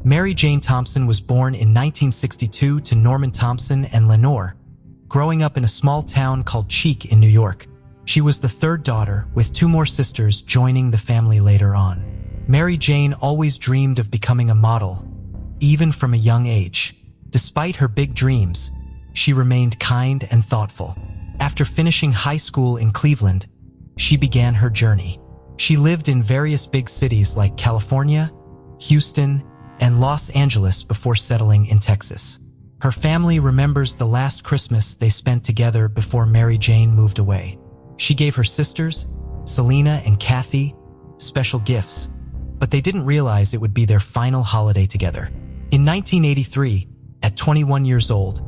Mary Jane Thompson was born in 1962 to Norman Thompson and Lenore, growing up in a small town called Cheek in New York. She was the third daughter, with two more sisters joining the family later on. Mary Jane always dreamed of becoming a model, even from a young age. Despite her big dreams, she remained kind and thoughtful. After finishing high school in Cleveland, she began her journey. She lived in various big cities like California, Houston, and Los Angeles before settling in Texas. Her family remembers the last Christmas they spent together before Mary Jane moved away. She gave her sisters, Selena and Kathy, special gifts, but they didn't realize it would be their final holiday together. In 1983, at 21 years old,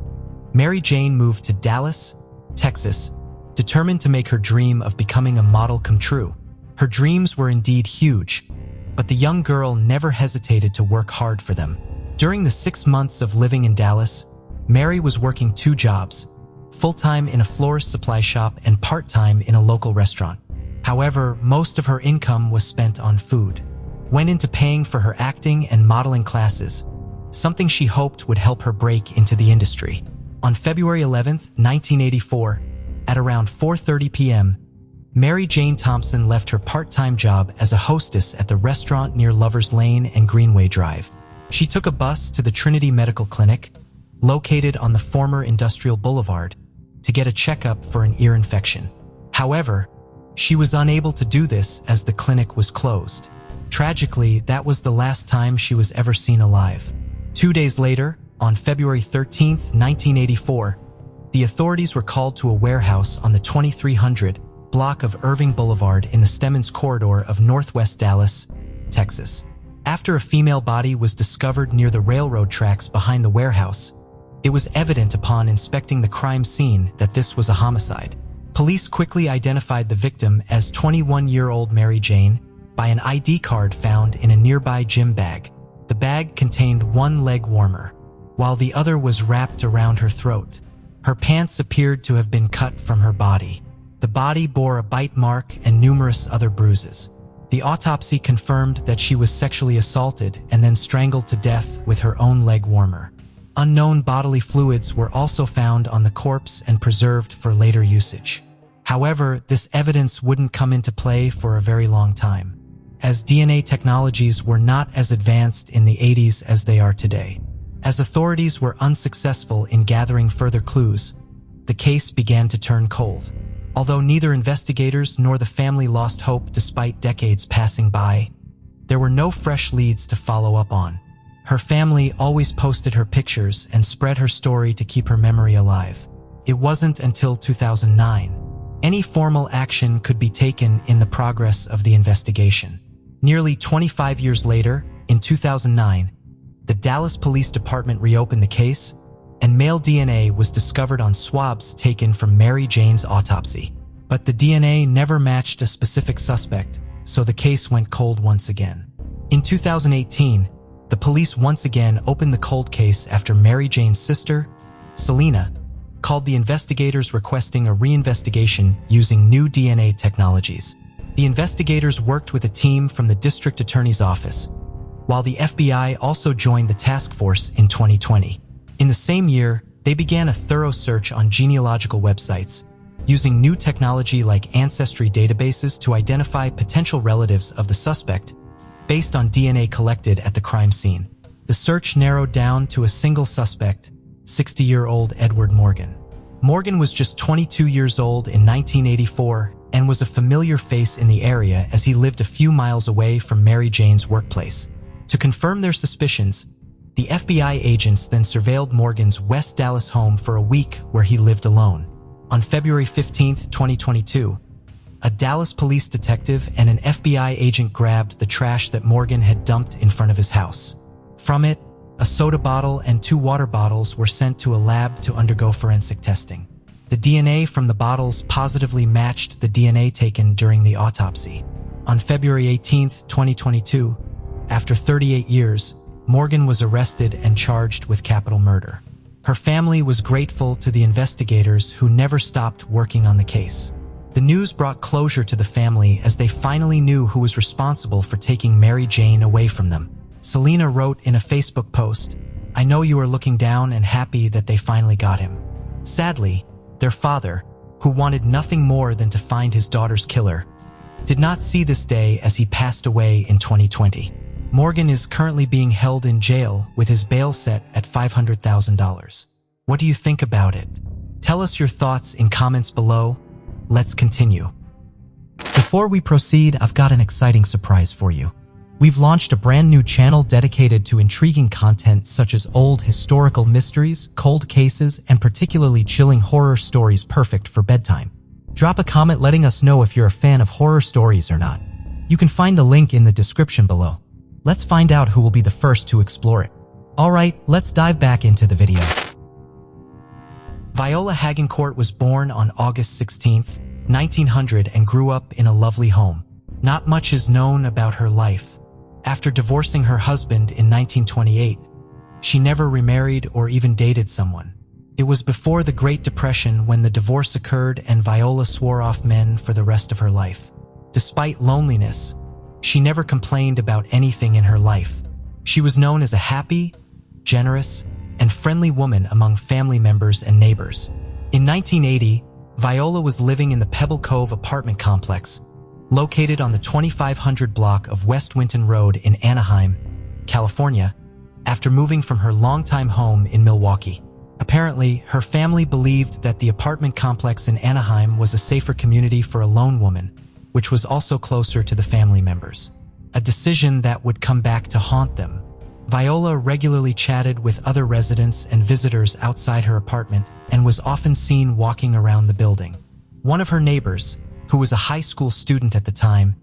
Mary Jane moved to Dallas, Texas, determined to make her dream of becoming a model come true. Her dreams were indeed huge, but the young girl never hesitated to work hard for them. During the 6 months of living in Dallas, Mary was working 2 jobs, full-time in a florist supply shop and part-time in a local restaurant. However, most of her income was spent on food. Went into paying for her acting and modeling classes, something she hoped would help her break into the industry. On February 11, 1984, at around 4:30 p.m., Mary Jane Thompson left her part-time job as a hostess at the restaurant near Lover's Lane and Greenway Drive. She took a bus to the Trinity Medical Clinic, located on the former Industrial Boulevard, to get a checkup for an ear infection. However, she was unable to do this as the clinic was closed. Tragically, that was the last time she was ever seen alive. 2 days later, on February 13, 1984, the authorities were called to a warehouse on the 2300 block of Irving Boulevard in the Stemmons corridor of Northwest Dallas, Texas. After a female body was discovered near the railroad tracks behind the warehouse, it was evident upon inspecting the crime scene that this was a homicide. Police quickly identified the victim as 21-year-old Mary Jane by an ID card found in a nearby gym bag. The bag contained one leg warmer, while the other was wrapped around her throat. Her pants appeared to have been cut from her body. The body bore a bite mark and numerous other bruises. The autopsy confirmed that she was sexually assaulted and then strangled to death with her own leg warmer. Unknown bodily fluids were also found on the corpse and preserved for later usage. However, this evidence wouldn't come into play for a very long time, as DNA technologies were not as advanced in the 80s as they are today. As authorities were unsuccessful in gathering further clues, the case began to turn cold. Although neither investigators nor the family lost hope despite decades passing by, there were no fresh leads to follow up on. Her family always posted her pictures and spread her story to keep her memory alive. It wasn't until 2009 any formal action could be taken in the progress of the investigation. Nearly 25 years later, in 2009, the Dallas Police Department reopened the case, and male DNA was discovered on swabs taken from Mary Jane's autopsy. But the DNA never matched a specific suspect, so the case went cold once again. In 2018, the police once again opened the cold case after Mary Jane's sister, Selena, called the investigators requesting a reinvestigation using new DNA technologies. The investigators worked with a team from the district attorney's office, while the FBI also joined the task force in 2020. In the same year, they began a thorough search on genealogical websites, using new technology like ancestry databases to identify potential relatives of the suspect based on DNA collected at the crime scene. The search narrowed down to a single suspect, 60-year-old Edward Morgan. Morgan was just 22 years old in 1984 and was a familiar face in the area as he lived a few miles away from Mary Jane's workplace. To confirm their suspicions, the FBI agents then surveilled Morgan's West Dallas home for a week where he lived alone. On February 15, 2022, a Dallas police detective and an FBI agent grabbed the trash that Morgan had dumped in front of his house. From it, a soda bottle and 2 water bottles were sent to a lab to undergo forensic testing. The DNA from the bottles positively matched the DNA taken during the autopsy. On February 18, 2022, after 38 years, Morgan was arrested and charged with capital murder. Her family was grateful to the investigators who never stopped working on the case. The news brought closure to the family as they finally knew who was responsible for taking Mary Jane away from them. Selena wrote in a Facebook post, "I know you are looking down and happy that they finally got him." Sadly, their father, who wanted nothing more than to find his daughter's killer, did not see this day as he passed away in 2020. Morgan is currently being held in jail with his bail set at $500,000. What do you think about it? Tell us your thoughts in comments below. Let's continue. Before we proceed, I've got an exciting surprise for you. We've launched a brand new channel dedicated to intriguing content such as old historical mysteries, cold cases, and particularly chilling horror stories perfect for bedtime. Drop a comment letting us know if you're a fan of horror stories or not. You can find the link in the description below. Let's find out who will be the first to explore it. Alright, let's dive back into the video. Viola Hagencourt was born on August 16, 1900 and grew up in a lovely home. Not much is known about her life. After divorcing her husband in 1928, she never remarried or even dated someone. It was before the Great Depression when the divorce occurred and Viola swore off men for the rest of her life. Despite loneliness, she never complained about anything in her life. She was known as a happy, generous, and friendly woman among family members and neighbors. In 1980, Viola was living in the Pebble Cove apartment complex, located on the 2500 block of West Winton Road in Anaheim, California, after moving from her longtime home in Milwaukee. Apparently, her family believed that the apartment complex in Anaheim was a safer community for a lone woman, which was also closer to the family members. A decision that would come back to haunt them. Viola regularly chatted with other residents and visitors outside her apartment and was often seen walking around the building. One of her neighbors, who was a high school student at the time,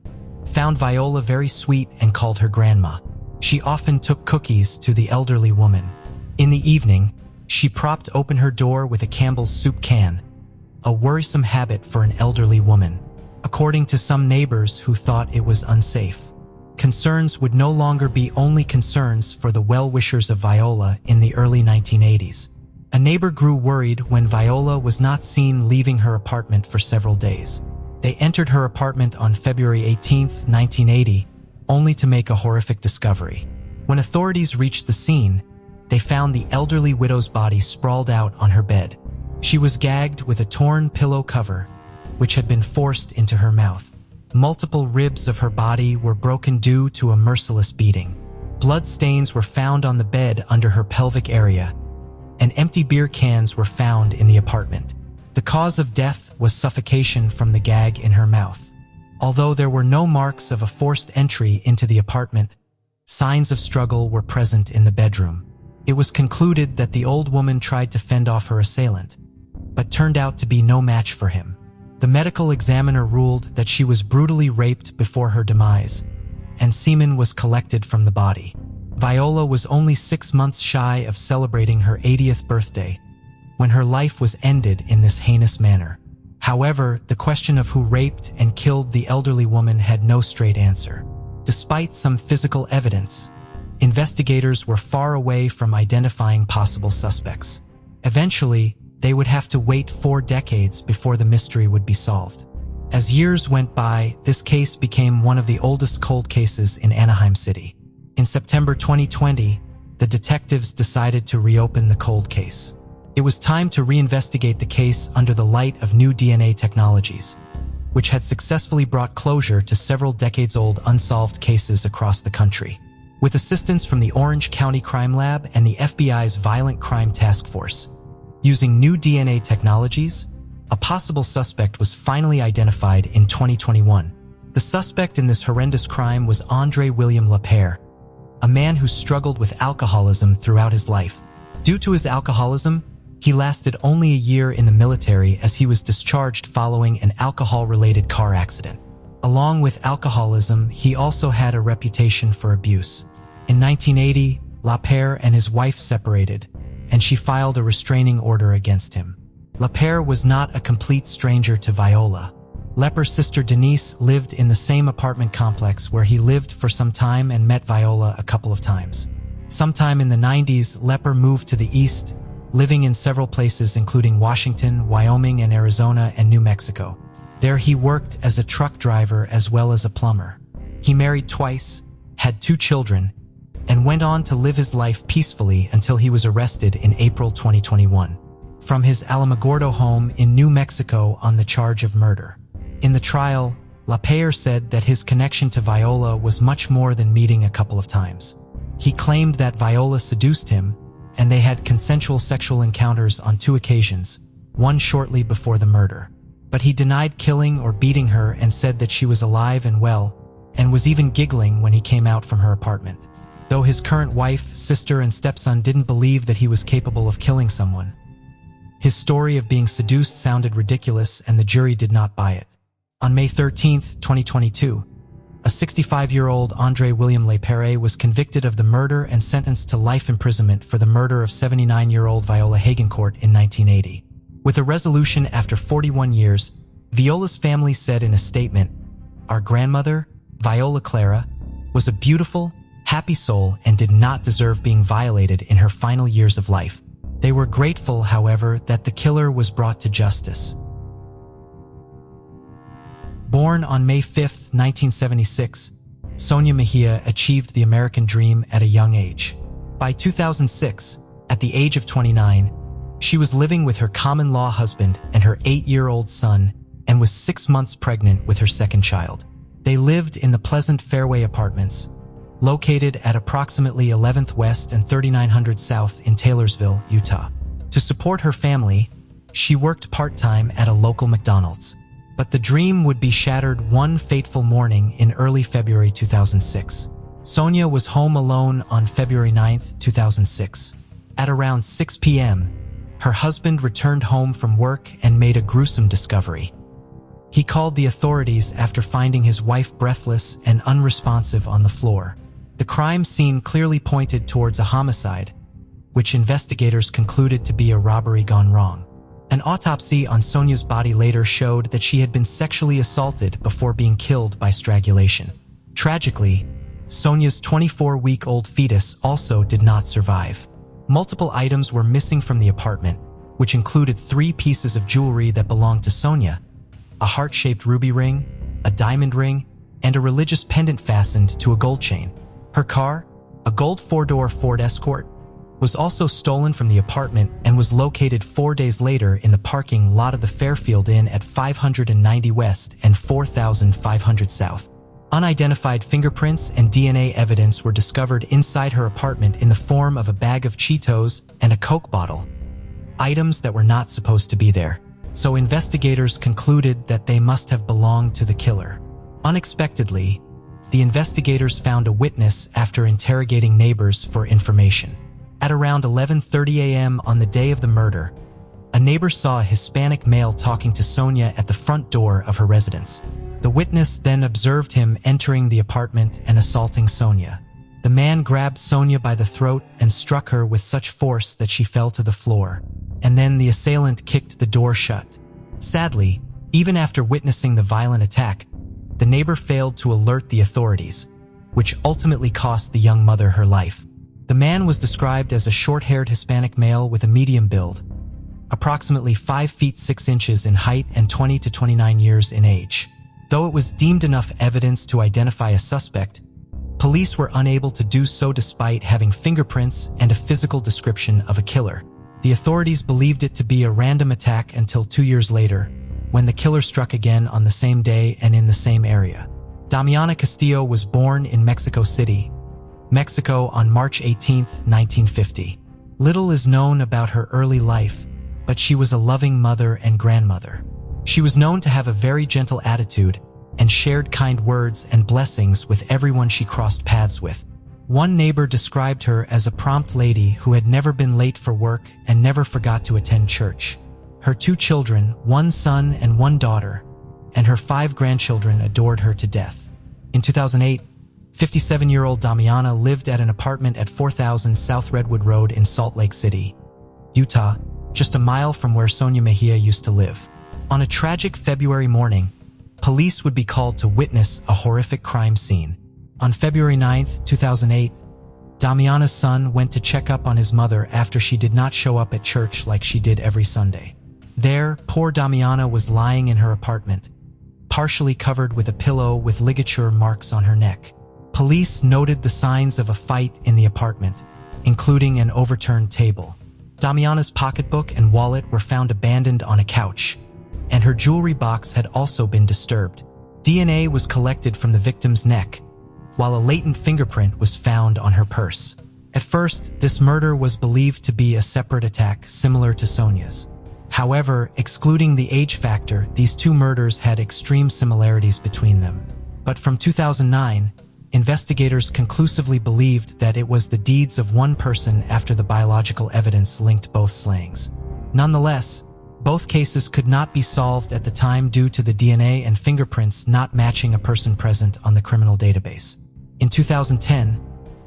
found Viola very sweet and called her grandma. She often took cookies to the elderly woman. In the evening, she propped open her door with a Campbell's soup can, a worrisome habit for an elderly woman, according to some neighbors who thought it was unsafe. Concerns would no longer be only concerns for the well-wishers of Viola in the early 1980s. A neighbor grew worried when Viola was not seen leaving her apartment for several days. They entered her apartment on February 18, 1980, only to make a horrific discovery. When authorities reached the scene, they found the elderly widow's body sprawled out on her bed. She was gagged with a torn pillow cover, which had been forced into her mouth. Multiple ribs of her body were broken due to a merciless beating. Blood stains were found on the bed under her pelvic area, and empty beer cans were found in the apartment. The cause of death was suffocation from the gag in her mouth. Although there were no marks of a forced entry into the apartment, signs of struggle were present in the bedroom. It was concluded that the old woman tried to fend off her assailant, but turned out to be no match for him. The medical examiner ruled that she was brutally raped before her demise, and semen was collected from the body. Viola was only 6 months shy of celebrating her 80th birthday when her life was ended in this heinous manner. However, the question of who raped and killed the elderly woman had no straight answer. Despite some physical evidence, investigators were far away from identifying possible suspects. Eventually, they would have to wait 4 decades before the mystery would be solved. As years went by, this case became one of the oldest cold cases in Anaheim City. In September 2020, the detectives decided to reopen the cold case. It was time to reinvestigate the case under the light of new DNA technologies, which had successfully brought closure to several decades-old unsolved cases across the country. With assistance from the Orange County Crime Lab and the FBI's Violent Crime Task Force, using new DNA technologies, a possible suspect was finally identified in 2021. The suspect in this horrendous crime was Andre William Lapierre, a man who struggled with alcoholism throughout his life. Due to his alcoholism, he lasted only a year in the military as he was discharged following an alcohol-related car accident. Along with alcoholism, he also had a reputation for abuse. In 1980, Lapierre and his wife separated, and she filed a restraining order against him. Lapierre was not a complete stranger to Viola. Lepper's sister Denise lived in the same apartment complex where he lived for some time and met Viola a couple of times. Sometime in the 90s, Lepper moved to the east, living in several places including Washington, Wyoming, and Arizona, and New Mexico. There he worked as a truck driver as well as a plumber. He married twice, had 2 children, and went on to live his life peacefully until he was arrested in April 2021 from his Alamogordo home in New Mexico on the charge of murder. In the trial, LaPayer said that his connection to Viola was much more than meeting a couple of times. He claimed that Viola seduced him, and they had consensual sexual encounters on 2 occasions, one shortly before the murder. But he denied killing or beating her and said that she was alive and well, and was even giggling when he came out from her apartment. Though his current wife, sister, and stepson didn't believe that he was capable of killing someone. His story of being seduced sounded ridiculous, and the jury did not buy it. On May 13, 2022, a 65-year-old Andre William LaPayer was convicted of the murder and sentenced to life imprisonment for the murder of 79-year-old Viola Hagencourt in 1980. With a resolution after 41 years, Viola's family said in a statement, "Our grandmother, Viola Clara, was a beautiful, happy soul and did not deserve being violated in her final years of life." They were grateful, however, that the killer was brought to justice. Born on May 5, 1976, Sonia Mejia achieved the American dream at a young age. By 2006, at the age of 29, she was living with her common-law husband and her 8-year-old son and was 6 months pregnant with her second child. They lived in the Pleasant Fairway Apartments, located at approximately 11th West and 3900 South in Taylorsville, Utah. To support her family, she worked part-time at a local McDonald's. But the dream would be shattered one fateful morning in early February 2006. Sonia was home alone on February 9, 2006. At around 6 p.m., her husband returned home from work and made a gruesome discovery. He called the authorities after finding his wife breathless and unresponsive on the floor. The crime scene clearly pointed towards a homicide, which investigators concluded to be a robbery gone wrong. An autopsy on Sonia's body later showed that she had been sexually assaulted before being killed by strangulation. Tragically, Sonia's 24-week-old fetus also did not survive. Multiple items were missing from the apartment, which included 3 pieces of jewelry that belonged to Sonia: a heart-shaped ruby ring, a diamond ring, and a religious pendant fastened to a gold chain. Her car, a gold 4-door Ford Escort, was also stolen from the apartment and was located 4 days later in the parking lot of the Fairfield Inn at 590 West and 4500 South. Unidentified fingerprints and DNA evidence were discovered inside her apartment in the form of a bag of Cheetos and a Coke bottle, items that were not supposed to be there. So investigators concluded that they must have belonged to the killer. Unexpectedly, the investigators found a witness after interrogating neighbors for information. At around 11:30 a.m. on the day of the murder, a neighbor saw a Hispanic male talking to Sonia at the front door of her residence. The witness then observed him entering the apartment and assaulting Sonia. The man grabbed Sonia by the throat and struck her with such force that she fell to the floor, and then the assailant kicked the door shut. Sadly, even after witnessing the violent attack, the neighbor failed to alert the authorities, which ultimately cost the young mother her life. The man was described as a short-haired Hispanic male with a medium build, approximately 5 feet 6 inches in height and 20 to 29 years in age. Though it was deemed enough evidence to identify a suspect, police were unable to do so despite having fingerprints and a physical description of a killer. The authorities believed it to be a random attack until 2 years later, when the killer struck again on the same day and in the same area. Damiana Castillo was born in Mexico City, Mexico on March 18, 1950. Little is known about her early life, but she was a loving mother and grandmother. She was known to have a very gentle attitude and shared kind words and blessings with everyone she crossed paths with. One neighbor described her as a prompt lady who had never been late for work and never forgot to attend church. Her 2 children, 1 son and 1 daughter, and her 5 grandchildren adored her to death. In 2008, 57-year-old Damiana lived at an apartment at 4000 South Redwood Road in Salt Lake City, Utah, just a mile from where Sonia Mejia used to live. On a tragic February morning, police would be called to witness a horrific crime scene. On February 9, 2008, Damiana's son went to check up on his mother after she did not show up at church like she did every Sunday. There, poor Damiana was lying in her apartment, partially covered with a pillow with ligature marks on her neck. Police noted the signs of a fight in the apartment, including an overturned table. Damiana's pocketbook and wallet were found abandoned on a couch, and her jewelry box had also been disturbed. DNA was collected from the victim's neck, while a latent fingerprint was found on her purse. At first, this murder was believed to be a separate attack similar to Sonia's. However, excluding the age factor, these two murders had extreme similarities between them. But from 2009, investigators conclusively believed that it was the deeds of one person after the biological evidence linked both slayings. Nonetheless, both cases could not be solved at the time due to the DNA and fingerprints not matching a person present on the criminal database. In 2010,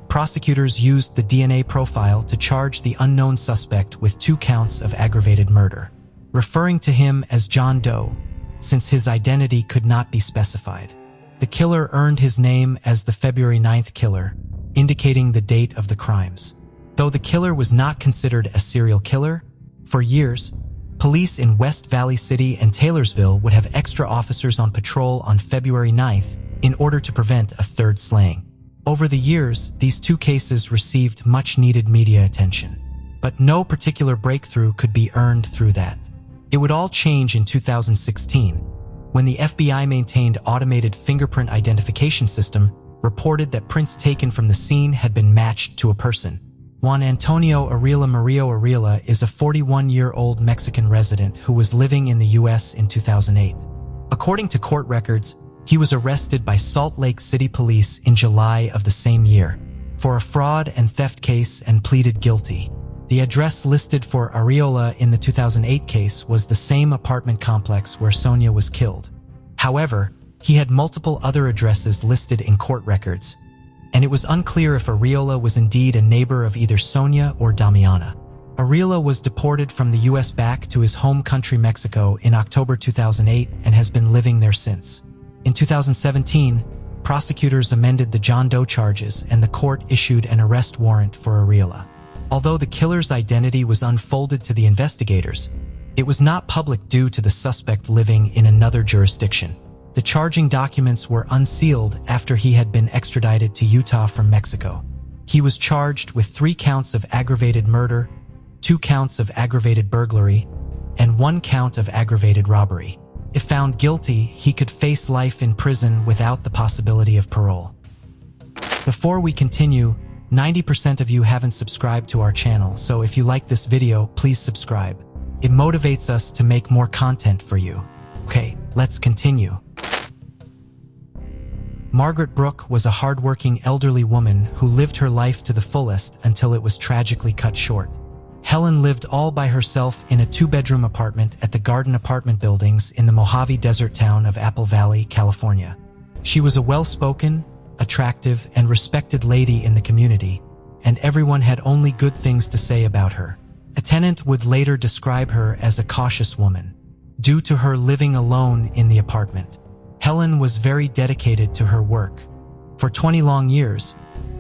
prosecutors used the DNA profile to charge the unknown suspect with 2 counts of aggravated murder, referring to him as John Doe, since his identity could not be specified. The killer earned his name as the February 9th killer, indicating the date of the crimes. Though the killer was not considered a serial killer, for years, police in West Valley City and Taylorsville would have extra officers on patrol on February 9th in order to prevent a third slaying. Over the years, these 2 cases received much-needed media attention, but no particular breakthrough could be earned through that. It would all change in 2016, when the FBI maintained automated fingerprint identification system reported that prints taken from the scene had been matched to a person. Juan Antonio Arreola Murillo Arreola is a 41-year-old Mexican resident who was living in the U.S. in 2008. According to court records, he was arrested by Salt Lake City police in July of the same year for a fraud and theft case and pleaded guilty. The address listed for Arreola in the 2008 case was the same apartment complex where Sonia was killed. However, he had multiple other addresses listed in court records, and it was unclear if Arreola was indeed a neighbor of either Sonia or Damiana. Arreola was deported from the U.S. back to his home country Mexico in October 2008 and has been living there since. In 2017, prosecutors amended the John Doe charges and the court issued an arrest warrant for Arreola. Although the killer's identity was unfolded to the investigators, it was not public due to the suspect living in another jurisdiction. The charging documents were unsealed after he had been extradited to Utah from Mexico. He was charged with 3 counts of aggravated murder, 2 counts of aggravated burglary, and 1 count of aggravated robbery. If found guilty, he could face life in prison without the possibility of parole. Before we continue, 90% of you haven't subscribed to our channel, so if you like this video, please subscribe. It motivates us to make more content for you. Okay, let's continue. Margaret Brooke was a hardworking elderly woman who lived her life to the fullest until it was tragically cut short. Helen lived all by herself in a 2-bedroom apartment at the Garden Apartment Buildings in the Mojave Desert town of Apple Valley, California. She was a well-spoken, attractive, and respected lady in the community, and everyone had only good things to say about her. A tenant would later describe her as a cautious woman, due to her living alone in the apartment. Helen was very dedicated to her work. For 20 long years,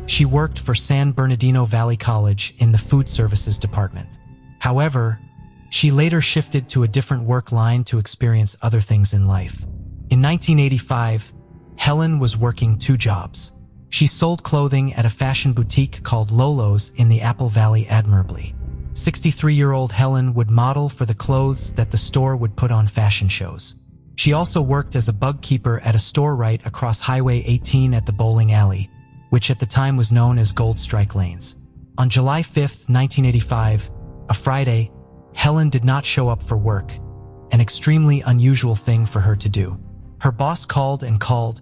she worked for San Bernardino Valley College in the food services department. However, she later shifted to a different work line to experience other things in life. In 1985, Helen was working 2 jobs. She sold clothing at a fashion boutique called Lolo's in the Apple Valley admirably. 63-year-old Helen would model for the clothes that the store would put on fashion shows. She also worked as a bug keeper at a store right across Highway 18 at the bowling alley, which at the time was known as Gold Strike Lanes. On July 5, 1985, a Friday, Helen did not show up for work, an extremely unusual thing for her to do. Her boss called and called,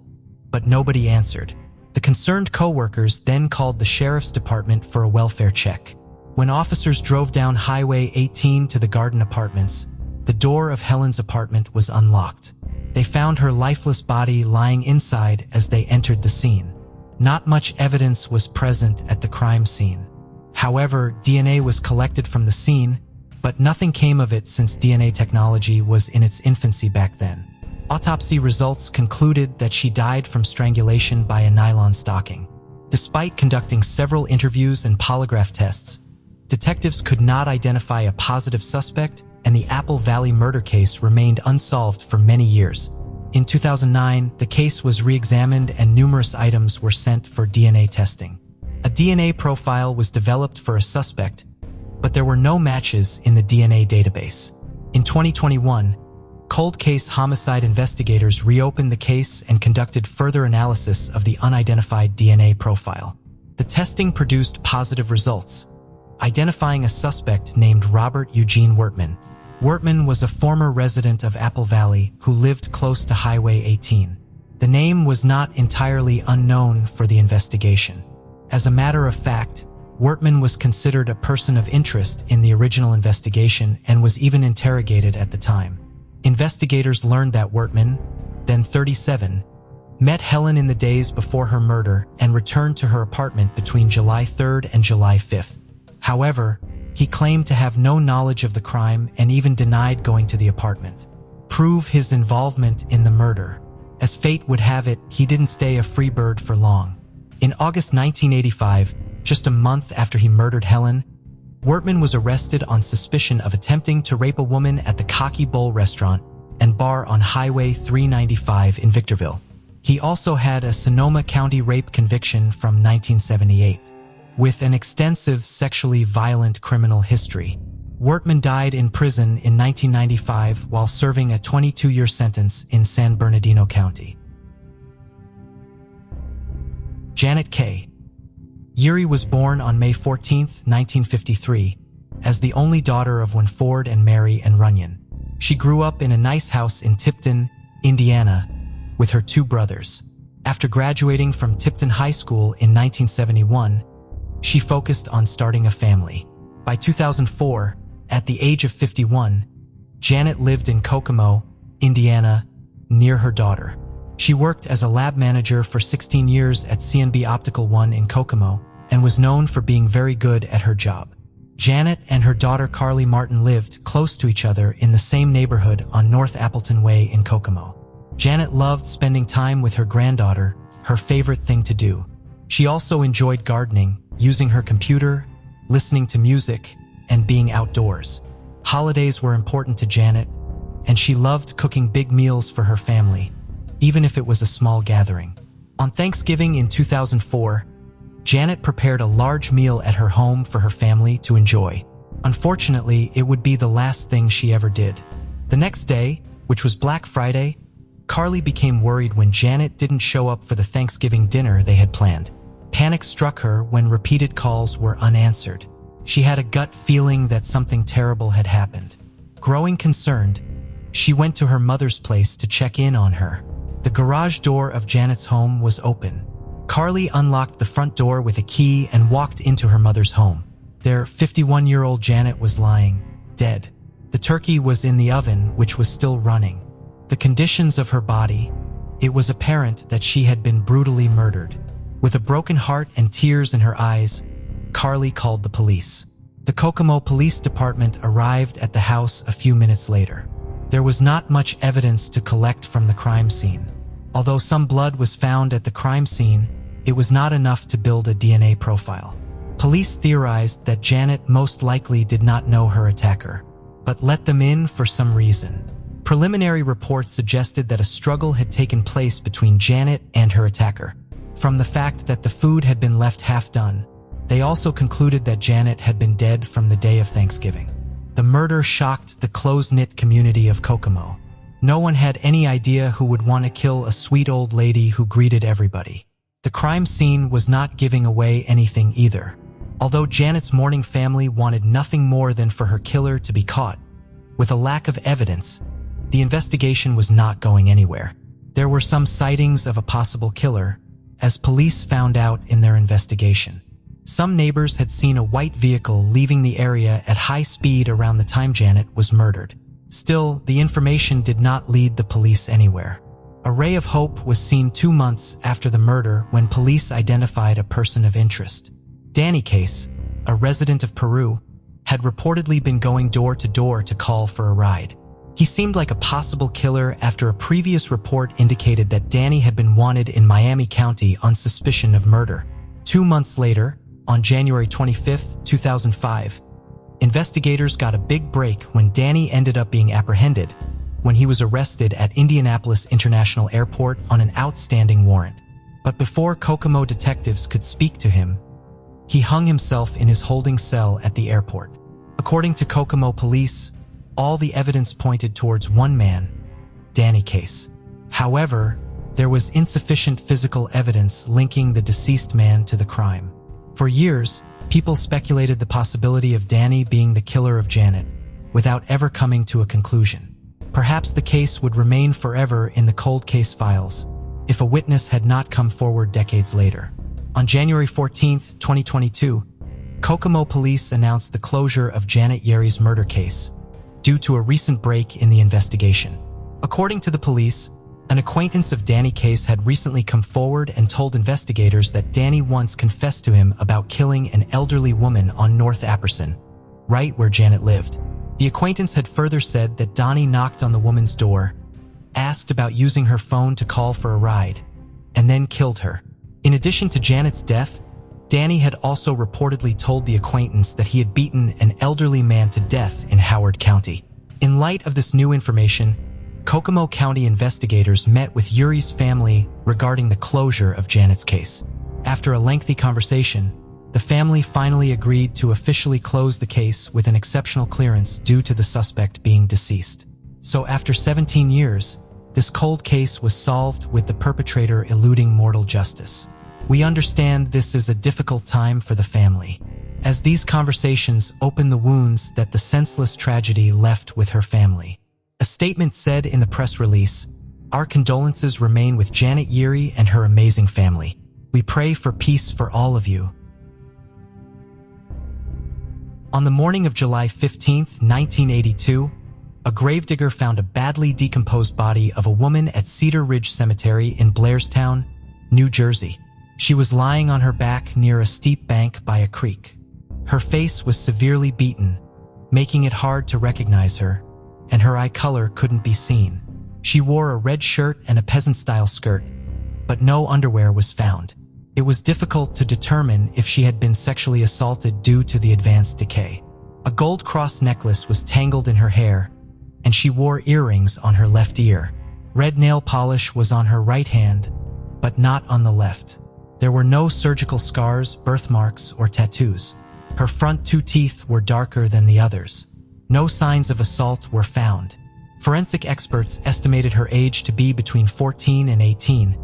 but nobody answered. The concerned co-workers then called the sheriff's department for a welfare check. When officers drove down Highway 18 to the Garden Apartments, the door of Helen's apartment was unlocked. They found her lifeless body lying inside as they entered the scene. Not much evidence was present at the crime scene. However, DNA was collected from the scene, but nothing came of it since DNA technology was in its infancy back then. Autopsy results concluded that she died from strangulation by a nylon stocking. Despite conducting several interviews and polygraph tests, detectives could not identify a positive suspect, and the Apple Valley murder case remained unsolved for many years. In 2009, the case was re-examined and numerous items were sent for DNA testing. A DNA profile was developed for a suspect, but there were no matches in the DNA database. In 2021, cold case homicide investigators reopened the case and conducted further analysis of the unidentified DNA profile. The testing produced positive results, identifying a suspect named Robert Eugene Wertman. Wertman was a former resident of Apple Valley who lived close to Highway 18. The name was not entirely unknown for the investigation. As a matter of fact, Wertman was considered a person of interest in the original investigation and was even interrogated at the time. Investigators learned that Wertman, then 37, met Helen in the days before her murder and returned to her apartment between July 3rd and July 5th. However, he claimed to have no knowledge of the crime and even denied going to the apartment. Prove his involvement in the murder. As fate would have it, he didn't stay a free bird for long. In August 1985, just a month after he murdered Helen, Wertman was arrested on suspicion of attempting to rape a woman at the Cocky Bowl restaurant and bar on Highway 395 in Victorville. He also had a Sonoma County rape conviction from 1978. With an extensive sexually violent criminal history, Wertman died in prison in 1995 while serving a 22-year sentence in San Bernardino County. Janet K. Yeary was born on May 14, 1953, as the only daughter of Winford and Mary and Runyon. She grew up in a nice house in Tipton, Indiana, with her two brothers. After graduating from Tipton High School in 1971, she focused on starting a family. By 2004, at the age of 51, Janet lived in Kokomo, Indiana, near her daughter. She worked as a lab manager for 16 years at CNB Optical One in Kokomo and was known for being very good at her job. Janet and her daughter Carly Martin lived close to each other in the same neighborhood on North Appleton Way in Kokomo. Janet loved spending time with her granddaughter, her favorite thing to do. She also enjoyed gardening, using her computer, listening to music, and being outdoors. Holidays were important to Janet, and she loved cooking big meals for her family, even if it was a small gathering. On Thanksgiving in 2004, Janet prepared a large meal at her home for her family to enjoy. Unfortunately, it would be the last thing she ever did. The next day, which was Black Friday, Carly became worried when Janet didn't show up for the Thanksgiving dinner they had planned. Panic struck her when repeated calls were unanswered. She had a gut feeling that something terrible had happened. Growing concerned, she went to her mother's place to check in on her. The garage door of Janet's home was open. Carly unlocked the front door with a key and walked into her mother's home. There, 51-year-old Janet was lying, dead. The turkey was in the oven, which was still running. The conditions of her body, it was apparent that she had been brutally murdered. With a broken heart and tears in her eyes, Carly called the police. The Kokomo Police Department arrived at the house a few minutes later. There was not much evidence to collect from the crime scene. Although some blood was found at the crime scene, it was not enough to build a DNA profile. Police theorized that Janet most likely did not know her attacker, but let them in for some reason. Preliminary reports suggested that a struggle had taken place between Janet and her attacker. From the fact that the food had been left half done, they also concluded that Janet had been dead from the day of Thanksgiving. The murder shocked the close-knit community of Kokomo. No one had any idea who would want to kill a sweet old lady who greeted everybody. The crime scene was not giving away anything either. Although Janet's mourning family wanted nothing more than for her killer to be caught, with a lack of evidence, the investigation was not going anywhere. There were some sightings of a possible killer, as police found out in their investigation. Some neighbors had seen a white vehicle leaving the area at high speed around the time Janet was murdered. Still, the information did not lead the police anywhere. A ray of hope was seen 2 months after the murder when police identified a person of interest. Danny Case, a resident of Peru, had reportedly been going door to door to call for a ride. He seemed like a possible killer after a previous report indicated that Danny had been wanted in Miami County on suspicion of murder. 2 months later, on January 25, 2005, investigators got a big break when Danny ended up being apprehended, when he was arrested at Indianapolis International Airport on an outstanding warrant. But before Kokomo detectives could speak to him, he hung himself in his holding cell at the airport. According to Kokomo police, all the evidence pointed towards one man, Danny Case. However, there was insufficient physical evidence linking the deceased man to the crime. For years, people speculated the possibility of Danny being the killer of Janet, without ever coming to a conclusion. Perhaps the case would remain forever in the cold case files, if a witness had not come forward decades later. On January 14, 2022, Kokomo police announced the closure of Janet Yeri's murder case, due to a recent break in the investigation. According to the police, an acquaintance of Danny Case had recently come forward and told investigators that Danny once confessed to him about killing an elderly woman on North Apperson, right where Janet lived. The acquaintance had further said that Donnie knocked on the woman's door, asked about using her phone to call for a ride, and then killed her. In addition to Janet's death, Danny had also reportedly told the acquaintance that he had beaten an elderly man to death in Howard County. In light of this new information, Kokomo County investigators met with Yuri's family regarding the closure of Janet's case. After a lengthy conversation, the family finally agreed to officially close the case with an exceptional clearance due to the suspect being deceased. So after 17 years, this cold case was solved with the perpetrator eluding mortal justice. We understand this is a difficult time for the family, as these conversations open the wounds that the senseless tragedy left with her family. A statement said in the press release, "Our condolences remain with Janet Yeri and her amazing family. We pray for peace for all of you." On the morning of July 15, 1982, a gravedigger found a badly decomposed body of a woman at Cedar Ridge Cemetery in Blairstown, New Jersey. She was lying on her back near a steep bank by a creek. Her face was severely beaten, making it hard to recognize her, and her eye color couldn't be seen. She wore a red shirt and a peasant-style skirt, but no underwear was found. It was difficult to determine if she had been sexually assaulted due to the advanced decay. A gold cross necklace was tangled in her hair, and she wore earrings on her left ear. Red nail polish was on her right hand, but not on the left. There were no surgical scars, birthmarks, or tattoos. Her front two teeth were darker than the others. No signs of assault were found. Forensic experts estimated her age to be between 14 and 18,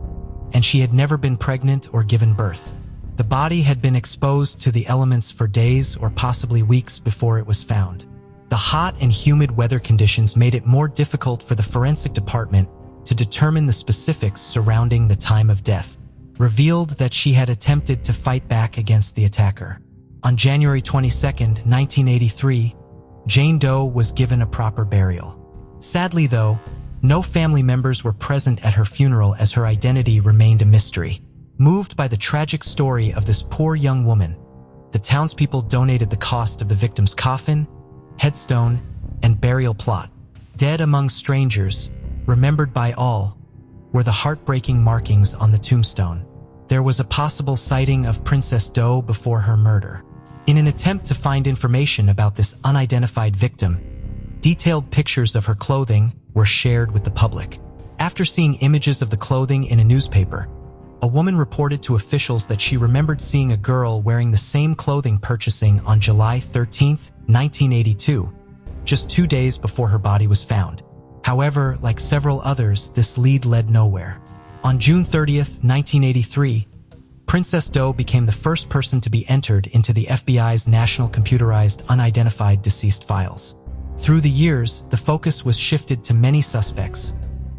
and she had never been pregnant or given birth. The body had been exposed to the elements for days or possibly weeks before it was found. The hot and humid weather conditions made it more difficult for the forensic department to determine the specifics surrounding the time of death, revealed that she had attempted to fight back against the attacker. On January 22, 1983, Jane Doe was given a proper burial. Sadly though, no family members were present at her funeral as her identity remained a mystery. Moved by the tragic story of this poor young woman, the townspeople donated the cost of the victim's coffin, headstone, and burial plot. Dead among strangers, remembered by all, were the heartbreaking markings on the tombstone. There was a possible sighting of Princess Doe before her murder. In an attempt to find information about this unidentified victim, detailed pictures of her clothing were shared with the public. After seeing images of the clothing in a newspaper, a woman reported to officials that she remembered seeing a girl wearing the same clothing purchasing on July 13, 1982, just 2 days before her body was found. However, like several others, this lead led nowhere. On June 30, 1983, Princess Doe became the first person to be entered into the FBI's National Computerized Unidentified Deceased Files. Through the years, the focus was shifted to many suspects,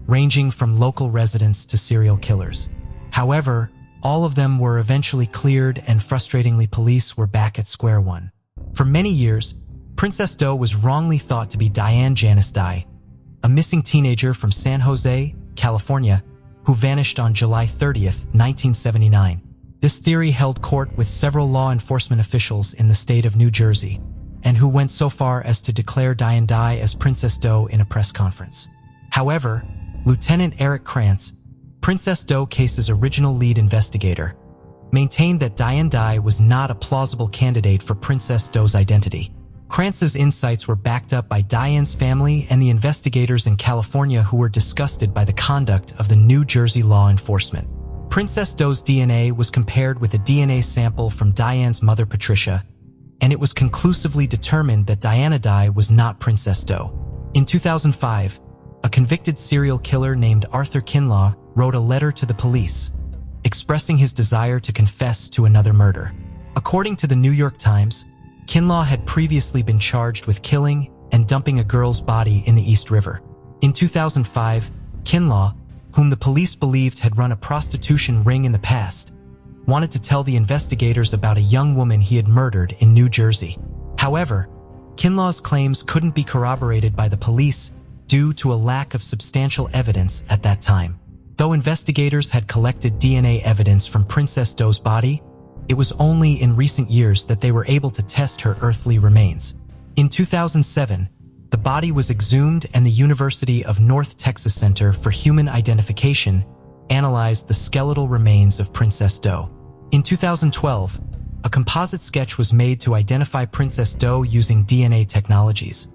ranging from local residents to serial killers. However, all of them were eventually cleared, and frustratingly, police were back at square one. For many years, Princess Doe was wrongly thought to be Diane Janice Dye, a missing teenager from San Jose, California, who vanished on July 30, 1979. This theory held court with several law enforcement officials in the state of New Jersey, and who went so far as to declare Diane Dye as Princess Doe in a press conference. However, Lieutenant Eric Krantz, Princess Doe case's original lead investigator, maintained that Diane Dye was not a plausible candidate for Princess Doe's identity. Krantz's insights were backed up by Diane's family and the investigators in California who were disgusted by the conduct of the New Jersey law enforcement. Princess Doe's DNA was compared with a DNA sample from Diane's mother Patricia, and it was conclusively determined that Diana Dye was not Princess Doe. In 2005, a convicted serial killer named Arthur Kinlaw wrote a letter to the police, expressing his desire to confess to another murder. According to the New York Times, Kinlaw had previously been charged with killing and dumping a girl's body in the East River. In 2005, Kinlaw, whom the police believed had run a prostitution ring in the past, wanted to tell the investigators about a young woman he had murdered in New Jersey. However, Kinlaw's claims couldn't be corroborated by the police due to a lack of substantial evidence at that time. Though investigators had collected DNA evidence from Princess Doe's body, it was only in recent years that they were able to test her earthly remains. In 2007, the body was exhumed and the University of North Texas Center for Human Identification analyzed the skeletal remains of Princess Doe. In 2012, a composite sketch was made to identify Princess Doe using DNA technologies,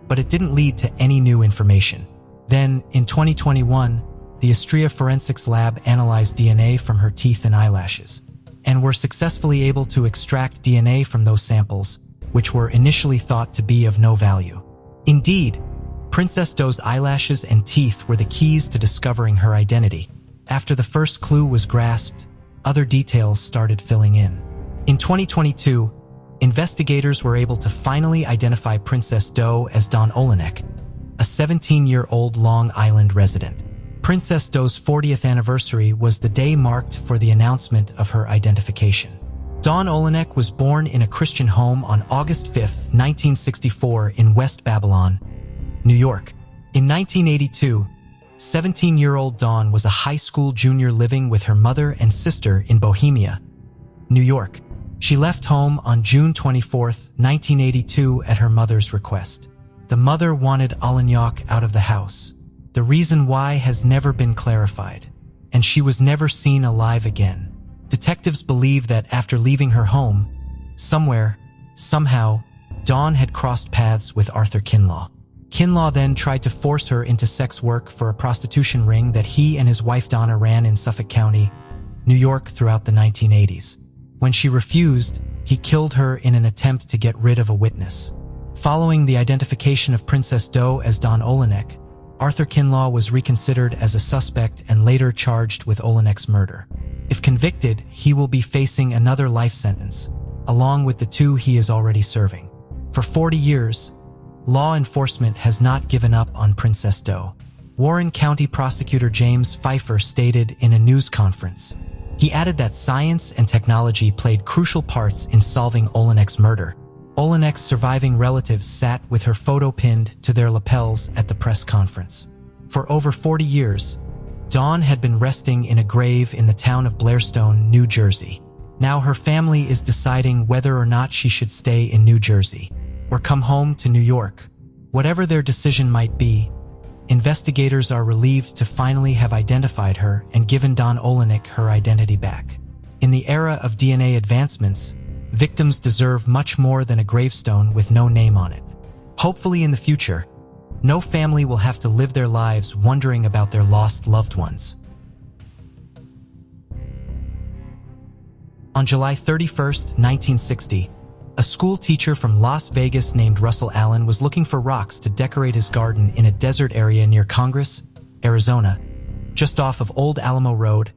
but it didn't lead to any new information. Then, in 2021, the Astrea Forensics Lab analyzed DNA from her teeth and eyelashes, and were successfully able to extract DNA from those samples, which were initially thought to be of no value. Indeed, Princess Doe's eyelashes and teeth were the keys to discovering her identity. After the first clue was grasped, other details started filling in. In 2022, investigators were able to finally identify Princess Doe as Dawn Olenek, a 17-year-old Long Island resident. Princess Doe's 40th anniversary was the day marked for the announcement of her identification. Dawn Olenek was born in a Christian home on August 5, 1964 in West Babylon, New York. In 1982, 17-year-old Dawn was a high school junior living with her mother and sister in Bohemia, New York. She left home on June 24, 1982 at her mother's request. The mother wanted Olenek out of the house. The reason why has never been clarified, and she was never seen alive again. Detectives believe that after leaving her home, somewhere, somehow, Dawn had crossed paths with Arthur Kinlaw. Kinlaw then tried to force her into sex work for a prostitution ring that he and his wife Donna ran in Suffolk County, New York throughout the 1980s. When she refused, he killed her in an attempt to get rid of a witness. Following the identification of Princess Doe as Dawn Olenek, Arthur Kinlaw was reconsidered as a suspect and later charged with Olenek's murder. If convicted, he will be facing another life sentence, along with the 2 he is already serving. For 40 years, law enforcement has not given up on Princess Doe. Warren County Prosecutor James Pfeiffer stated in a news conference. He added that science and technology played crucial parts in solving Olenek's murder. Olenek's surviving relatives sat with her photo pinned to their lapels at the press conference. For over 40 years, Dawn had been resting in a grave in the town of Blairstone, New Jersey. Now her family is deciding whether or not she should stay in New Jersey or come home to New York. Whatever their decision might be, investigators are relieved to finally have identified her and given Dawn Olenek her identity back. In the era of DNA advancements, victims deserve much more than a gravestone with no name on it. Hopefully in the future, no family will have to live their lives wondering about their lost loved ones. On July 31, 1960, a school teacher from Las Vegas named Russell Allen was looking for rocks to decorate his garden in a desert area near Congress, Arizona, just off of Old Alamo Road,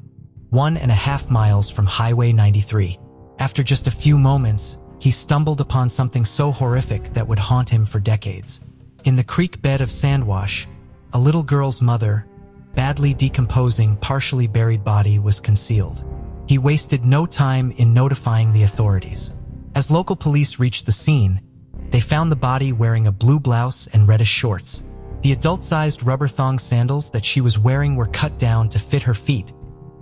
1.5 miles from Highway 93. After just a few moments, he stumbled upon something so horrific that would haunt him for decades. In the creek bed of Sandwash, a little girl's mother, badly decomposing, partially buried body was concealed. He wasted no time in notifying the authorities. As local police reached the scene, they found the body wearing a blue blouse and reddish shorts. The adult-sized rubber thong sandals that she was wearing were cut down to fit her feet,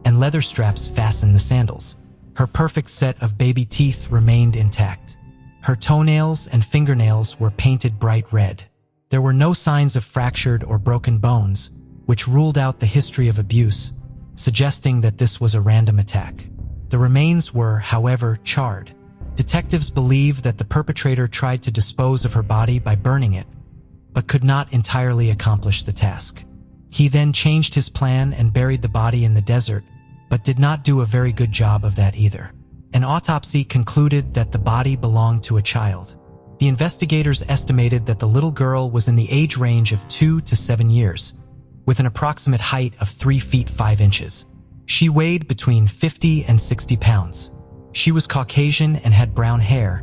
and leather straps fastened the sandals. Her perfect set of baby teeth remained intact. Her toenails and fingernails were painted bright red. There were no signs of fractured or broken bones, which ruled out the history of abuse, suggesting that this was a random attack. The remains were, however, charred. Detectives believe that the perpetrator tried to dispose of her body by burning it, but could not entirely accomplish the task. He then changed his plan and buried the body in the desert, but did not do a very good job of that either. An autopsy concluded that the body belonged to a child. The investigators estimated that the little girl was in the age range of 2 to 7 years, with an approximate height of 3 feet 5 inches. She weighed between 50 and 60 pounds. She was Caucasian and had brown hair,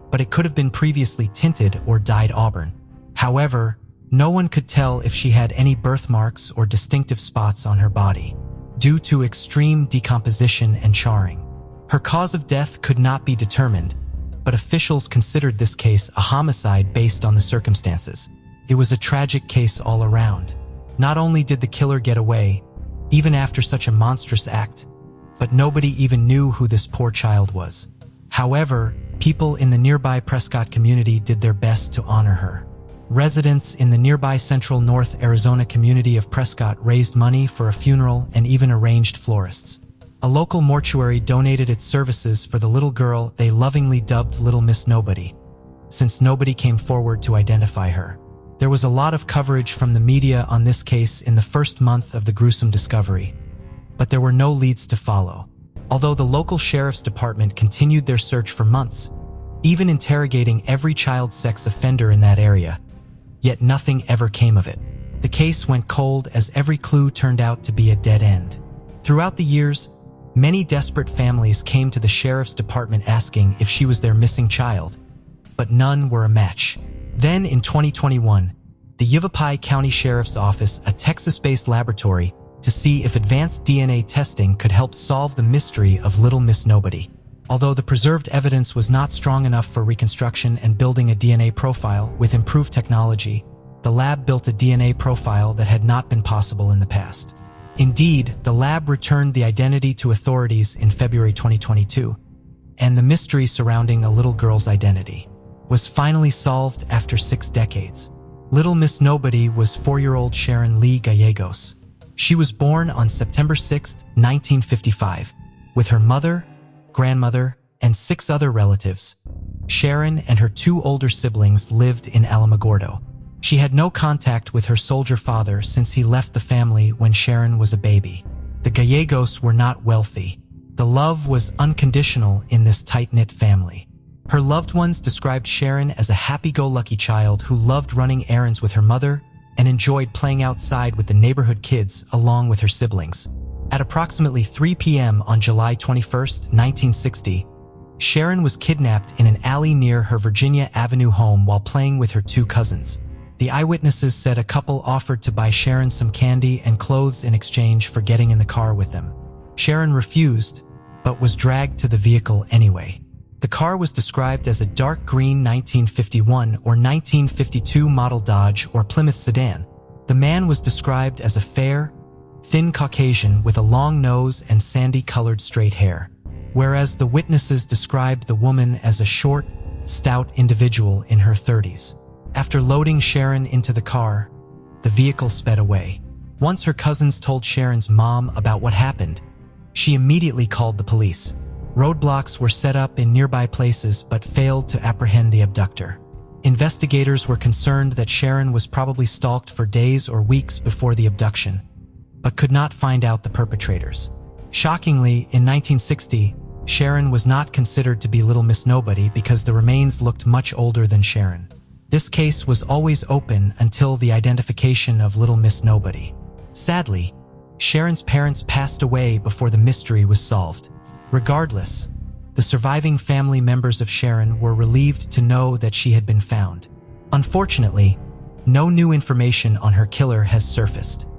but it could have been previously tinted or dyed auburn. However, no one could tell if she had any birthmarks or distinctive spots on her body, due to extreme decomposition and charring. Her cause of death could not be determined, but officials considered this case a homicide based on the circumstances. It was a tragic case all around. Not only did the killer get away, even after such a monstrous act, but nobody even knew who this poor child was. However, people in the nearby Prescott community did their best to honor her. Residents in the nearby central North Arizona community of Prescott raised money for a funeral and even arranged florists. A local mortuary donated its services for the little girl they lovingly dubbed Little Miss Nobody, since nobody came forward to identify her. There was a lot of coverage from the media on this case in the first month of the gruesome discovery, but there were no leads to follow. Although the local sheriff's department continued their search for months, even interrogating every child sex offender in that area, yet nothing ever came of it. The case went cold as every clue turned out to be a dead end. Throughout the years, many desperate families came to the sheriff's department asking if she was their missing child, but none were a match. Then in 2021, the Yavapai County Sheriff's Office, a Texas-based laboratory, to see if advanced DNA testing could help solve the mystery of Little Miss Nobody. Although the preserved evidence was not strong enough for reconstruction and building a DNA profile with improved technology, the lab built a DNA profile that had not been possible in the past. Indeed, the lab returned the identity to authorities in February 2022, and the mystery surrounding a little girl's identity was finally solved after 6 decades. Little Miss Nobody was 4-year-old Sharon Lee Gallegos. She was born on September 6, 1955, with her mother, grandmother, and 6 other relatives. Sharon and her 2 older siblings lived in Alamogordo. She had no contact with her soldier father since he left the family when Sharon was a baby. The Gallegos were not wealthy. The love was unconditional in this tight-knit family. Her loved ones described Sharon as a happy-go-lucky child who loved running errands with her mother and enjoyed playing outside with the neighborhood kids along with her siblings. At approximately 3 p.m. on July 21, 1960, Sharon was kidnapped in an alley near her Virginia Avenue home while playing with her 2 cousins. The eyewitnesses said a couple offered to buy Sharon some candy and clothes in exchange for getting in the car with them. Sharon refused, but was dragged to the vehicle anyway. The car was described as a dark green 1951 or 1952 model Dodge or Plymouth sedan. The man was described as a fair, thin Caucasian with a long nose and sandy-colored straight hair, whereas the witnesses described the woman as a short, stout individual in her 30s. After loading Sharon into the car, the vehicle sped away. Once her cousins told Sharon's mom about what happened, she immediately called the police. Roadblocks were set up in nearby places but failed to apprehend the abductor. Investigators were concerned that Sharon was probably stalked for days or weeks before the abduction, but could not find out the perpetrators. Shockingly, in 1960, Sharon was not considered to be Little Miss Nobody because the remains looked much older than Sharon. This case was always open until the identification of Little Miss Nobody. Sadly, Sharon's parents passed away before the mystery was solved. Regardless, the surviving family members of Sharon were relieved to know that she had been found. Unfortunately, no new information on her killer has surfaced.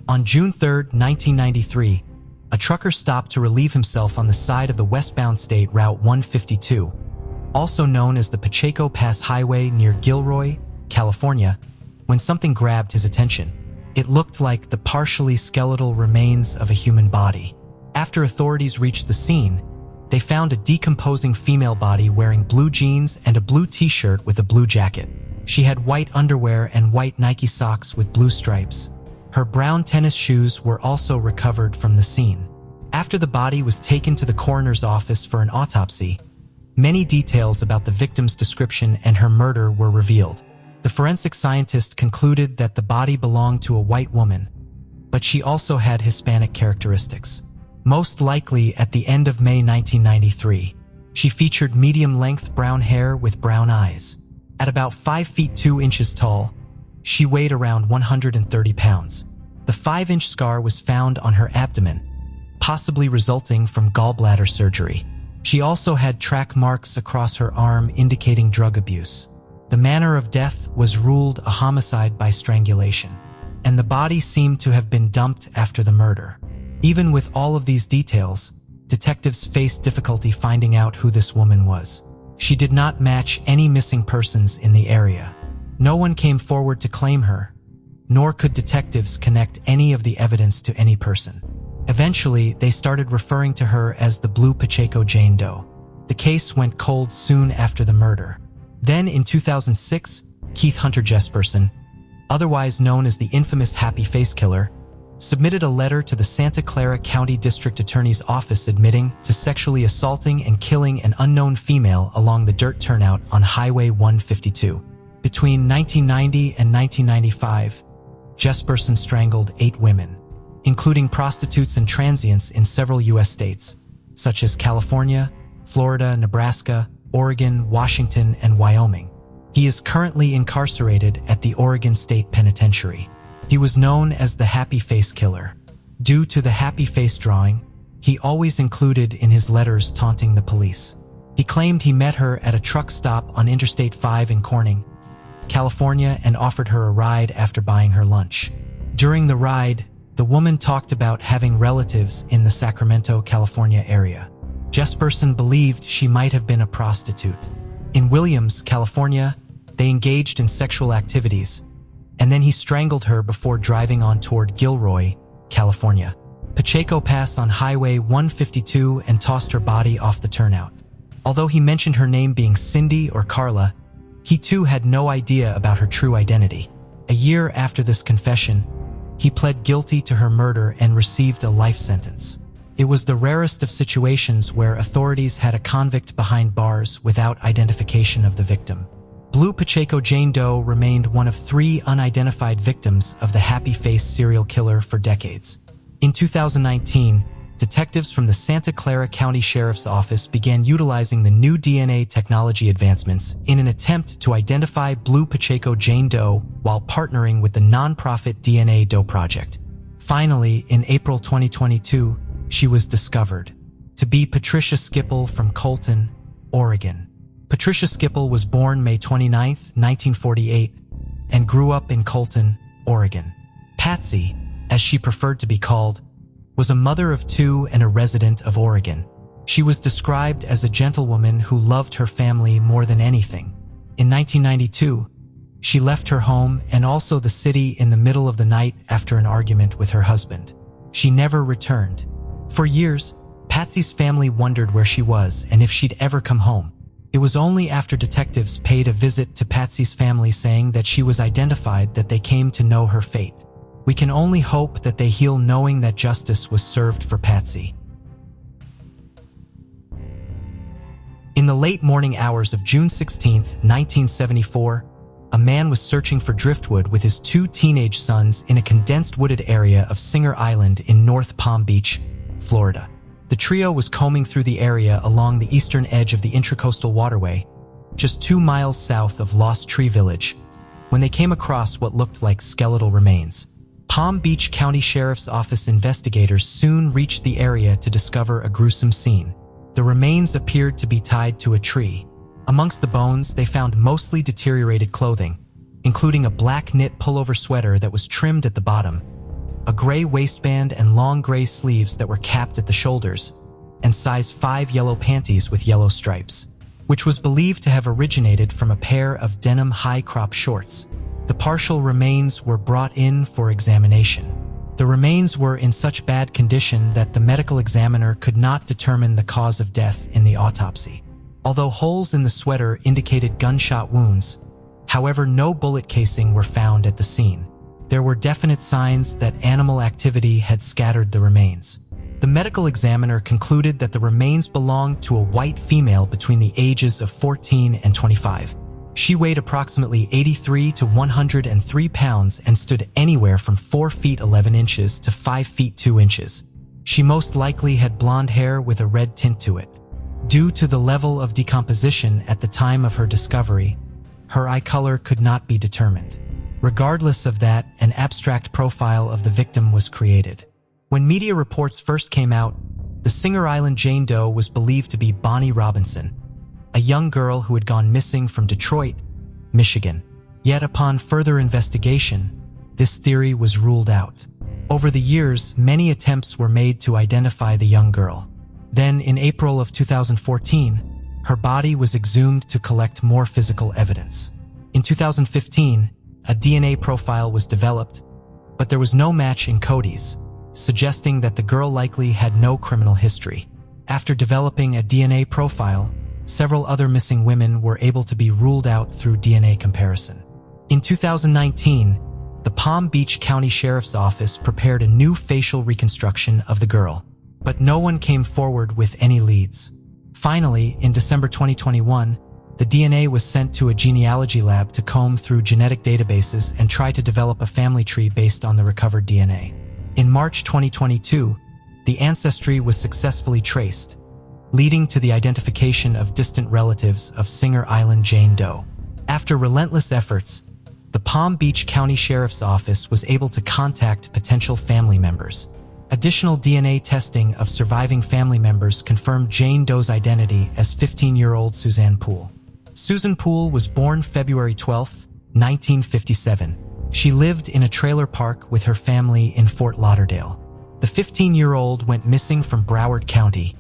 On June 3, 1993, a trucker stopped to relieve himself on the side of the westbound State Route 152, also known as the Pacheco Pass Highway near Gilroy, California, when something grabbed his attention. It looked like the partially skeletal remains of a human body. After authorities reached the scene, they found a decomposing female body wearing blue jeans and a blue t-shirt with a blue jacket. She had white underwear and white Nike socks with blue stripes. Her brown tennis shoes were also recovered from the scene. After the body was taken to the coroner's office for an autopsy, many details about the victim's description and her murder were revealed. The forensic scientist concluded that the body belonged to a white woman, but she also had Hispanic characteristics. Most likely at the end of May 1993, she featured medium-length brown hair with brown eyes. At about 5 feet 2 inches tall, she weighed around 130 pounds. The 5-inch scar was found on her abdomen, possibly resulting from gallbladder surgery. She also had track marks across her arm indicating drug abuse. The manner of death was ruled a homicide by strangulation, and the body seemed to have been dumped after the murder. Even with all of these details, detectives faced difficulty finding out who this woman was. She did not match any missing persons in the area. No one came forward to claim her, nor could detectives connect any of the evidence to any person. Eventually, they started referring to her as the Blue Pacheco Jane Doe. The case went cold soon after the murder. Then in 2006, Keith Hunter Jesperson, otherwise known as the infamous Happy Face Killer, submitted a letter to the Santa Clara County District Attorney's Office admitting to sexually assaulting and killing an unknown female along the dirt turnout on Highway 152. Between 1990 and 1995, Jesperson strangled 8 women, including prostitutes and transients in several U.S. states, such as California, Florida, Nebraska, Oregon, Washington, and Wyoming. He is currently incarcerated at the Oregon State Penitentiary. He was known as the Happy Face Killer. Due to the happy face drawing, he always included in his letters taunting the police. He claimed he met her at a truck stop on Interstate 5 in Corning, California, and offered her a ride after buying her lunch. During the ride, the woman talked about having relatives in the Sacramento, California area. Jesperson believed she might have been a prostitute. In Williams, California, they engaged in sexual activities, and then he strangled her before driving on toward Gilroy, California. Pacheco passed on Highway 152 and tossed her body off the turnout. Although he mentioned her name being Cindy or Carla, he too had no idea about her true identity. A year after this confession, he pled guilty to her murder and received a life sentence. It was the rarest of situations where authorities had a convict behind bars without identification of the victim. Blue Pacheco Jane Doe remained one of 3 unidentified victims of the Happy Face serial killer for decades. In 2019, detectives from the Santa Clara County Sheriff's Office began utilizing the new DNA technology advancements in an attempt to identify Blue Pacheco Jane Doe while partnering with the nonprofit DNA Doe Project. Finally, in April 2022, she was discovered to be Patricia Skipple from Colton, Oregon. Patricia Skipple was born May 29, 1948, and grew up in Colton, Oregon. Patsy, as she preferred to be called, was a mother of 2 and a resident of Oregon. She was described as a gentlewoman who loved her family more than anything. In 1992, she left her home and also the city in the middle of the night after an argument with her husband. She never returned. For years, Patsy's family wondered where she was and if she'd ever come home. It was only after detectives paid a visit to Patsy's family saying that she was identified that they came to know her fate. We can only hope that they heal knowing that justice was served for Patsy. In the late morning hours of June 16, 1974, a man was searching for driftwood with his 2 teenage sons in a condensed wooded area of Singer Island in North Palm Beach, Florida. The trio was combing through the area along the eastern edge of the Intracoastal Waterway, just 2 miles south of Lost Tree Village, when they came across what looked like skeletal remains. Palm Beach County Sheriff's Office investigators soon reached the area to discover a gruesome scene. The remains appeared to be tied to a tree. Amongst the bones, they found mostly deteriorated clothing, including a black knit pullover sweater that was trimmed at the bottom, a gray waistband and long gray sleeves that were capped at the shoulders, and size 5 yellow panties with yellow stripes, which was believed to have originated from a pair of denim high-crop shorts. The partial remains were brought in for examination. The remains were in such bad condition that the medical examiner could not determine the cause of death in the autopsy. Although holes in the sweater indicated gunshot wounds, however, no bullet casing were found at the scene. There were definite signs that animal activity had scattered the remains. The medical examiner concluded that the remains belonged to a white female between the ages of 14 and 25. She weighed approximately 83 to 103 pounds and stood anywhere from 4 feet 11 inches to 5 feet 2 inches. She most likely had blonde hair with a red tint to it. Due to the level of decomposition at the time of her discovery, her eye color could not be determined. Regardless of that, an abstract profile of the victim was created. When media reports first came out, the Singer Island Jane Doe was believed to be Bonnie Robinson, a young girl who had gone missing from Detroit, Michigan. Yet upon further investigation, this theory was ruled out. Over the years, many attempts were made to identify the young girl. Then, in April of 2014, her body was exhumed to collect more physical evidence. In 2015, a DNA profile was developed, but there was no match in Cody's, suggesting that the girl likely had no criminal history. After developing a DNA profile, several other missing women were able to be ruled out through DNA comparison. In 2019, the Palm Beach County Sheriff's Office prepared a new facial reconstruction of the girl, but no one came forward with any leads. Finally, in December 2021, the DNA was sent to a genealogy lab to comb through genetic databases and try to develop a family tree based on the recovered DNA. In March 2022, the ancestry was successfully traced, leading to the identification of distant relatives of Singer Island Jane Doe. After relentless efforts, the Palm Beach County Sheriff's Office was able to contact potential family members. Additional DNA testing of surviving family members confirmed Jane Doe's identity as 15-year-old Suzanne Poole. Susan Poole was born February 12, 1957. She lived in a trailer park with her family in Fort Lauderdale. The 15-year-old went missing from Broward County,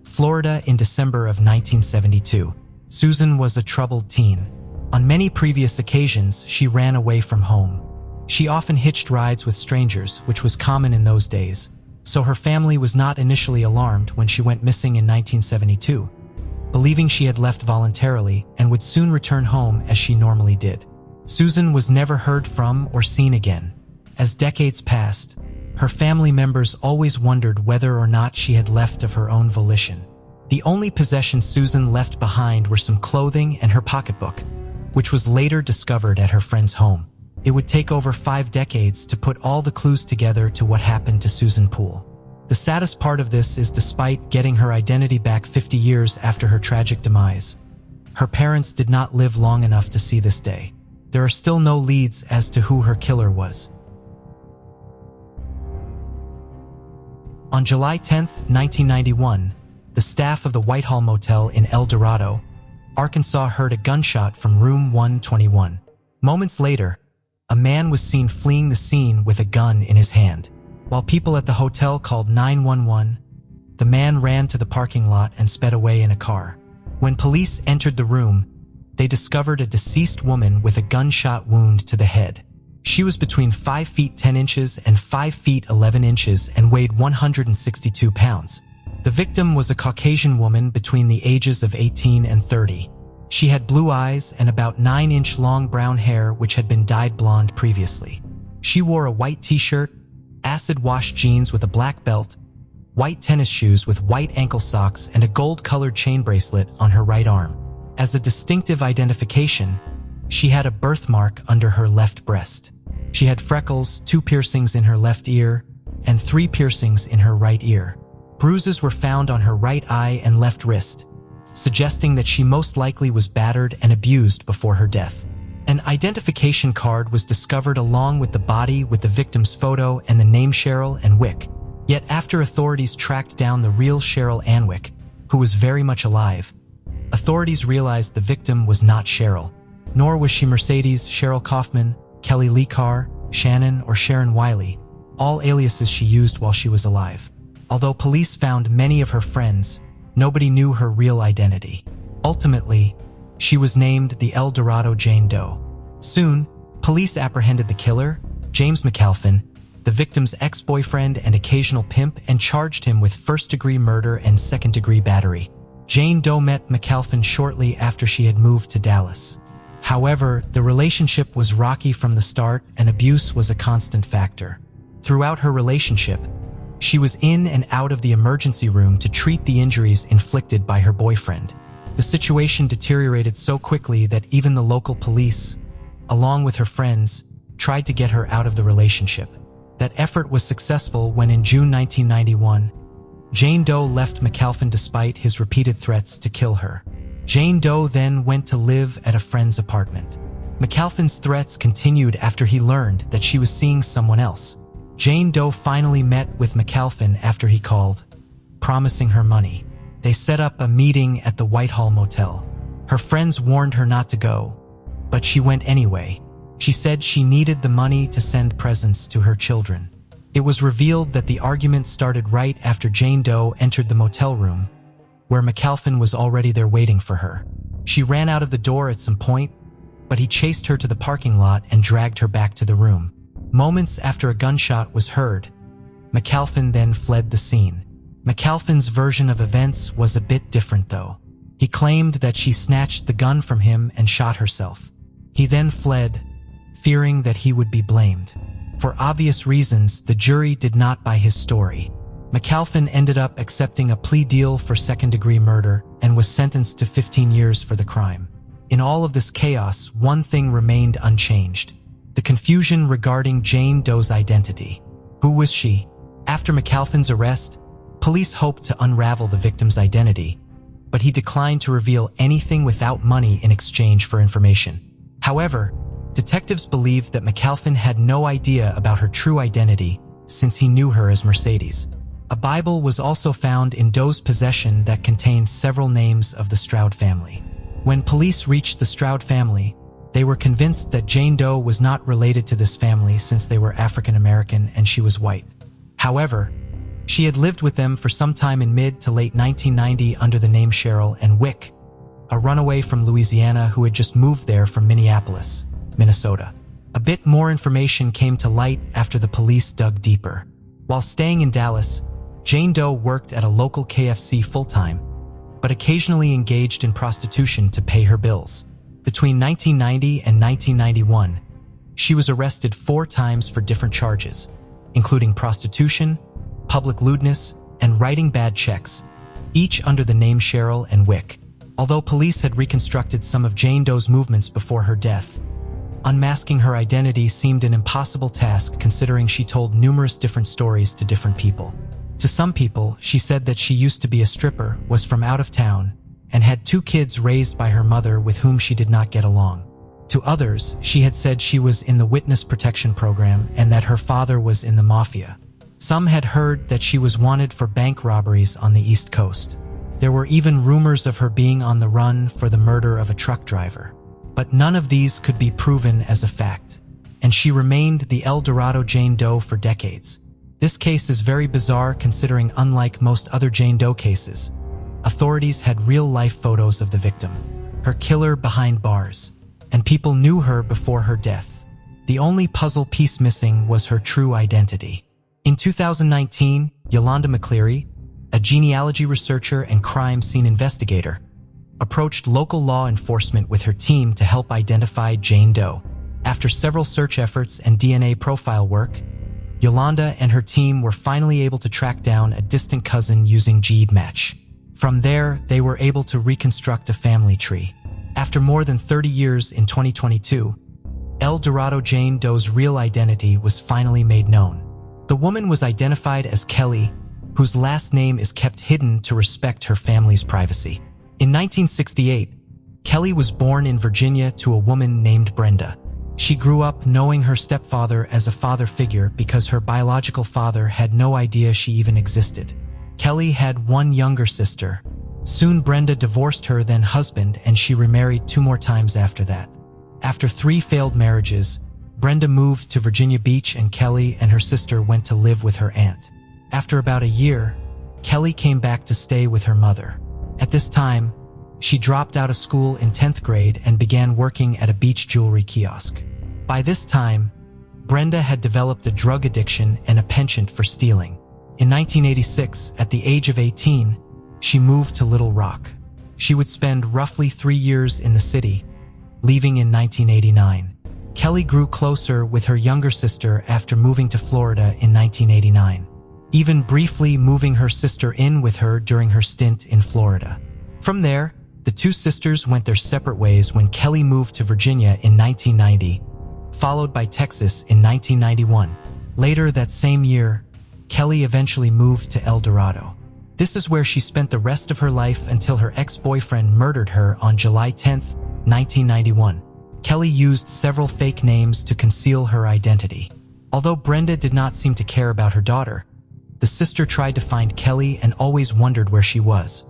Florida in December of 1972. Susan was a troubled teen. On many previous occasions, she ran away from home. She often hitched rides with strangers, which was common in those days, so her family was not initially alarmed when she went missing in 1972, believing she had left voluntarily and would soon return home as she normally did. Susan was never heard from or seen again. As decades passed, her family members always wondered whether or not she had left of her own volition. The only possessions Susan left behind were some clothing and her pocketbook, which was later discovered at her friend's home. It would take over 5 decades to put all the clues together to what happened to Susan Poole. The saddest part of this is, despite getting her identity back 50 years after her tragic demise, her parents did not live long enough to see this day. There are still no leads as to who her killer was. On July 10, 1991, the staff of the Whitehall Motel in El Dorado, Arkansas heard a gunshot from room 121. Moments later, a man was seen fleeing the scene with a gun in his hand. While people at the hotel called 911, the man ran to the parking lot and sped away in a car. When police entered the room, they discovered a deceased woman with a gunshot wound to the head. She was between 5 feet 10 inches and 5 feet 11 inches and weighed 162 pounds. The victim was a Caucasian woman between the ages of 18 and 30. She had blue eyes and about 9-inch long brown hair which had been dyed blonde previously. She wore a white t-shirt, acid-wash jeans with a black belt, white tennis shoes with white ankle socks, and a gold-colored chain bracelet on her right arm. As a distinctive identification, she had a birthmark under her left breast. She had freckles, 2 piercings in her left ear, and 3 piercings in her right ear. Bruises were found on her right eye and left wrist, suggesting that she most likely was battered and abused before her death. An identification card was discovered along with the body with the victim's photo and the name Cheryl Anwick. Yet after authorities tracked down the real Cheryl Anwick, who was very much alive, authorities realized the victim was not Cheryl, nor was she Mercedes Cheryl Kaufman, Kelly Lee Carr, Shannon, or Sharon Wiley, all aliases she used while she was alive. Although police found many of her friends, nobody knew her real identity. Ultimately, she was named the El Dorado Jane Doe. Soon, police apprehended the killer, James McAlphin, the victim's ex-boyfriend and occasional pimp, and charged him with first-degree murder and second-degree battery. Jane Doe met McAlphin shortly after she had moved to Dallas. However, the relationship was rocky from the start and abuse was a constant factor. Throughout her relationship, She was in and out of the emergency room to treat the injuries inflicted by her boyfriend. The situation deteriorated so quickly that even the local police, along with her friends, tried to get her out of the relationship. That effort was successful when in June 1991, Jane Doe left McAlpin despite his repeated threats to kill her. Jane Doe then went to live at a friend's apartment. McAlpin's threats continued after he learned that she was seeing someone else. Jane Doe finally met with McAlpin after he called, promising her money. They set up a meeting at the Whitehall Motel. Her friends warned her not to go, but she went anyway. She said she needed the money to send presents to her children. It was revealed that the argument started right after Jane Doe entered the motel room, where McAlpin was already there waiting for her. She ran out of the door at some point, but he chased her to the parking lot and dragged her back to the room. Moments after a gunshot was heard, McAlpin then fled the scene. McAlpin's version of events was a bit different though. He claimed that she snatched the gun from him and shot herself. He then fled, fearing that he would be blamed. For obvious reasons, the jury did not buy his story. McAlpin ended up accepting a plea deal for second-degree murder and was sentenced to 15 years for the crime. In all of this chaos, one thing remained unchanged: the confusion regarding Jane Doe's identity. Who was she? After McAlpin's arrest, police hoped to unravel the victim's identity, but he declined to reveal anything without money in exchange for information. However, detectives believed that McAlpin had no idea about her true identity since he knew her as Mercedes. A Bible was also found in Doe's possession that contained several names of the Stroud family. When police reached the Stroud family, they were convinced that Jane Doe was not related to this family since they were African American and she was white. However, she had lived with them for some time in mid to late 1990 under the name Cheryl and Wick, a runaway from Louisiana who had just moved there from Minneapolis, Minnesota. A bit more information came to light after the police dug deeper. While staying in Dallas, Jane Doe worked at a local KFC full-time, but occasionally engaged in prostitution to pay her bills. Between 1990 and 1991, she was arrested 4 times for different charges, including prostitution, public lewdness, and writing bad checks, each under the name Cheryl and Wick. Although police had reconstructed some of Jane Doe's movements before her death, unmasking her identity seemed an impossible task considering she told numerous different stories to different people. To some people, she said that she used to be a stripper, was from out of town, and had 2 kids raised by her mother with whom she did not get along. To others, she had said she was in the witness protection program and that her father was in the mafia. Some had heard that she was wanted for bank robberies on the East Coast. There were even rumors of her being on the run for the murder of a truck driver. But none of these could be proven as a fact, and she remained the El Dorado Jane Doe for decades. This case is very bizarre considering, unlike most other Jane Doe cases, authorities had real-life photos of the victim, her killer behind bars, and people knew her before her death. The only puzzle piece missing was her true identity. In 2019, Yolanda McCleary, a genealogy researcher and crime scene investigator, approached local law enforcement with her team to help identify Jane Doe. After several search efforts and DNA profile work, Yolanda and her team were finally able to track down a distant cousin using GEDmatch. From there, they were able to reconstruct a family tree. After more than 30 years in 2022, El Dorado Jane Doe's real identity was finally made known. The woman was identified as Kelly, whose last name is kept hidden to respect her family's privacy. In 1968, Kelly was born in Virginia to a woman named Brenda. She grew up knowing her stepfather as a father figure because her biological father had no idea she even existed. Kelly had 1 younger sister. Soon Brenda divorced her then husband and she remarried 2 more times after that. After 3 failed marriages, Brenda moved to Virginia Beach and Kelly and her sister went to live with her aunt. After about a year, Kelly came back to stay with her mother. At this time, she dropped out of school in 10th grade and began working at a beach jewelry kiosk. By this time, Brenda had developed a drug addiction and a penchant for stealing. In 1986, at the age of 18, she moved to Little Rock. She would spend roughly 3 years in the city, leaving in 1989. Kelly grew closer with her younger sister after moving to Florida in 1989. even briefly moving her sister in with her during her stint in Florida. From there, the two sisters went their separate ways when Kelly moved to Virginia in 1990, followed by Texas in 1991. Later that same year, Kelly eventually moved to El Dorado. This is where she spent the rest of her life until her ex-boyfriend murdered her on July 10, 1991. Kelly used several fake names to conceal her identity. Although Brenda did not seem to care about her daughter, the sister tried to find Kelly and always wondered where she was,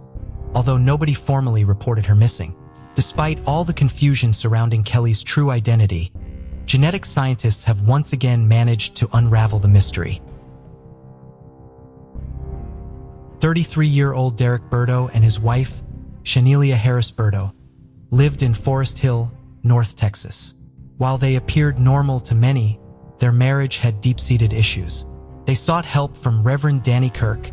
although nobody formally reported her missing. Despite all the confusion surrounding Kelly's true identity, genetic scientists have once again managed to unravel the mystery. 33-year-old Derek Burdo and his wife, Shanelia Harris Burdo, lived in Forest Hill, North Texas. While they appeared normal to many, their marriage had deep-seated issues. They sought help from Reverend Danny Kirk,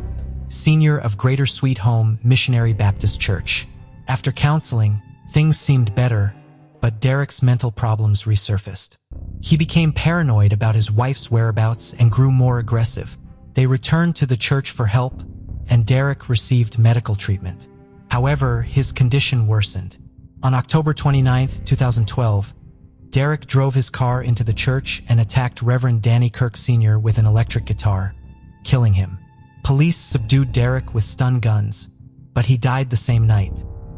senior of Greater Sweet Home Missionary Baptist Church. After counseling, things seemed better, but Derek's mental problems resurfaced. He became paranoid about his wife's whereabouts and grew more aggressive. They returned to the church for help, and Derek received medical treatment. However, his condition worsened. On October 29, 2012, Derek drove his car into the church and attacked Reverend Danny Kirk Sr. with an electric guitar, killing him. Police subdued Derek with stun guns, but he died the same night.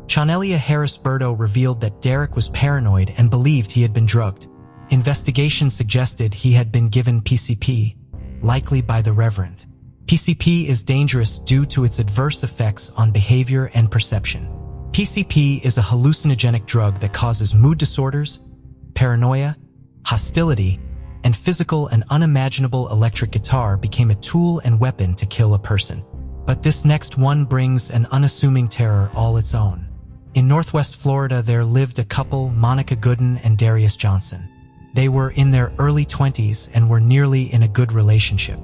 Shanelia Harris Burdo revealed that Derek was paranoid and believed he had been drugged. Investigation suggested he had been given PCP, likely by the Reverend. PCP is dangerous due to its adverse effects on behavior and perception. PCP is a hallucinogenic drug that causes mood disorders, paranoia, hostility, and physical and unimaginable electric guitar became a tool and weapon to kill a person. But this next one brings an unassuming terror all its own. In Northwest Florida, there lived a couple, Monica Gooden and Darius Johnson. They were in their early 20s and were nearly in a good relationship.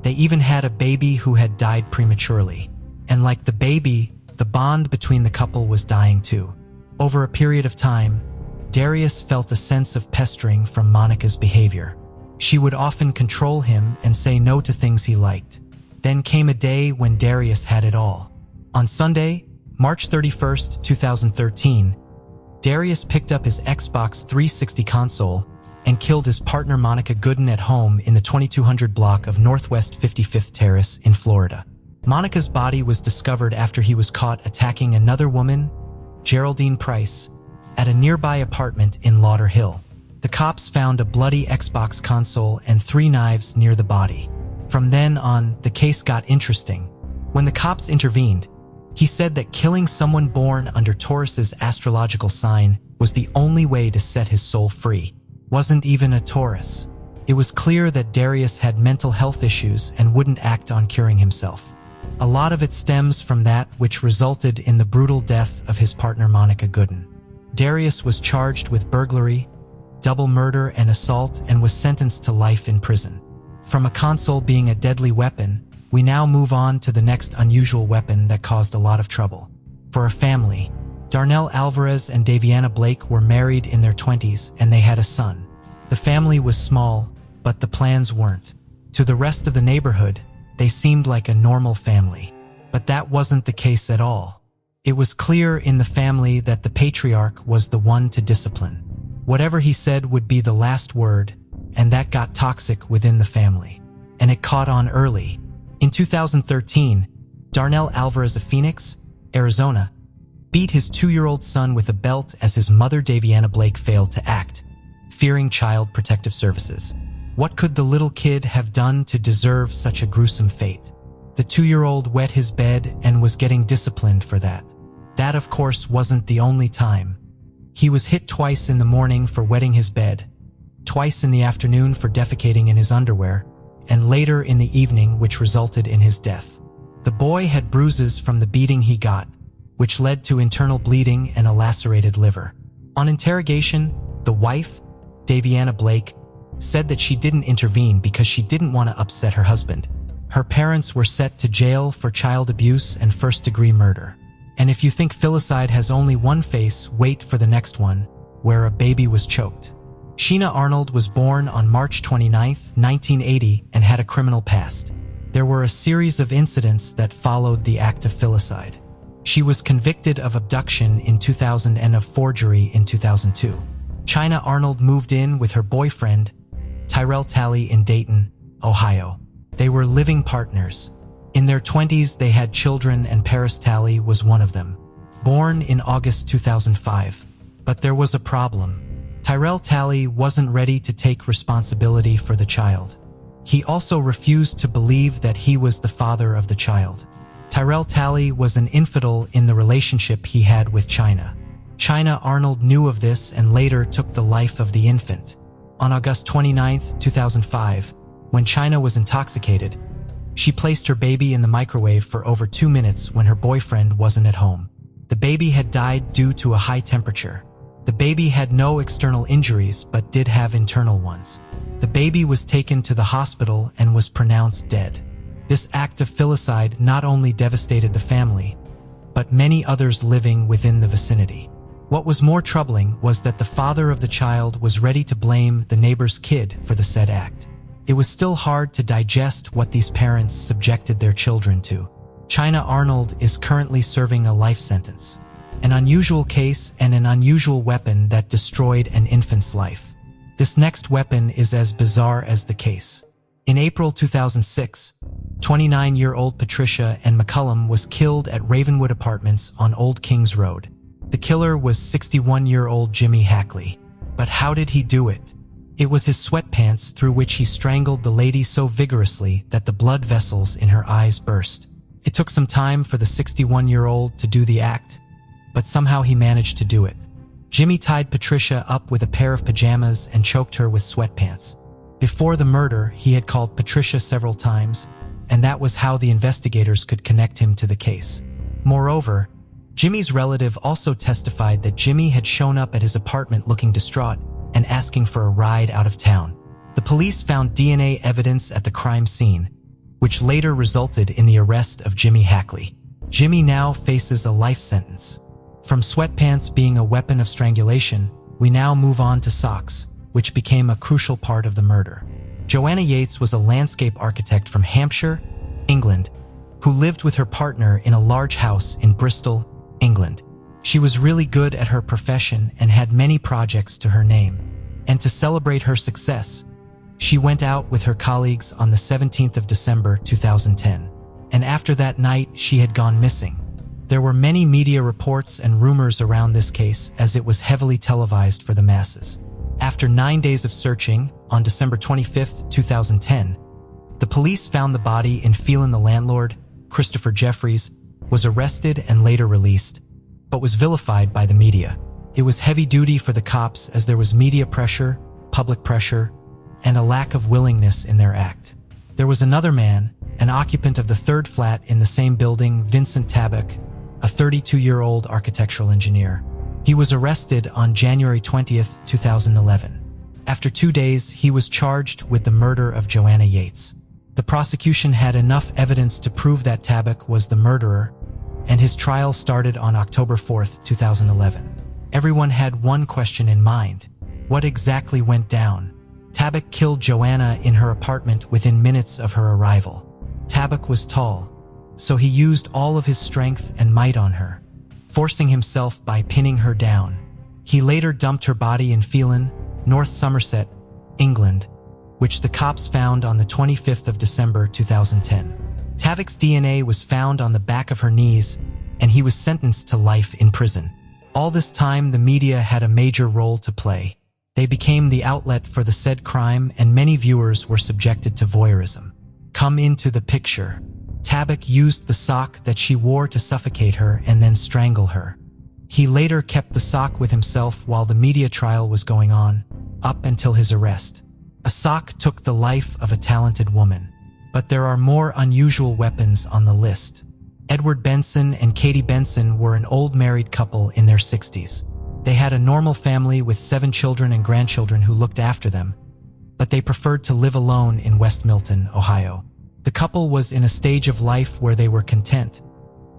They even had a baby who had died prematurely. And like the baby, the bond between the couple was dying too. Over a period of time, Darius felt a sense of pestering from Monica's behavior. She would often control him and say no to things he liked. Then came a day when Darius had it all. On Sunday, March 31, 2013, Darius picked up his Xbox 360 console and killed his partner Monica Gooden at home in the 2200 block of Northwest 55th Terrace in Florida. Monica's body was discovered after he was caught attacking another woman, Geraldine Price, at a nearby apartment in Lauderhill. The cops found a bloody Xbox console and 3 knives near the body. From then on, the case got interesting. When the cops intervened, he said that killing someone born under Taurus's astrological sign was the only way to set his soul free. Wasn't even a Taurus. It was clear that Darius had mental health issues and wouldn't act on curing himself. A lot of it stems from that which resulted in the brutal death of his partner Monica Gooden. Darius was charged with burglary, double murder, and assault and was sentenced to life in prison. From a console being a deadly weapon, we now move on to the next unusual weapon that caused a lot of trouble. For a family, Darnell Alvarez and Daviana Blake were married in their 20s and they had a son. The family was small, but the plans weren't. To the rest of the neighborhood, they seemed like a normal family. But that wasn't the case at all. It was clear in the family that the patriarch was the one to discipline. Whatever he said would be the last word, and that got toxic within the family. And it caught on early. In 2013, Darnell Alvarez of Phoenix, Arizona, beat his 2-year-old son with a belt as his mother Daviana Blake failed to act, fearing Child Protective Services. What could the little kid have done to deserve such a gruesome fate? The 2-year-old wet his bed and was getting disciplined for that. That, of course, wasn't the only time. He was hit twice in the morning for wetting his bed, twice in the afternoon for defecating in his underwear, and later in the evening, which resulted in his death. The boy had bruises from the beating he got, which led to internal bleeding and a lacerated liver. On interrogation, the wife, Daviana Blake, said that she didn't intervene because she didn't want to upset her husband. Her parents were set to jail for child abuse and first-degree murder. And if you think filicide has only one face, wait for the next one, where a baby was choked. Sheena Arnold was born on March 29, 1980, and had a criminal past. There were a series of incidents that followed the act of filicide. She was convicted of abduction in 2000 and of forgery in 2002. China Arnold moved in with her boyfriend, Tyrell Talley, in Dayton, Ohio. They were living partners. In their 20s, they had children, and Paris Talley was one of them. Born in August 2005. But there was a problem. Tyrell Talley wasn't ready to take responsibility for the child. He also refused to believe that he was the father of the child. Tyrell Talley was an infidel in the relationship he had with China. China Arnold knew of this and later took the life of the infant. On August 29, 2005, when China was intoxicated, she placed her baby in the microwave for over 2 minutes when her boyfriend wasn't at home. The baby had died due to a high temperature. The baby had no external injuries but did have internal ones. The baby was taken to the hospital and was pronounced dead. This act of filicide not only devastated the family, but many others living within the vicinity. What was more troubling was that the father of the child was ready to blame the neighbor's kid for the said act. It was still hard to digest what these parents subjected their children to. China Arnold is currently serving a life sentence. An unusual case and an unusual weapon that destroyed an infant's life. This next weapon is as bizarre as the case. In April 2006, 29-year-old Patricia Ann McCullum was killed at Ravenwood Apartments on Old Kings Road. The killer was 61-year-old Jimmy Hackley. But how did he do it? It was his sweatpants through which he strangled the lady so vigorously that the blood vessels in her eyes burst. It took some time for the 61-year-old to do the act, but somehow he managed to do it. Jimmy tied Patricia up with a pair of pajamas and choked her with sweatpants. Before the murder, he had called Patricia several times, and that was how the investigators could connect him to the case. Moreover, Jimmy's relative also testified that Jimmy had shown up at his apartment looking distraught and asking for a ride out of town. The police found DNA evidence at the crime scene, which later resulted in the arrest of Jimmy Hackley. Jimmy now faces a life sentence. From sweatpants being a weapon of strangulation, we now move on to socks, which became a crucial part of the murder. Joanna Yates was a landscape architect from Hampshire, England, who lived with her partner in a large house in Bristol, England. She was really good at her profession and had many projects to her name. And to celebrate her success, she went out with her colleagues on the 17th of December 2010. And after that night, she had gone missing. There were many media reports and rumors around this case as it was heavily televised for the masses. After 9 days of searching, on December 25, 2010, the police found the body in Phelan. The landlord, Christopher Jeffries, was arrested and later released, but was vilified by the media. It was heavy duty for the cops as there was media pressure, public pressure, and a lack of willingness in their act. There was another man, an occupant of the third flat in the same building, Vincent Tabak, a 32-year-old architectural engineer. He was arrested on January 20, 2011. After 2 days, he was charged with the murder of Joanna Yates. The prosecution had enough evidence to prove that Tabak was the murderer, and his trial started on October 4, 2011. Everyone had one question in mind. What exactly went down? Tabak killed Joanna in her apartment within minutes of her arrival. Tabak was tall, so he used all of his strength and might on her, forcing himself by pinning her down. He later dumped her body in Phelan, North Somerset, England, which the cops found on the 25th of December 2010. Tabak's DNA was found on the back of her knees, and he was sentenced to life in prison. All this time, the media had a major role to play. They became the outlet for the said crime, and many viewers were subjected to voyeurism. Come into the picture. Tabak used the sock that she wore to suffocate her and then strangle her. He later kept the sock with himself while the media trial was going on, up until his arrest. A sock took the life of a talented woman. But there are more unusual weapons on the list. Edward Benson and Katie Benson were an old married couple in their 60s. They had a normal family with 7 children and grandchildren who looked after them, but they preferred to live alone in West Milton, Ohio. The couple was in a stage of life where they were content,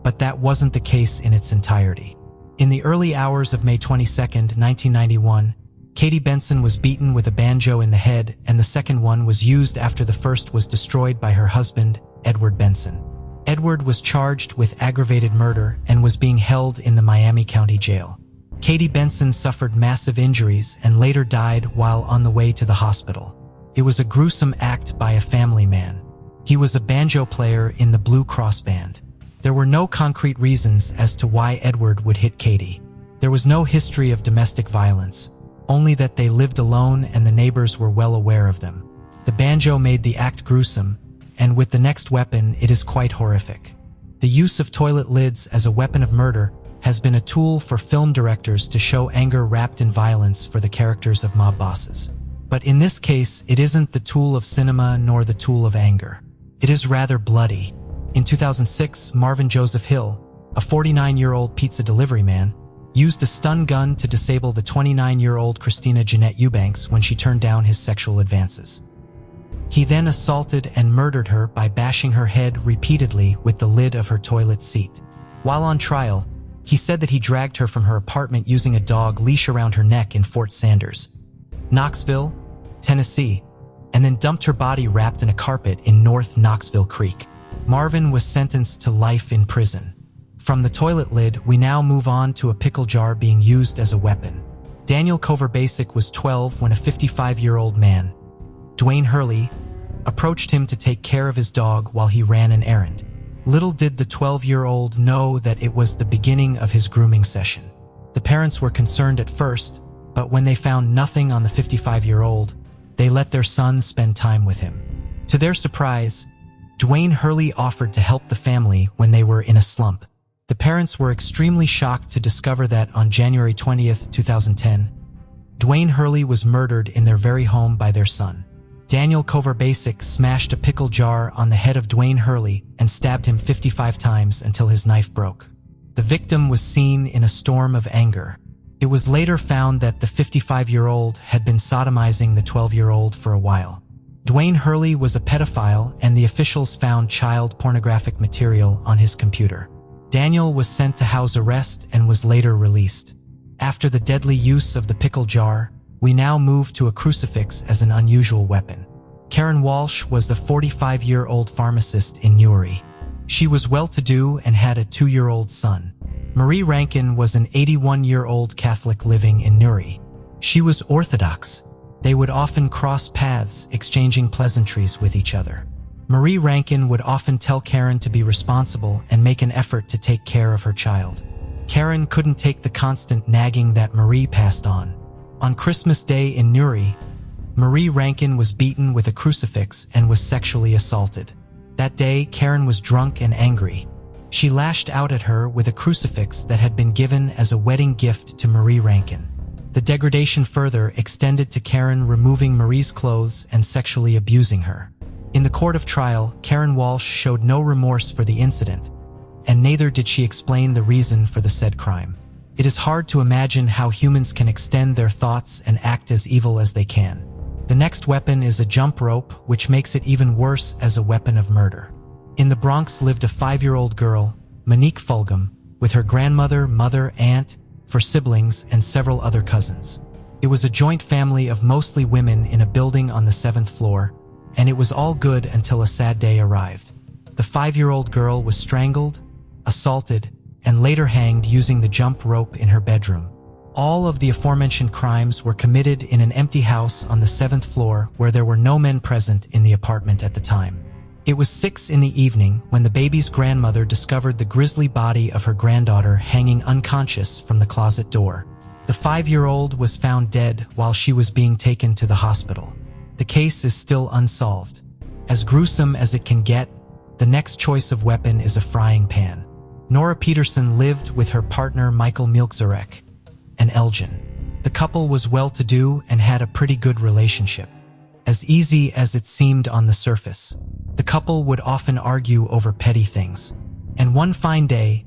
but that wasn't the case in its entirety. In the early hours of May 22, 1991, Katie Benson was beaten with a banjo in the head, and the second one was used after the first was destroyed by her husband, Edward Benson. Edward was charged with aggravated murder and was being held in the Miami County Jail. Katie Benson suffered massive injuries and later died while on the way to the hospital. It was a gruesome act by a family man. He was a banjo player in the Blue Cross Band. There were no concrete reasons as to why Edward would hit Katie. There was no history of domestic violence, only that they lived alone and the neighbors were well aware of them. The banjo made the act gruesome, and with the next weapon, it is quite horrific. The use of toilet lids as a weapon of murder has been a tool for film directors to show anger wrapped in violence for the characters of mob bosses. But in this case, it isn't the tool of cinema nor the tool of anger. It is rather bloody. In 2006, Marvin Joseph Hill, a 49-year-old pizza delivery man, used a stun gun to disable the 29-year-old Christina Jeanette Eubanks when she turned down his sexual advances. He then assaulted and murdered her by bashing her head repeatedly with the lid of her toilet seat. While on trial, he said that he dragged her from her apartment using a dog leash around her neck in Fort Sanders, Knoxville, Tennessee, and then dumped her body wrapped in a carpet in North Knoxville Creek. Marvin was sentenced to life in prison. From the toilet lid, we now move on to a pickle jar being used as a weapon. Daniel Cover-Basic was 12 when a 55-year-old man, Dwayne Hurley, approached him to take care of his dog while he ran an errand. Little did the 12-year-old know that it was the beginning of his grooming session. The parents were concerned at first, but when they found nothing on the 55-year-old, they let their son spend time with him. To their surprise, Dwayne Hurley offered to help the family when they were in a slump. The parents were extremely shocked to discover that on January 20th, 2010, Dwayne Hurley was murdered in their very home by their son. Daniel Cover-Basic smashed a pickle jar on the head of Dwayne Hurley and stabbed him 55 times until his knife broke. The victim was seen in a storm of anger. It was later found that the 55-year-old had been sodomizing the 12-year-old for a while. Dwayne Hurley was a pedophile, and the officials found child pornographic material on his computer. Daniel was sent to house arrest and was later released. After the deadly use of the pickle jar, we now move to a crucifix as an unusual weapon. Karen Walsh was a 45-year-old pharmacist in Newry. She was well-to-do and had a 2-year-old son. Marie Rankin was an 81-year-old Catholic living in Newry. She was Orthodox. They would often cross paths, exchanging pleasantries with each other. Marie Rankin would often tell Karen to be responsible and make an effort to take care of her child. Karen couldn't take the constant nagging that Marie passed on. On Christmas Day in Newry, Marie Rankin was beaten with a crucifix and was sexually assaulted. That day, Karen was drunk and angry. She lashed out at her with a crucifix that had been given as a wedding gift to Marie Rankin. The degradation further extended to Karen removing Marie's clothes and sexually abusing her. In the court of trial, Karen Walsh showed no remorse for the incident, and neither did she explain the reason for the said crime. It is hard to imagine how humans can extend their thoughts and act as evil as they can. The next weapon is a jump rope, which makes it even worse as a weapon of murder. In the Bronx lived a 5-year-old girl, Monique Fulgham, with her grandmother, mother, aunt, 4 siblings, and several other cousins. It was a joint family of mostly women in a building on the 7th floor, and it was all good until a sad day arrived. The 5-year-old girl was strangled, assaulted, and later hanged using the jump rope in her bedroom. All of the aforementioned crimes were committed in an empty house on the 7th floor where there were no men present in the apartment at the time. It was 6 in the evening when the baby's grandmother discovered the grisly body of her granddaughter hanging unconscious from the closet door. The 5-year-old was found dead while she was being taken to the hospital. The case is still unsolved. As gruesome as it can get, the next choice of weapon is a frying pan. Nora Peterson lived with her partner Michael Milczarek, an Elgin. The couple was well-to-do and had a pretty good relationship. As easy as it seemed on the surface, the couple would often argue over petty things. And one fine day,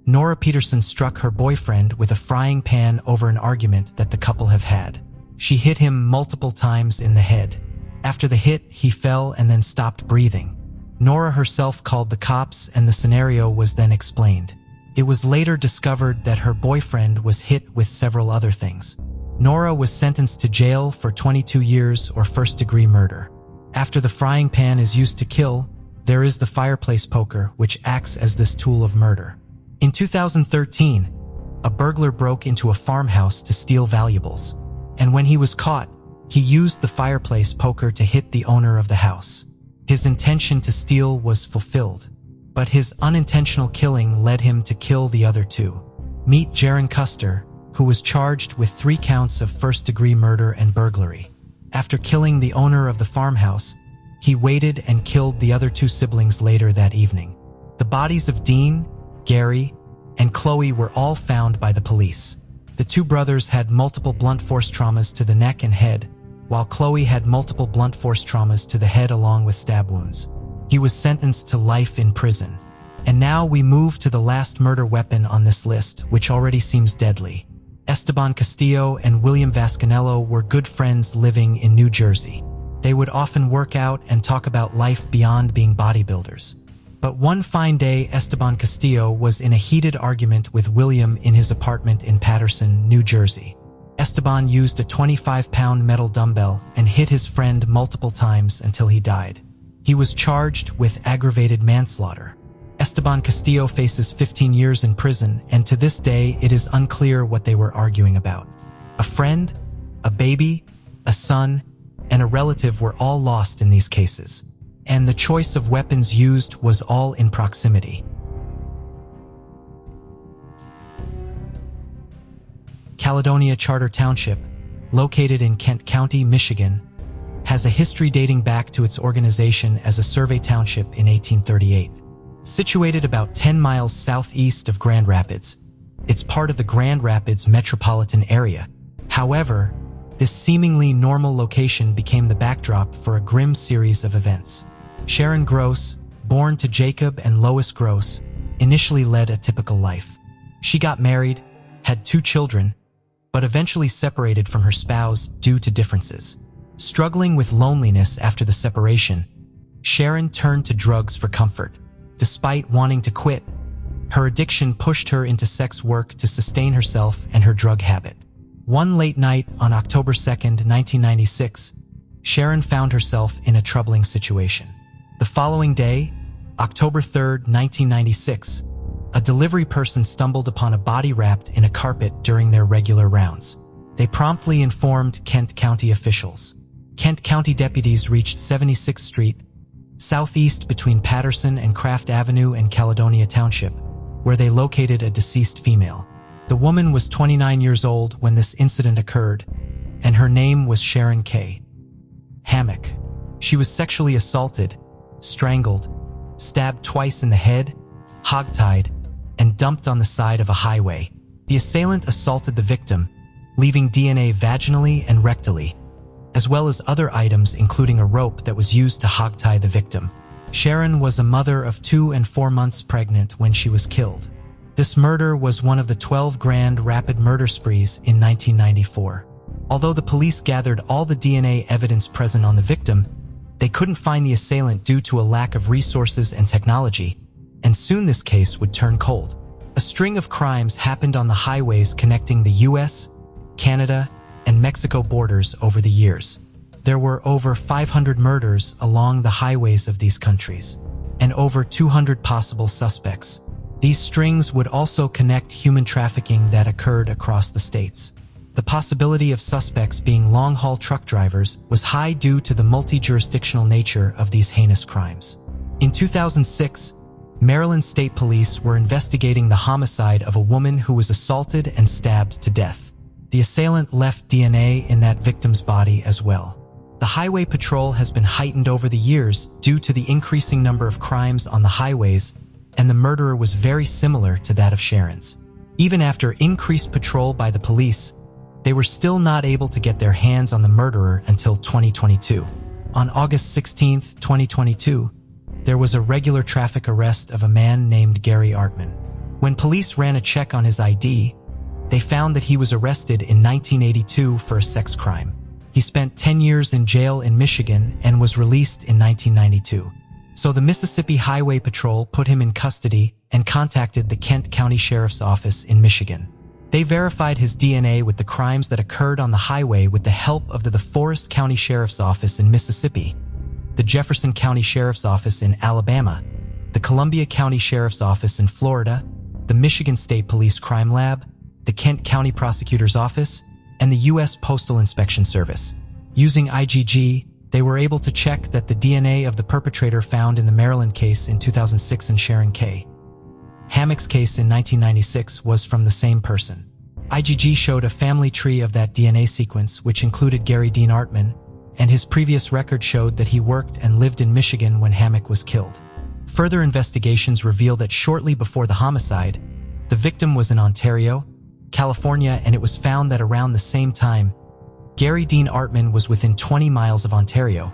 Nora Peterson struck her boyfriend with a frying pan over an argument that the couple have had. She hit him multiple times in the head. After the hit, he fell and then stopped breathing. Nora herself called the cops, and the scenario was then explained. It was later discovered that her boyfriend was hit with several other things. Nora was sentenced to jail for 22 years or first-degree murder. After the frying pan is used to kill, there is the fireplace poker, which acts as this tool of murder. In 2013, a burglar broke into a farmhouse to steal valuables, and when he was caught, he used the fireplace poker to hit the owner of the house. His intention to steal was fulfilled, but his unintentional killing led him to kill the other two. Meet Jaron Custer, who was charged with 3 counts of first-degree murder and burglary. After killing the owner of the farmhouse, he waited and killed the other 2 siblings later that evening. The bodies of Dean, Gary, and Chloe were all found by the police. The 2 brothers had multiple blunt force traumas to the neck and head, while Chloe had multiple blunt force traumas to the head along with stab wounds. He was sentenced to life in prison. And now we move to the last murder weapon on this list, which already seems deadly. Esteban Castillo and William Vasconello were good friends living in New Jersey. They would often work out and talk about life beyond being bodybuilders. But one fine day, Esteban Castillo was in a heated argument with William in his apartment in Paterson, New Jersey. Esteban used a 25-pound metal dumbbell and hit his friend multiple times until he died. He was charged with aggravated manslaughter. Esteban Castillo faces 15 years in prison, and to this day it is unclear what they were arguing about. A friend, a baby, a son, and a relative were all lost in these cases, and the choice of weapons used was all in proximity. Caledonia Charter Township, located in Kent County, Michigan, has a history dating back to its organization as a survey township in 1838. Situated about 10 miles southeast of Grand Rapids, it's part of the Grand Rapids metropolitan area. However, this seemingly normal location became the backdrop for a grim series of events. Sharon Gross, born to Jacob and Lois Gross, initially led a typical life. She got married, had 2 children, but eventually separated from her spouse due to differences. Struggling with loneliness after the separation, Sharon turned to drugs for comfort. Despite wanting to quit, her addiction pushed her into sex work to sustain herself and her drug habit. One late night on October 2nd, 1996, Sharon found herself in a troubling situation. The following day, October 3rd, 1996, a delivery person stumbled upon a body wrapped in a carpet during their regular rounds. They promptly informed Kent County officials. Kent County deputies reached 76th Street, southeast between Paterson and Craft Avenue and Caledonia Township, where they located a deceased female. The woman was 29 years old when this incident occurred, and her name was Sharon K. Hammock. She was sexually assaulted, strangled, stabbed twice in the head, hogtied, and dumped on the side of a highway. The assailant assaulted the victim, leaving DNA vaginally and rectally, as well as other items including a rope that was used to hogtie the victim. Sharon was a mother of 2 and 4 months pregnant when she was killed. This murder was one of the 12 grand rapid murder sprees in 1994. Although the police gathered all the DNA evidence present on the victim, they couldn't find the assailant due to a lack of resources and technology, and soon this case would turn cold. A string of crimes happened on the highways connecting the US, Canada, and Mexico borders over the years. There were over 500 murders along the highways of these countries, and over 200 possible suspects. These strings would also connect human trafficking that occurred across the states. The possibility of suspects being long-haul truck drivers was high due to the multi-jurisdictional nature of these heinous crimes. In 2006, Maryland State Police were investigating the homicide of a woman who was assaulted and stabbed to death. The assailant left DNA in that victim's body as well. The Highway Patrol has been heightened over the years due to the increasing number of crimes on the highways, and the murderer was very similar to that of Sharon's. Even after increased patrol by the police, they were still not able to get their hands on the murderer until 2022. On August 16, 2022, there was a regular traffic arrest of a man named Gary Artman. When police ran a check on his ID, they found that he was arrested in 1982 for a sex crime. He spent 10 years in jail in Michigan and was released in 1992. So the Mississippi Highway Patrol put him in custody and contacted the Kent County Sheriff's Office in Michigan. They verified his DNA with the crimes that occurred on the highway with the help of the Forest County Sheriff's Office in Mississippi, the Jefferson County Sheriff's Office in Alabama, the Columbia County Sheriff's Office in Florida, the Michigan State Police Crime Lab, the Kent County Prosecutor's Office, and the U.S. Postal Inspection Service. Using IgG, they were able to check that the DNA of the perpetrator found in the Maryland case in 2006 and Sharon K. Hammock's case in 1996 was from the same person. IgG showed a family tree of that DNA sequence, which included Gary Dean Artman, and his previous record showed that he worked and lived in Michigan when Hammock was killed. Further investigations reveal that shortly before the homicide, the victim was in Ontario, California, and it was found that around the same time, Gary Dean Artman was within 20 miles of Ontario,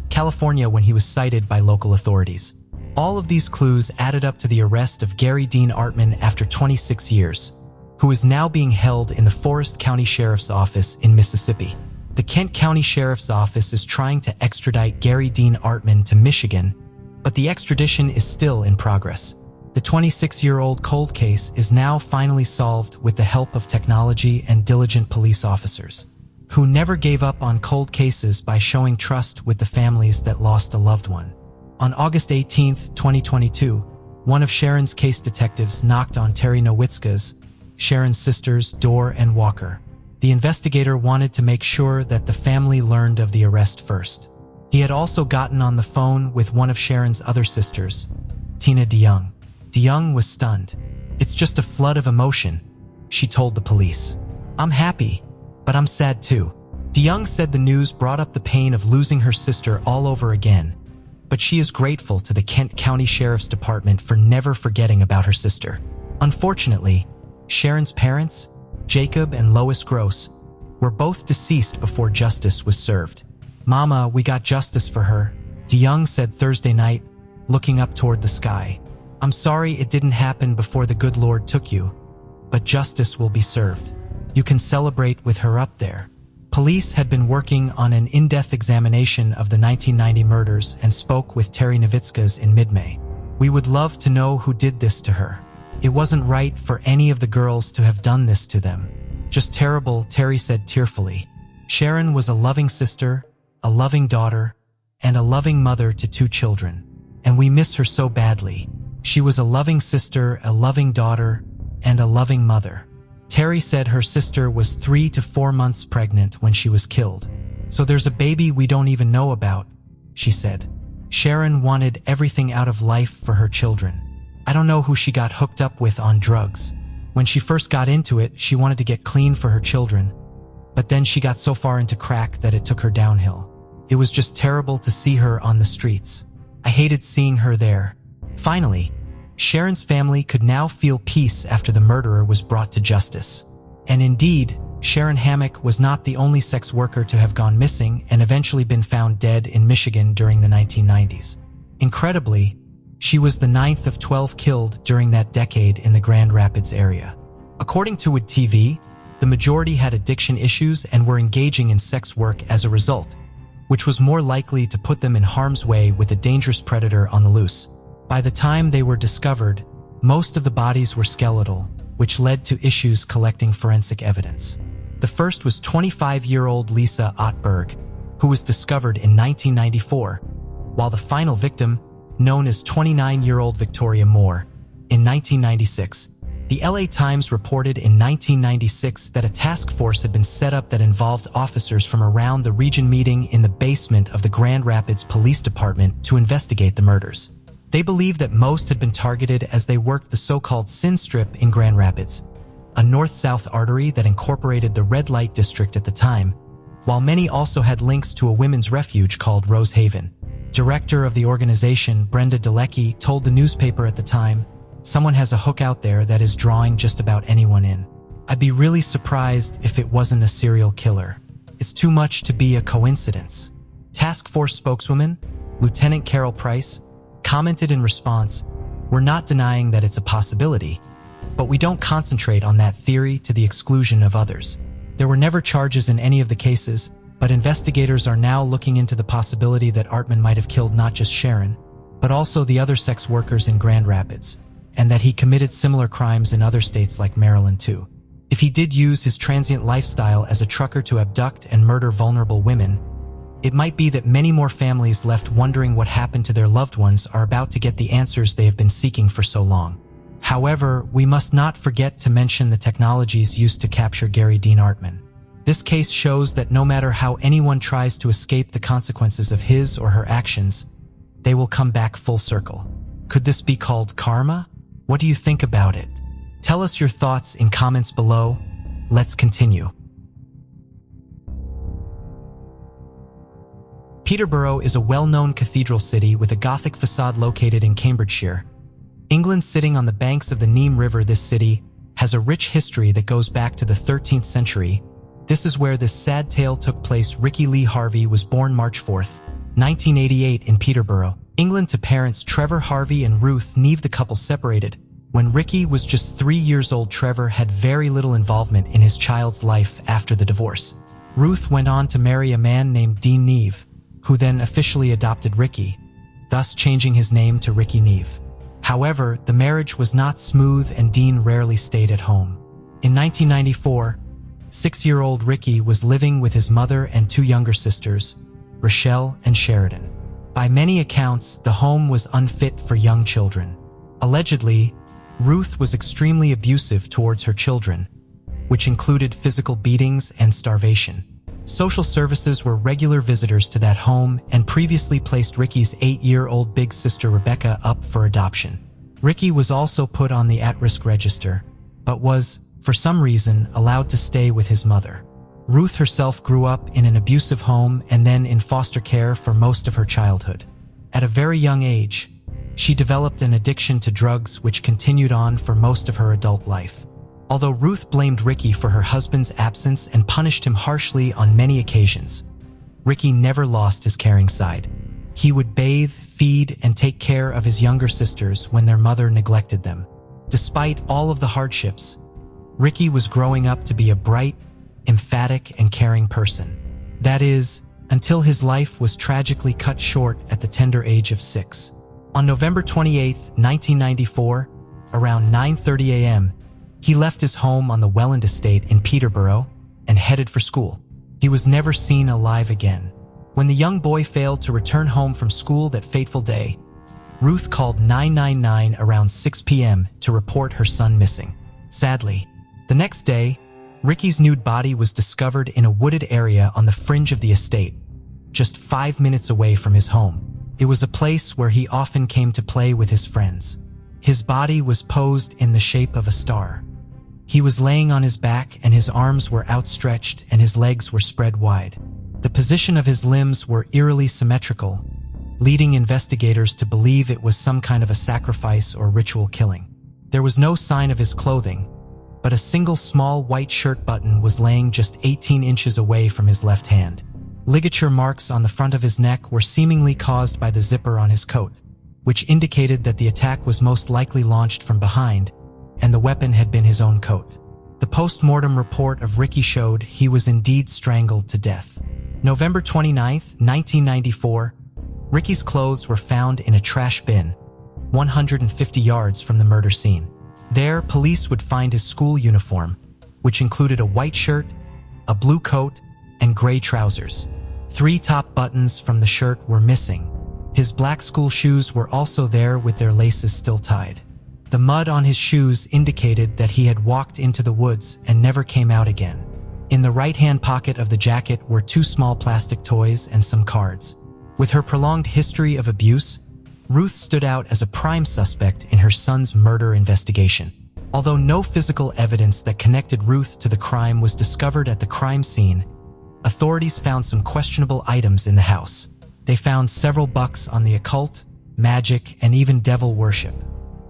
California when he was cited by local authorities. All of these clues added up to the arrest of Gary Dean Artman after 26 years, who is now being held in the Forest County Sheriff's Office in Mississippi. The Kent County Sheriff's Office is trying to extradite Gary Dean Artman to Michigan, but the extradition is still in progress. The 26-year-old cold case is now finally solved with the help of technology and diligent police officers, who never gave up on cold cases by showing trust with the families that lost a loved one. On August 18, 2022, one of Sharon's case detectives knocked on Terry Nowitzka's, Sharon's sisters, door and Walker. The investigator wanted to make sure that the family learned of the arrest first. He had also gotten on the phone with one of Sharon's other sisters, Tina DeYoung. DeYoung was stunned. "It's just a flood of emotion," she told the police. "I'm happy, but I'm sad too." DeYoung said the news brought up the pain of losing her sister all over again, but she is grateful to the Kent County Sheriff's Department for never forgetting about her sister. Unfortunately, Sharon's parents, Jacob and Lois Gross, were both deceased before justice was served. "Mama, we got justice for her," DeYoung said Thursday night, looking up toward the sky. "I'm sorry it didn't happen before the good Lord took you, but justice will be served. You can celebrate with her up there." Police had been working on an in-depth examination of the 1990 murders and spoke with Terry Nowitzka's in mid-May. "We would love to know who did this to her. It wasn't right for any of the girls to have done this to them. Just terrible," Terry said tearfully. "Sharon was a loving sister, a loving daughter, and a loving mother to 2 children, and we miss her so badly. She was a loving sister, a loving daughter, and a loving mother." Terry said her sister was 3 to 4 months pregnant when she was killed. "So there's a baby we don't even know about," she said. "Sharon wanted everything out of life for her children. I don't know who she got hooked up with on drugs. When she first got into it, she wanted to get clean for her children, but then she got so far into crack that it took her downhill. It was just terrible to see her on the streets. I hated seeing her there." Finally, Sharon's family could now feel peace after the murderer was brought to justice. And indeed, Sharon Hammock was not the only sex worker to have gone missing and eventually been found dead in Michigan during the 1990s. Incredibly, she was the 9th of 12 killed during that decade in the Grand Rapids area. According to Wood TV, the majority had addiction issues and were engaging in sex work as a result, which was more likely to put them in harm's way with a dangerous predator on the loose. By the time they were discovered, most of the bodies were skeletal, which led to issues collecting forensic evidence. The first was 25-year-old Lisa Ottberg, who was discovered in 1994, while the final victim, known as 29-year-old Victoria Moore, in 1996. The LA Times reported in 1996 that a task force had been set up that involved officers from around the region meeting in the basement of the Grand Rapids Police Department to investigate the murders. They believed that most had been targeted as they worked the so-called Sin Strip in Grand Rapids, a north-south artery that incorporated the red light district at the time, while many also had links to a women's refuge called Rose Haven. Director of the organization, Brenda Delecky, told the newspaper at the time, "Someone has a hook out there that is drawing just about anyone in. I'd be really surprised if it wasn't a serial killer. It's too much to be a coincidence." Task Force spokeswoman, Lieutenant Carol Price, commented in response, "We're not denying that it's a possibility, but we don't concentrate on that theory to the exclusion of others. There were never charges in any of the cases, but investigators are now looking into the possibility that Artman might have killed not just Sharon, but also the other sex workers in Grand Rapids, and that he committed similar crimes in other states like Maryland too. If he did use his transient lifestyle as a trucker to abduct and murder vulnerable women, It might be that many more families left wondering what happened to their loved ones are about to get the answers they have been seeking for so long. However, we must not forget to mention the technologies used to capture Gary Dean Artman. This case shows that no matter how anyone tries to escape the consequences of his or her actions, they will come back full circle. Could this be called karma? What do you think about it? Tell us your thoughts in comments below. Let's continue. Peterborough is a well-known cathedral city with a Gothic facade located in Cambridgeshire. England, sitting on the banks of the Neme River, this city has a rich history that goes back to the 13th century. This is where this sad tale took place. Ricky Lee Harvey was born March 4th, 1988 in Peterborough, England, to parents Trevor Harvey and Ruth Neve. The couple separated when Ricky was just 3 years old. Trevor had very little involvement in his child's life after the divorce. Ruth went on to marry a man named Dean Neve, who then officially adopted Ricky, thus changing his name to Ricky Neve. However, the marriage was not smooth and Dean rarely stayed at home. In 1994, 6-year-old Ricky was living with his mother and 2 younger sisters, Rochelle and Sheridan. By many accounts, the home was unfit for young children. Allegedly, Ruth was extremely abusive towards her children, which included physical beatings and starvation. Social services were regular visitors to that home and previously placed Ricky's 8-year-old big sister Rebecca up for adoption. Ricky was also put on the at-risk register, but was, for some reason, allowed to stay with his mother. Ruth herself grew up in an abusive home and then in foster care for most of her childhood. At a very young age, she developed an addiction to drugs which continued on for most of her adult life. Although Ruth blamed Ricky for her husband's absence and punished him harshly on many occasions, Ricky never lost his caring side. He would bathe, feed, and take care of his younger sisters when their mother neglected them. Despite all of the hardships, Ricky was growing up to be a bright, emphatic, and caring person. That is, until his life was tragically cut short at the tender age of 6. On November 28, 1994, around 9:30 a.m., he left his home on the Welland estate in Peterborough and headed for school. He was never seen alive again. When the young boy failed to return home from school that fateful day, Ruth called 999 around 6 p.m. to report her son missing. Sadly, the next day, Ricky's nude body was discovered in a wooded area on the fringe of the estate, just 5 minutes away from his home. It was a place where he often came to play with his friends. His body was posed in the shape of a star. He was laying on his back and his arms were outstretched and his legs were spread wide. The position of his limbs were eerily symmetrical, leading investigators to believe it was some kind of a sacrifice or ritual killing. There was no sign of his clothing, but a single small white shirt button was laying just 18 inches away from his left hand. Ligature marks on the front of his neck were seemingly caused by the zipper on his coat, which indicated that the attack was most likely launched from behind, and the weapon had been his own coat. The post-mortem report of Ricky showed he was indeed strangled to death. November 29, 1994, Ricky's clothes were found in a trash bin, 150 yards from the murder scene. There, police would find his school uniform, which included a white shirt, a blue coat, and gray trousers. 3 top buttons from the shirt were missing. His black school shoes were also there with their laces still tied. The mud on his shoes indicated that he had walked into the woods and never came out again. In the right-hand pocket of the jacket were 2 small plastic toys and some cards. With her prolonged history of abuse, Ruth stood out as a prime suspect in her son's murder investigation. Although no physical evidence that connected Ruth to the crime was discovered at the crime scene, authorities found some questionable items in the house. They found several books on the occult, magic, and even devil worship.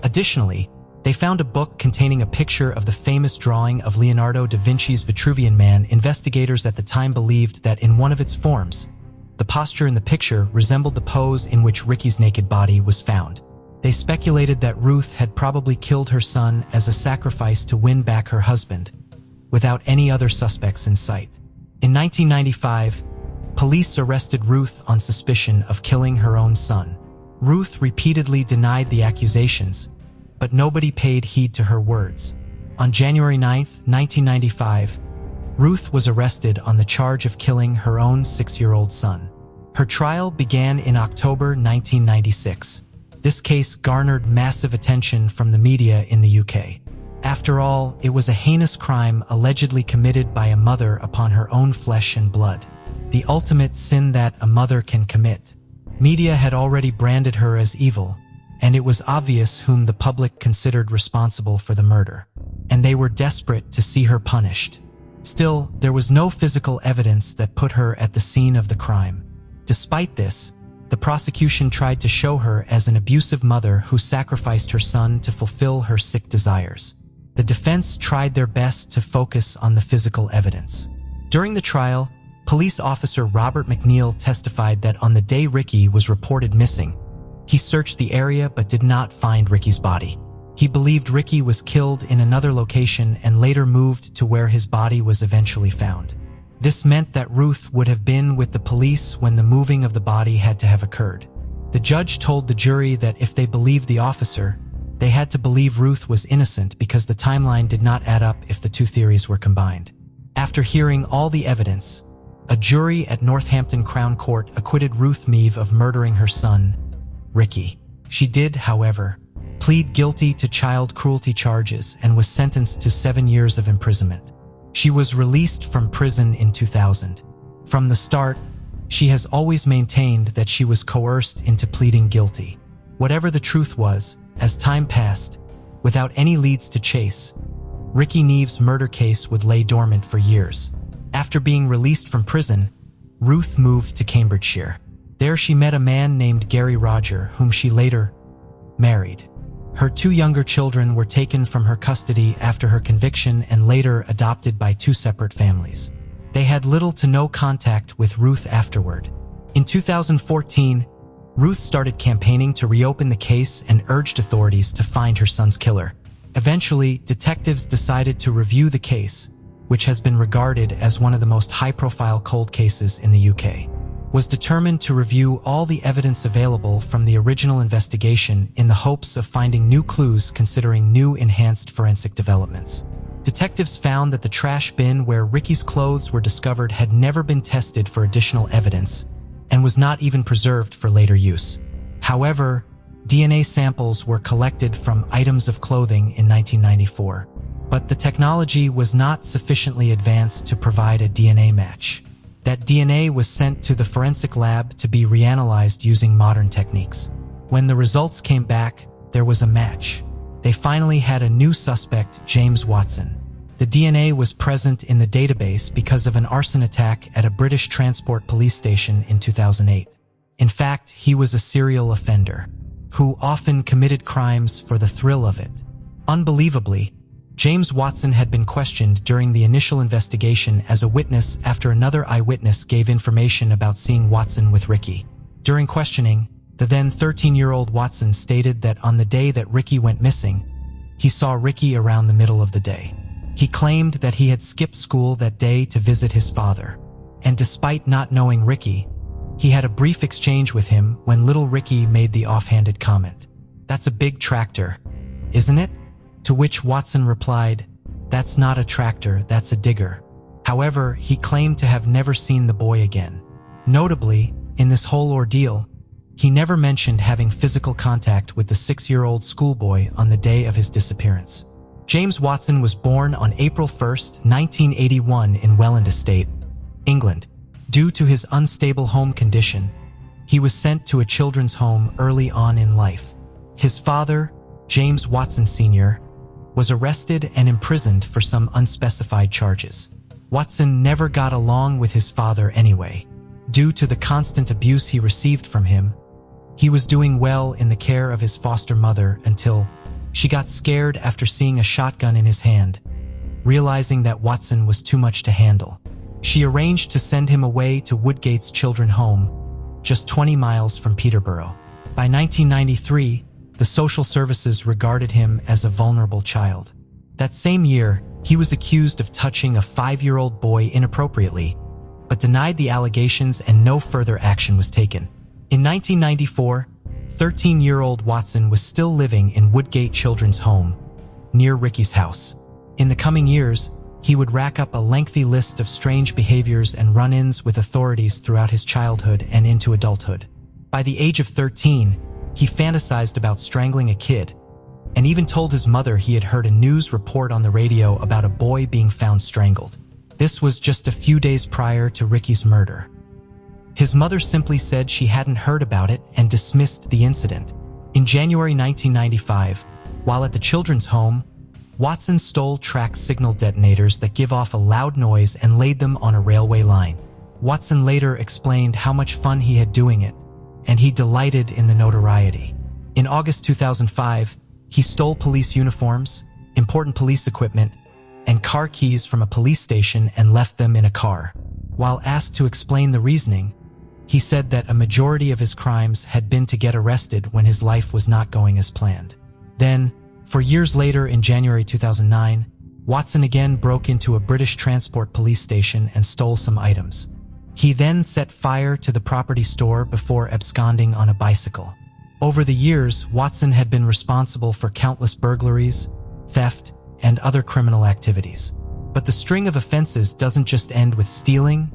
Additionally, they found a book containing a picture of the famous drawing of Leonardo da Vinci's Vitruvian Man. Investigators at the time believed that in one of its forms, the posture in the picture resembled the pose in which Ricky's naked body was found. They speculated that Ruth had probably killed her son as a sacrifice to win back her husband, without any other suspects in sight. In 1995, police arrested Ruth on suspicion of killing her own son. Ruth repeatedly denied the accusations, but nobody paid heed to her words. On January 9, 1995, Ruth was arrested on the charge of killing her own 6-year-old son. Her trial began in October 1996. This case garnered massive attention from the media in the UK. After all, it was a heinous crime allegedly committed by a mother upon her own flesh and blood. The ultimate sin that a mother can commit. Media had already branded her as evil, and it was obvious whom the public considered responsible for the murder. And they were desperate to see her punished. Still, there was no physical evidence that put her at the scene of the crime. Despite this, the prosecution tried to show her as an abusive mother who sacrificed her son to fulfill her sick desires. The defense tried their best to focus on the physical evidence. During the trial, police officer Robert McNeil testified that on the day Ricky was reported missing, he searched the area but did not find Ricky's body. He believed Ricky was killed in another location and later moved to where his body was eventually found. This meant that Ruth would have been with the police when the moving of the body had to have occurred. The judge told the jury that if they believed the officer, they had to believe Ruth was innocent because the timeline did not add up if the two theories were combined. After hearing all the evidence, a jury at Northampton Crown Court acquitted Ruth Meave of murdering her son, Ricky. She did, however, plead guilty to child cruelty charges and was sentenced to 7 years of imprisonment. She was released from prison in 2000. From the start, she has always maintained that she was coerced into pleading guilty. Whatever the truth was, as time passed, without any leads to chase, Ricky Neave's murder case would lay dormant for years. After being released from prison, Ruth moved to Cambridgeshire. There she met a man named Gary Roger, whom she later married. Her 2 younger children were taken from her custody after her conviction and later adopted by 2 separate families. They had little to no contact with Ruth afterward. In 2014, Ruth started campaigning to reopen the case and urged authorities to find her son's killer. Eventually, detectives decided to review the case, which has been regarded as one of the most high-profile cold cases in the UK. Was determined to review all the evidence available from the original investigation in the hopes of finding new clues considering new enhanced forensic developments. Detectives found that the trash bin where Ricky's clothes were discovered had never been tested for additional evidence and was not even preserved for later use. However, DNA samples were collected from items of clothing in 1994, but the technology was not sufficiently advanced to provide a DNA match. That DNA was sent to the forensic lab to be reanalyzed using modern techniques. When the results came back, there was a match. They finally had a new suspect, James Watson. The DNA was present in the database because of an arson attack at a British transport police station in 2008. In fact, he was a serial offender who often committed crimes for the thrill of it. Unbelievably, James Watson had been questioned during the initial investigation as a witness after another eyewitness gave information about seeing Watson with Ricky. During questioning, the then 13-year-old Watson stated that on the day that Ricky went missing, he saw Ricky around the middle of the day. He claimed that he had skipped school that day to visit his father, and despite not knowing Ricky, he had a brief exchange with him when little Ricky made the offhanded comment, "That's a big tractor, isn't it?" To which Watson replied, "That's not a tractor, that's a digger." However, he claimed to have never seen the boy again. Notably, in this whole ordeal, he never mentioned having physical contact with the 6-year-old schoolboy on the day of his disappearance. James Watson was born on April 1, 1981 in Welland Estate, England. Due to his unstable home condition, he was sent to a children's home early on in life. His father, James Watson Sr., was arrested and imprisoned for some unspecified charges. Watson never got along with his father anyway. Due to the constant abuse he received from him, he was doing well in the care of his foster mother until she got scared after seeing a shotgun in his hand, realizing that Watson was too much to handle. She arranged to send him away to Woodgate's Children's Home, just 20 miles from Peterborough. By 1993, the social services regarded him as a vulnerable child. That same year, he was accused of touching a 5-year-old boy inappropriately, but denied the allegations and no further action was taken. In 1994, 13-year-old Watson was still living in Woodgate Children's Home, near Ricky's house. In the coming years, He would rack up a lengthy list of strange behaviors and run-ins with authorities throughout his childhood and into adulthood. By the age of 13, he fantasized about strangling a kid, and even told his mother he had heard a news report on the radio about a boy being found strangled. This was just a few days prior to Ricky's murder. His mother simply said she hadn't heard about it and dismissed the incident. In January 1995, while at the children's home, Watson stole track signal detonators that give off a loud noise and laid them on a railway line. Watson later explained how much fun he had doing it, and he delighted in the notoriety. In August 2005, he stole police uniforms, important police equipment, and car keys from a police station and left them in a car. While asked to explain the reasoning, he said that a majority of his crimes had been to get arrested when his life was not going as planned. Then, for years later in January 2009, Watson again broke into a British transport police station and stole some items. He then set fire to the property store before absconding on a bicycle. Over the years, Watson had been responsible for countless burglaries, theft, and other criminal activities. But the string of offenses doesn't just end with stealing,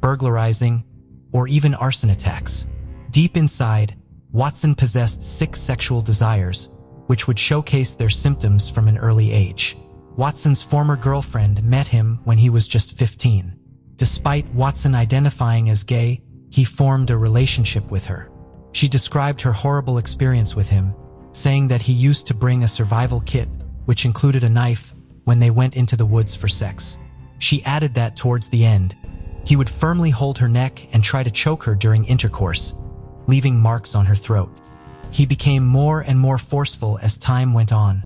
burglarizing, or even arson attacks. Deep inside, Watson possessed sick sexual desires, which would showcase their symptoms from an early age. Watson's former girlfriend met him when he was just 15. Despite Watson identifying as gay, he formed a relationship with her. She described her horrible experience with him, saying that he used to bring a survival kit, which included a knife, when they went into the woods for sex. She added that towards the end, he would firmly hold her neck and try to choke her during intercourse, leaving marks on her throat. He became more and more forceful as time went on,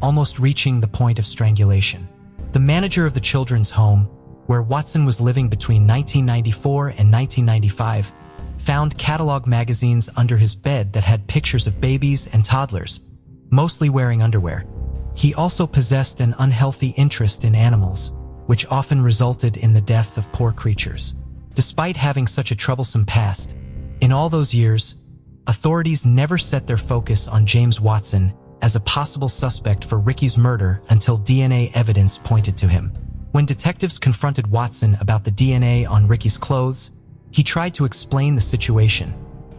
almost reaching the point of strangulation. The manager of the children's home, where Watson was living between 1994 and 1995, found catalog magazines under his bed that had pictures of babies and toddlers, mostly wearing underwear. He also possessed an unhealthy interest in animals, which often resulted in the death of poor creatures. Despite having such a troublesome past, in all those years, authorities never set their focus on James Watson as a possible suspect for Ricky's murder until DNA evidence pointed to him. When detectives confronted Watson about the DNA on Ricky's clothes, he tried to explain the situation,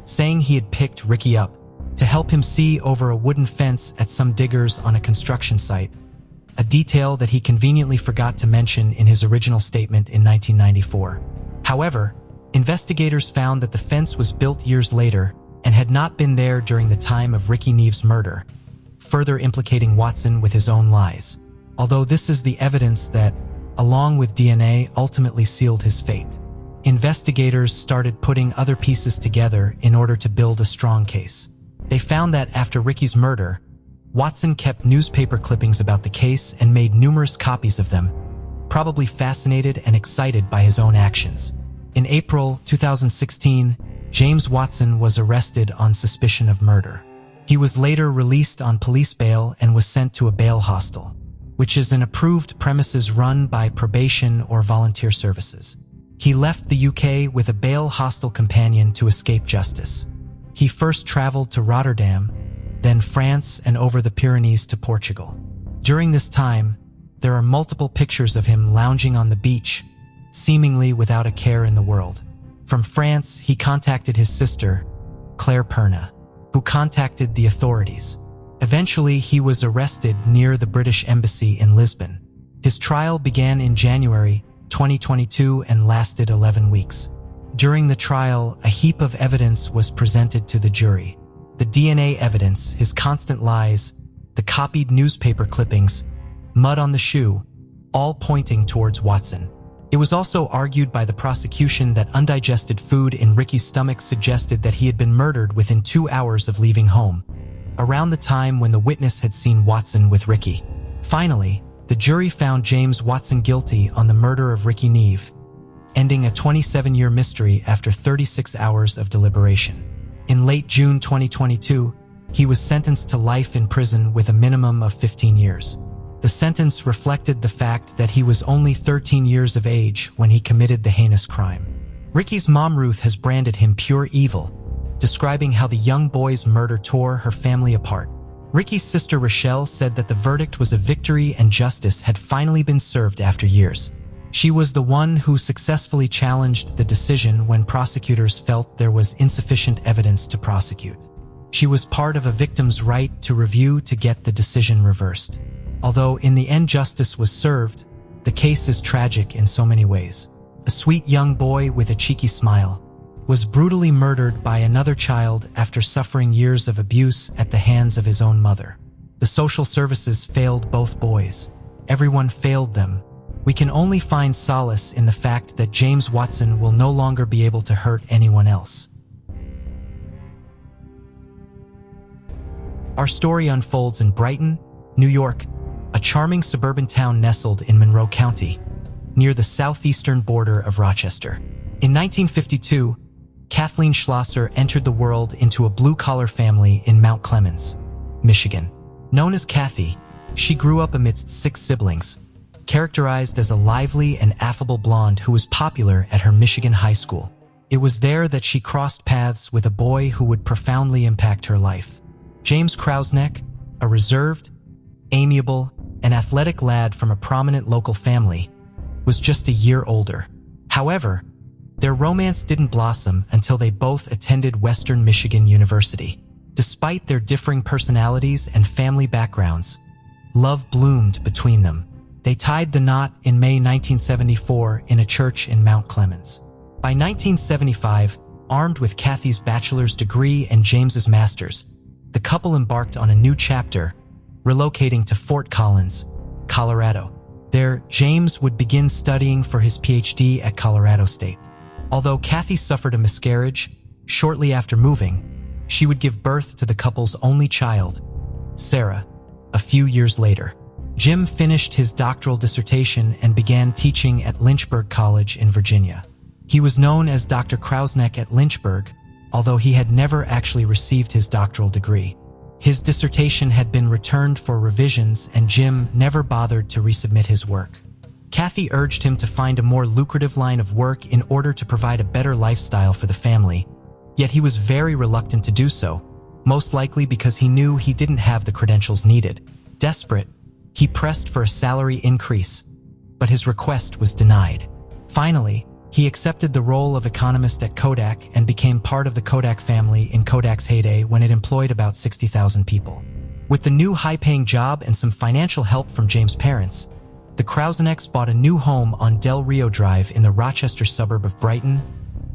saying he had picked Ricky up to help him see over a wooden fence at some diggers on a construction site, a detail that he conveniently forgot to mention in his original statement in 1994. However, investigators found that the fence was built years later and had not been there during the time of Ricky Neve's murder, further implicating Watson with his own lies. Although this is the evidence that, along with DNA, ultimately sealed his fate. Investigators started putting other pieces together in order to build a strong case. They found that after Ricky's murder, Watson kept newspaper clippings about the case and made numerous copies of them, probably fascinated and excited by his own actions. In April 2016, James Watson was arrested on suspicion of murder. He was later released on police bail and was sent to a bail hostel, which is an approved premises run by probation or volunteer services. He left the UK with a bail hostel companion to escape justice. He first traveled to Rotterdam, then France, and over the Pyrenees to Portugal. During this time, there are multiple pictures of him lounging on the beach, seemingly without a care in the world. From France, he contacted his sister, Claire Perna, who contacted the authorities. Eventually, he was arrested near the British Embassy in Lisbon. His trial began in January 2022 and lasted 11 weeks. During the trial, a heap of evidence was presented to the jury. The DNA evidence, his constant lies, the copied newspaper clippings, mud on the shoe, all pointing towards Watson. It was also argued by the prosecution that undigested food in Ricky's stomach suggested that he had been murdered within 2 hours of leaving home, around the time when the witness had seen Watson with Ricky. Finally, the jury found James Watson guilty on the murder of Ricky Neve, ending a 27-year mystery after 36 hours of deliberation. In late June 2022, he was sentenced to life in prison with a minimum of 15 years. The sentence reflected the fact that he was only 13 years of age when he committed the heinous crime. Ricky's mom Ruth has branded him pure evil, describing how the young boy's murder tore her family apart. Ricky's sister Rochelle said that the verdict was a victory and justice had finally been served after years. She was the one who successfully challenged the decision when prosecutors felt there was insufficient evidence to prosecute. She was part of a victim's right to review to get the decision reversed. Although in the end justice was served, the case is tragic in so many ways. A sweet young boy with a cheeky smile was brutally murdered by another child after suffering years of abuse at the hands of his own mother. The social services failed both boys. Everyone failed them. We can only find solace in the fact that James Watson will no longer be able to hurt anyone else. Our story unfolds in Brighton, New York, a charming suburban town nestled in Monroe County, near the southeastern border of Rochester. In 1952, Kathleen Schlosser entered the world into a blue-collar family in Mount Clemens, Michigan. Known as Kathy, she grew up amidst 6 siblings, characterized as a lively and affable blonde who was popular at her Michigan high school. It was there that she crossed paths with a boy who would profoundly impact her life. James Krausneck, a reserved, amiable, and athletic lad from a prominent local family, was just a year older. However, their romance didn't blossom until they both attended Western Michigan University. Despite their differing personalities and family backgrounds, love bloomed between them. They tied the knot in May 1974 in a church in Mount Clemens. By 1975, armed with Kathy's bachelor's degree and James's master's, the couple embarked on a new chapter, relocating to Fort Collins, Colorado. There, James would begin studying for his PhD at Colorado State. Although Kathy suffered a miscarriage, shortly after moving, she would give birth to the couple's only child, Sarah, a few years later. Jim finished his doctoral dissertation and began teaching at Lynchburg College in Virginia. He was known as Dr. Krausneck at Lynchburg, although he had never actually received his doctoral degree. His dissertation had been returned for revisions and Jim never bothered to resubmit his work. Kathy urged him to find a more lucrative line of work in order to provide a better lifestyle for the family, yet he was very reluctant to do so, most likely because he knew he didn't have the credentials needed. Desperate, he pressed for a salary increase, but his request was denied. Finally, he accepted the role of economist at Kodak and became part of the Kodak family in Kodak's heyday when it employed about 60,000 people. With the new high-paying job and some financial help from James' parents, the Krausnecks bought a new home on Del Rio Drive in the Rochester suburb of Brighton,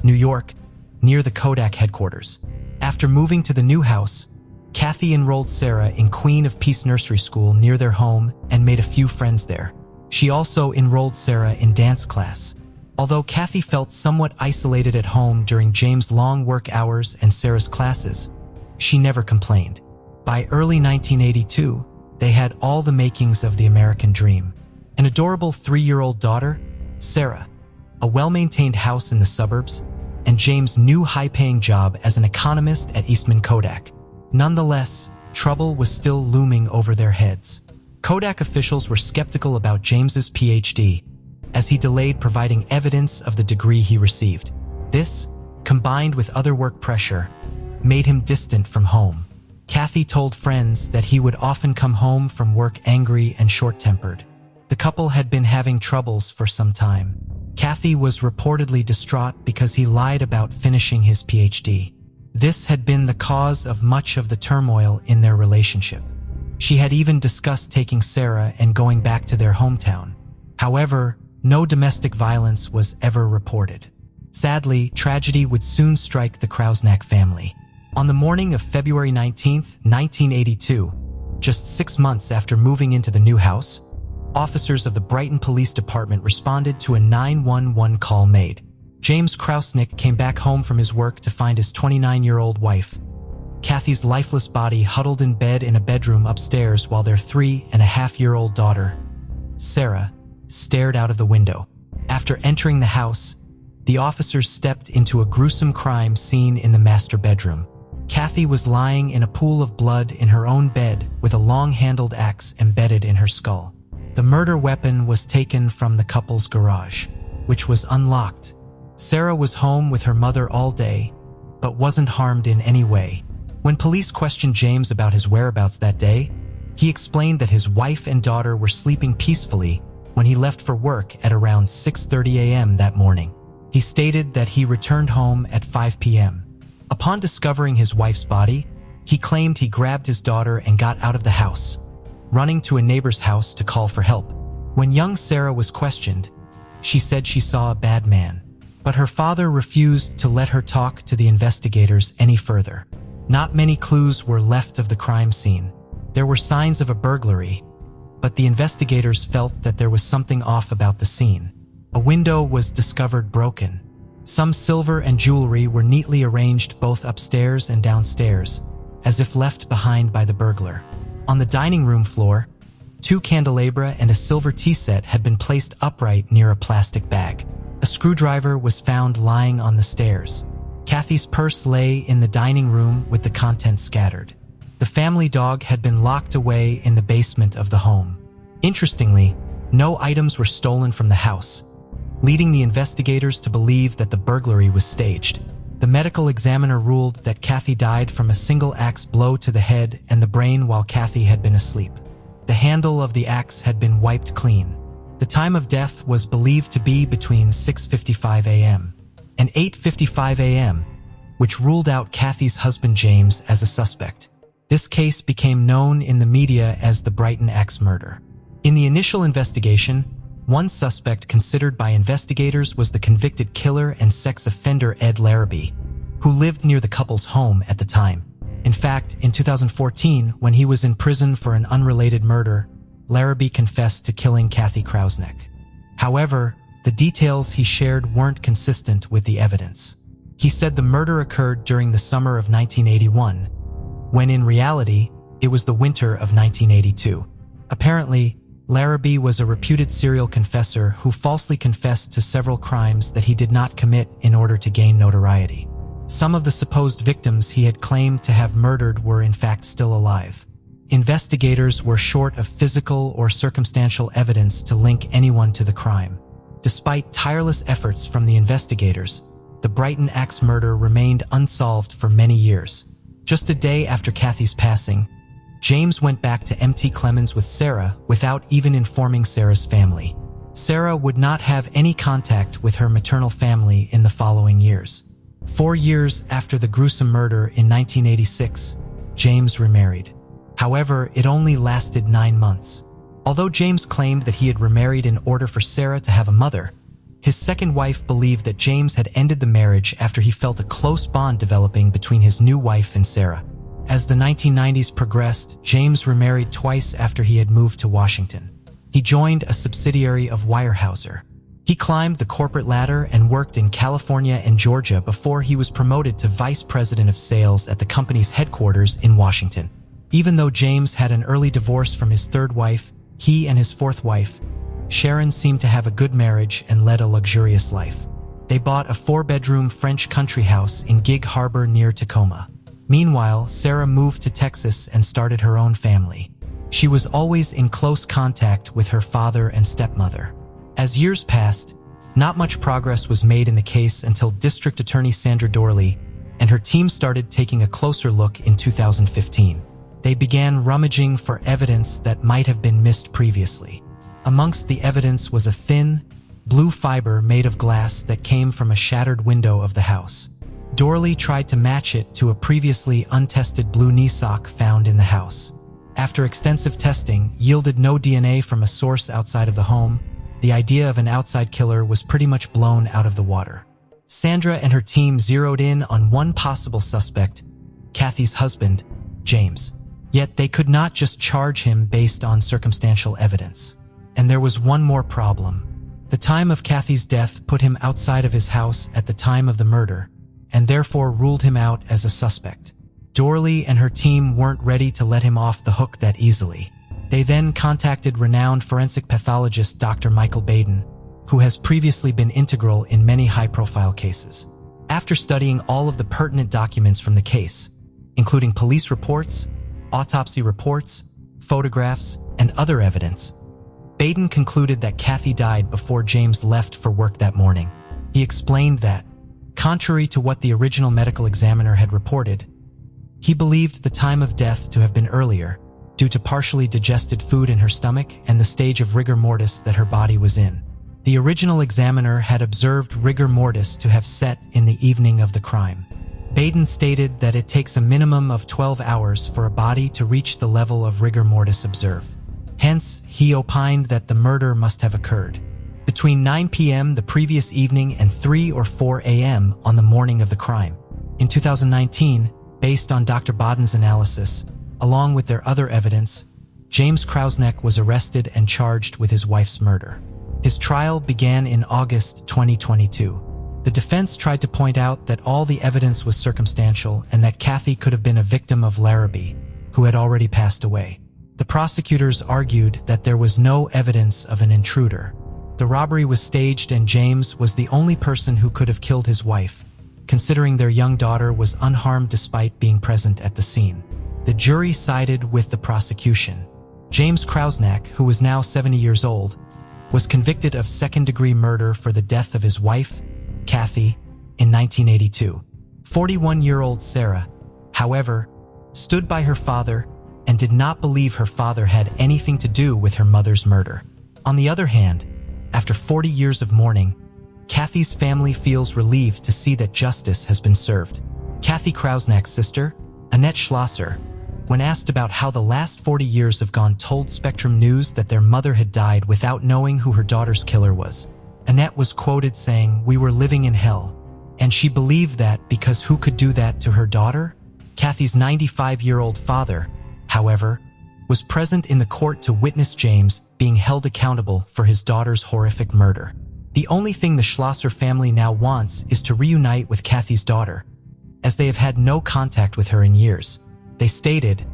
New York, near the Kodak headquarters. After moving to the new house, Kathy enrolled Sarah in Queen of Peace Nursery School near their home and made a few friends there. She also enrolled Sarah in dance class. Although Kathy felt somewhat isolated at home during James' long work hours and Sarah's classes, she never complained. By early 1982, they had all the makings of the American dream. An adorable 3-year-old daughter, Sarah, a well-maintained house in the suburbs, and James' new high-paying job as an economist at Eastman Kodak. Nonetheless, trouble was still looming over their heads. Kodak officials were skeptical about James's PhD, as he delayed providing evidence of the degree he received. This, combined with other work pressure, made him distant from home. Kathy told friends that he would often come home from work angry and short-tempered. The couple had been having troubles for some time. Kathy was reportedly distraught because he lied about finishing his PhD. This had been the cause of much of the turmoil in their relationship. She had even discussed taking Sarah and going back to their hometown. However, no domestic violence was ever reported. Sadly, tragedy would soon strike the Krausneck family. On the morning of February 19, 1982, just 6 months after moving into the new house, officers of the Brighton Police Department responded to a 911 call made. James Krausneck came back home from his work to find his 29-year-old wife, Kathy's lifeless body huddled in bed in a bedroom upstairs while their 3-and-a-half-year-old daughter, Sarah, stared out of the window. After entering the house, the officers stepped into a gruesome crime scene in the master bedroom. Kathy was lying in a pool of blood in her own bed with a long-handled axe embedded in her skull. The murder weapon was taken from the couple's garage, which was unlocked. Sarah was home with her mother all day, but wasn't harmed in any way. When police questioned James about his whereabouts that day, he explained that his wife and daughter were sleeping peacefully when he left for work at around 6:30 a.m. that morning. He stated that he returned home at 5 p.m. Upon discovering his wife's body, he claimed he grabbed his daughter and got out of the house, running to a neighbor's house to call for help. When young Sarah was questioned, she said she saw a bad man, but her father refused to let her talk to the investigators any further. Not many clues were left of the crime scene. There were signs of a burglary, but the investigators felt that there was something off about the scene. A window was discovered broken. Some silver and jewelry were neatly arranged both upstairs and downstairs, as if left behind by the burglar. On the dining room floor, 2 candelabra and a silver tea set had been placed upright near a plastic bag. A screwdriver was found lying on the stairs. Kathy's purse lay in the dining room with the contents scattered. The family dog had been locked away in the basement of the home. Interestingly, no items were stolen from the house, leading the investigators to believe that the burglary was staged. The medical examiner ruled that Kathy died from a single axe blow to the head and the brain while Kathy had been asleep. The handle of the axe had been wiped clean. The time of death was believed to be between 6:55 a.m. and 8:55 a.m., which ruled out Kathy's husband James as a suspect. This case became known in the media as the Brighton Axe murder. In the initial investigation, one suspect considered by investigators was the convicted killer and sex offender Ed Larrabee, who lived near the couple's home at the time. In fact, in 2014, when he was in prison for an unrelated murder, Larrabee confessed to killing Kathy Krausnick. However, the details he shared weren't consistent with the evidence. He said the murder occurred during the summer of 1981, when in reality, it was the winter of 1982. Apparently, Larrabee was a reputed serial confessor who falsely confessed to several crimes that he did not commit in order to gain notoriety. Some of the supposed victims he had claimed to have murdered were in fact still alive. Investigators were short of physical or circumstantial evidence to link anyone to the crime. Despite tireless efforts from the investigators, the Brighton Axe murder remained unsolved for many years. Just a day after Kathy's passing, James went back to MT Clemens with Sarah without even informing Sarah's family. Sarah would not have any contact with her maternal family in the following years. 4 years after the gruesome murder in 1986, James remarried. However, it only lasted 9 months. Although James claimed that he had remarried in order for Sarah to have a mother, his second wife believed that James had ended the marriage after he felt a close bond developing between his new wife and Sarah. As the 1990s progressed, James remarried twice after he had moved to Washington. He joined a subsidiary of Weyerhaeuser. He climbed the corporate ladder and worked in California and Georgia before he was promoted to vice president of sales at the company's headquarters in Washington. Even though James had an early divorce from his third wife, he and his fourth wife, Sharon, seemed to have a good marriage and led a luxurious life. They bought a 4-bedroom French country house in Gig Harbor near Tacoma. Meanwhile, Sarah moved to Texas and started her own family. She was always in close contact with her father and stepmother. As years passed, not much progress was made in the case until District Attorney Sandra Dorley and her team started taking a closer look in 2015. They began rummaging for evidence that might have been missed previously. Amongst the evidence was a thin, blue fiber made of glass that came from a shattered window of the house. Dorley tried to match it to a previously untested blue knee sock found in the house. After extensive testing yielded no DNA from a source outside of the home, the idea of an outside killer was pretty much blown out of the water. Sandra and her team zeroed in on one possible suspect, Kathy's husband, James. Yet they could not just charge him based on circumstantial evidence. And there was one more problem. The time of Kathy's death put him outside of his house at the time of the murder, and therefore ruled him out as a suspect. Dorley and her team weren't ready to let him off the hook that easily. They then contacted renowned forensic pathologist Dr. Michael Baden, who has previously been integral in many high-profile cases. After studying all of the pertinent documents from the case, including police reports, autopsy reports, photographs, and other evidence, Baden concluded that Kathy died before James left for work that morning. He explained that, contrary to what the original medical examiner had reported, He believed the time of death to have been earlier, due to partially digested food in her stomach and the stage of rigor mortis that her body was in. The original examiner had observed rigor mortis to have set in the evening of the crime. Baden stated that it takes a minimum of 12 hours for a body to reach the level of rigor mortis observed. Hence, he opined that the murder must have occurred between 9 p.m. the previous evening and 3 or 4 a.m. on the morning of the crime. In 2019, based on Dr. Baden's analysis, along with their other evidence, James Krausneck was arrested and charged with his wife's murder. His trial began in August 2022. The defense tried to point out that all the evidence was circumstantial and that Kathy could have been a victim of Larrabee, who had already passed away. The prosecutors argued that there was no evidence of an intruder. The robbery was staged and James was the only person who could have killed his wife, considering their young daughter was unharmed despite being present at the scene. The jury sided with the prosecution. James Krausneck, who was now 70 years old, was convicted of second-degree murder for the death of his wife, Kathy, in 1982. 41-year-old Sarah, however, stood by her father and did not believe her father had anything to do with her mother's murder. On the other hand, after 40 years of mourning, Kathy's family feels relieved to see that justice has been served. Kathy Krausneck's sister, Annette Schlosser, when asked about how the last 40 years have gone, told Spectrum News that their mother had died without knowing who her daughter's killer was. Annette was quoted saying, "We were living in hell." And she believed that because who could do that to her daughter? Kathy's 95-year-old father, however, was present in the court to witness James being held accountable for his daughter's horrific murder. The only thing the Schlosser family now wants is to reunite with Kathy's daughter, as they have had no contact with her in years. They stated,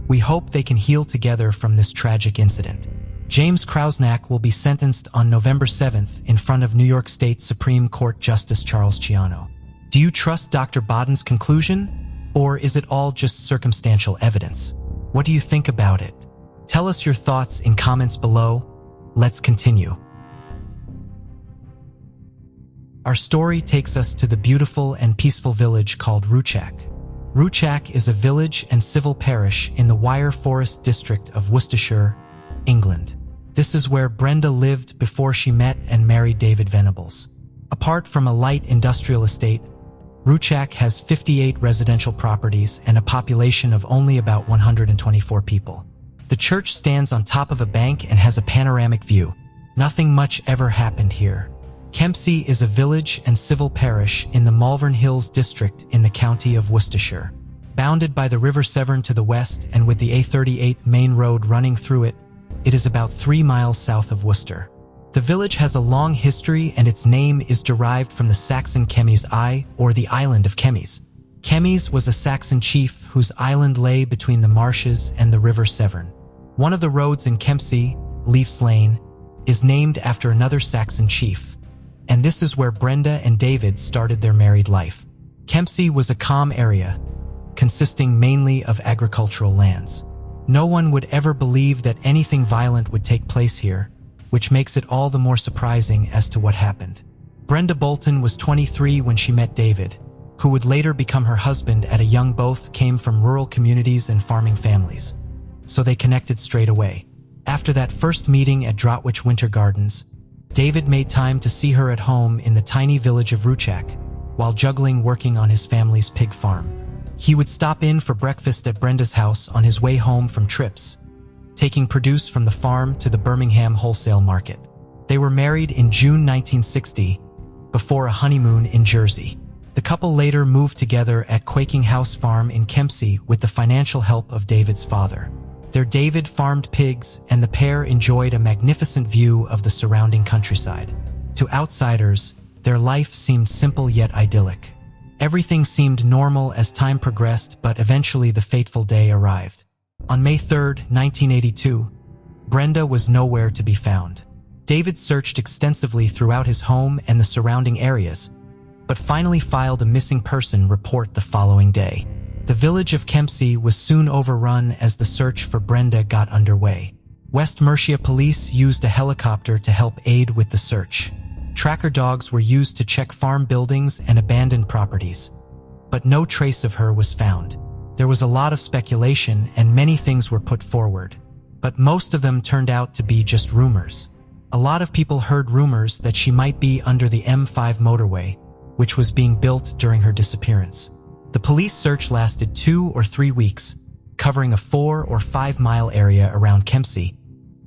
"We hope they can heal together from this tragic incident." James Krausneck will be sentenced on November 7th in front of New York State Supreme Court Justice Charles Ciano. Do you trust Dr. Baden's conclusion, or is it all just circumstantial evidence? What do you think about it? Tell us your thoughts in comments below. Let's continue. Our story takes us to the beautiful and peaceful village called Rouchac. Rouchac is a village and civil parish in the Wyre Forest district of Worcestershire, England. This is where Brenda lived before she met and married David Venables. Apart from a light industrial estate, Rouchac has 58 residential properties and a population of only about 124 people. The church stands on top of a bank and has a panoramic view. Nothing much ever happened here. Kempsey is a village and civil parish in the Malvern Hills district in the county of Worcestershire. Bounded by the River Severn to the west and with the A38 main road running through it, it is about 3 miles south of Worcester. The village has a long history and its name is derived from the Saxon Chemys I, or the island of Chemys. Chemys was a Saxon chief whose island lay between the marshes and the River Severn. One of the roads in Kempsey, Leaf's Lane, is named after another Saxon chief, and this is where Brenda and David started their married life. Kempsey was a calm area, consisting mainly of agricultural lands. No one would ever believe that anything violent would take place here, which makes it all the more surprising as to what happened. Brenda Bolton was 23 when she met David, who would later become her husband at a young. Both came from rural communities and farming families, so they connected straight away. After that first meeting at Droitwich Winter Gardens, David made time to see her at home in the tiny village of Rouchac, while juggling working on his family's pig farm. He would stop in for breakfast at Brenda's house on his way home from trips, taking produce from the farm to the Birmingham wholesale market. They were married in June 1960, before a honeymoon in Jersey. The couple later moved together at Quaking House Farm in Kempsey with the financial help of David's father. Their David farmed pigs, and the pair enjoyed a magnificent view of the surrounding countryside. To outsiders, their life seemed simple yet idyllic. Everything seemed normal as time progressed, but eventually the fateful day arrived. On May 3, 1982, Brenda was nowhere to be found. David searched extensively throughout his home and the surrounding areas, but finally filed a missing person report the following day. The village of Kempsey was soon overrun as the search for Brenda got underway. West Mercia police used a helicopter to help aid with the search. Tracker dogs were used to check farm buildings and abandoned properties, but no trace of her was found. There was a lot of speculation and many things were put forward, but most of them turned out to be just rumors. A lot of people heard rumors that she might be under the M5 motorway, which was being built during her disappearance. The police search lasted 2 or 3 weeks, covering a 4 or 5 mile area around Kempsey,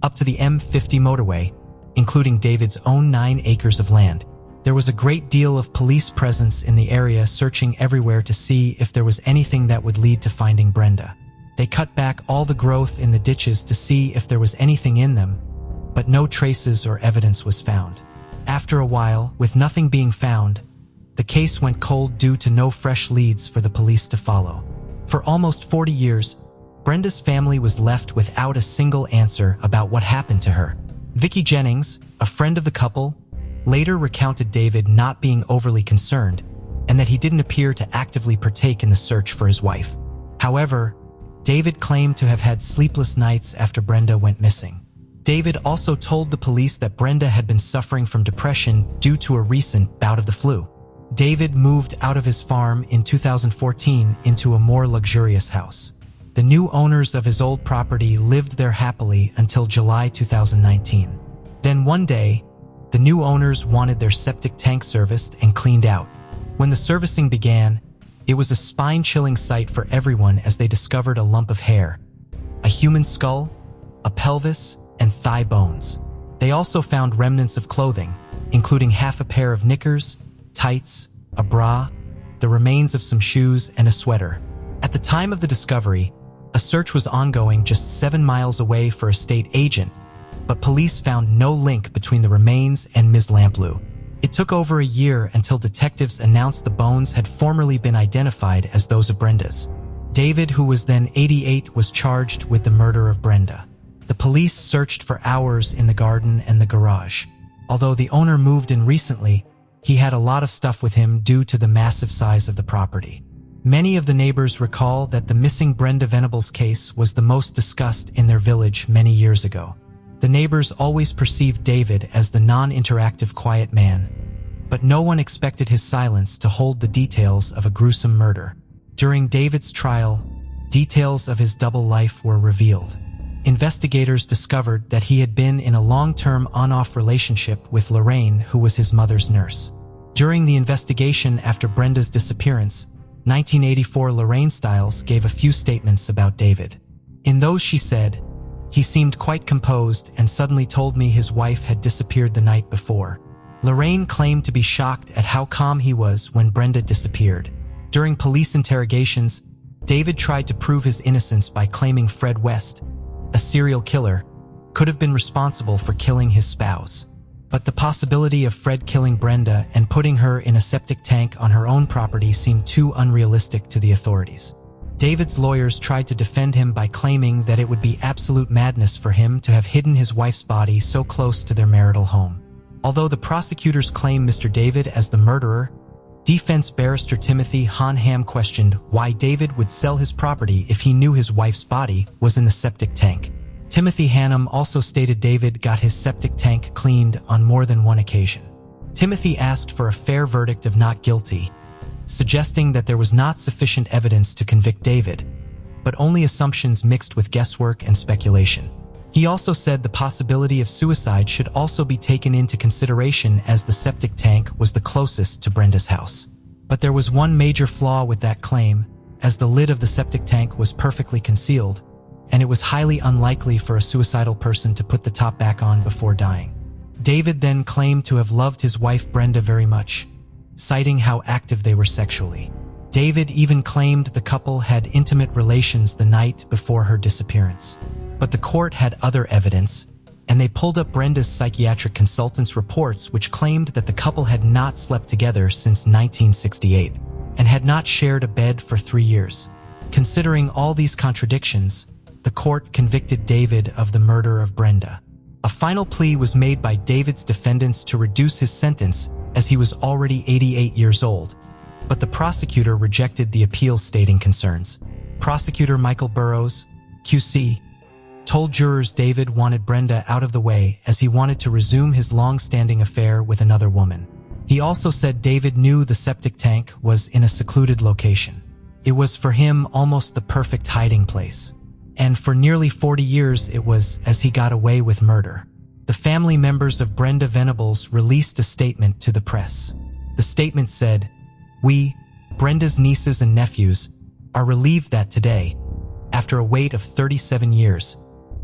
up to the M50 motorway, including David's own 9 acres of land. There was a great deal of police presence in the area, searching everywhere to see if there was anything that would lead to finding Brenda. They cut back all the growth in the ditches to see if there was anything in them, but no traces or evidence was found. After a while, with nothing being found, the case went cold due to no fresh leads for the police to follow. For almost 40 years, Brenda's family was left without a single answer about what happened to her. Vicki Jennings, a friend of the couple, later recounted David not being overly concerned and that he didn't appear to actively partake in the search for his wife. However, David claimed to have had sleepless nights after Brenda went missing. David also told the police that Brenda had been suffering from depression due to a recent bout of the flu. David moved out of his farm in 2014 into a more luxurious house. The new owners of his old property lived there happily until July 2019. Then one day, the new owners wanted their septic tank serviced and cleaned out. When the servicing began, it was a spine-chilling sight for everyone as they discovered a lump of hair, a human skull, a pelvis, and thigh bones. They also found remnants of clothing, including half a pair of knickers, tights, a bra, the remains of some shoes, and a sweater. At the time of the discovery, a search was ongoing just 7 miles away for a state agent, but police found no link between the remains and Ms. Lamplew. It took over a year until detectives announced the bones had formerly been identified as those of Brenda's. David, who was then 88, was charged with the murder of Brenda. The police searched for hours in the garden and the garage. Although the owner moved in recently, he had a lot of stuff with him due to the massive size of the property. Many of the neighbors recall that the missing Brenda Venables case was the most discussed in their village many years ago. The neighbors always perceived David as the non-interactive quiet man, but no one expected his silence to hold the details of a gruesome murder. During David's trial, details of his double life were revealed. Investigators discovered that he had been in a long-term on-off relationship with Lorraine, who was his mother's nurse. During the investigation after Brenda's disappearance, 1984 Lorraine Stiles gave a few statements about David. In those she said, "He seemed quite composed and suddenly told me his wife had disappeared the night before." Lorraine claimed to be shocked at how calm he was when Brenda disappeared. During police interrogations, David tried to prove his innocence by claiming Fred West, a serial killer, could have been responsible for killing his spouse. But the possibility of Fred killing Brenda and putting her in a septic tank on her own property seemed too unrealistic to the authorities. David's lawyers tried to defend him by claiming that it would be absolute madness for him to have hidden his wife's body so close to their marital home. Although the prosecutors claimed Mr. David as the murderer, defense barrister Timothy Honham questioned why David would sell his property if he knew his wife's body was in the septic tank. Timothy Hannum also stated David got his septic tank cleaned on more than one occasion. Timothy asked for a fair verdict of not guilty, suggesting that there was not sufficient evidence to convict David, but only assumptions mixed with guesswork and speculation. He also said the possibility of suicide should also be taken into consideration as the septic tank was the closest to Brenda's house. But there was one major flaw with that claim, as the lid of the septic tank was perfectly concealed, and it was highly unlikely for a suicidal person to put the top back on before dying. David then claimed to have loved his wife Brenda very much, citing how active they were sexually. David even claimed the couple had intimate relations the night before her disappearance. But the court had other evidence, and they pulled up Brenda's psychiatric consultant's reports, which claimed that the couple had not slept together since 1968 and had not shared a bed for 3 years. Considering all these contradictions, the court convicted David of the murder of Brenda. A final plea was made by David's defendants to reduce his sentence, as he was already 88 years old, but the prosecutor rejected the appeal, stating concerns. Prosecutor Michael Burrows, QC, told jurors David wanted Brenda out of the way as he wanted to resume his long-standing affair with another woman. He also said David knew the septic tank was in a secluded location. It was for him almost the perfect hiding place. And for nearly 40 years it was as he got away with murder. The family members of Brenda Venables released a statement to the press. The statement said, "We, Brenda's nieces and nephews, are relieved that today, after a wait of 37 years,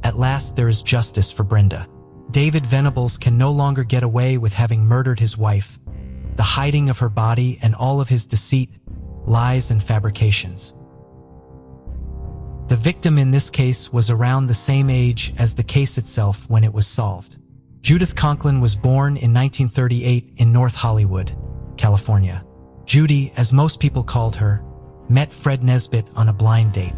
at last there is justice for Brenda. David Venables can no longer get away with having murdered his wife, the hiding of her body and all of his deceit, lies and fabrications." The victim in this case was around the same age as the case itself when it was solved. Judith Conklin was born in 1938 in North Hollywood, California. Judy, as most people called her, met Fred Nesbitt on a blind date.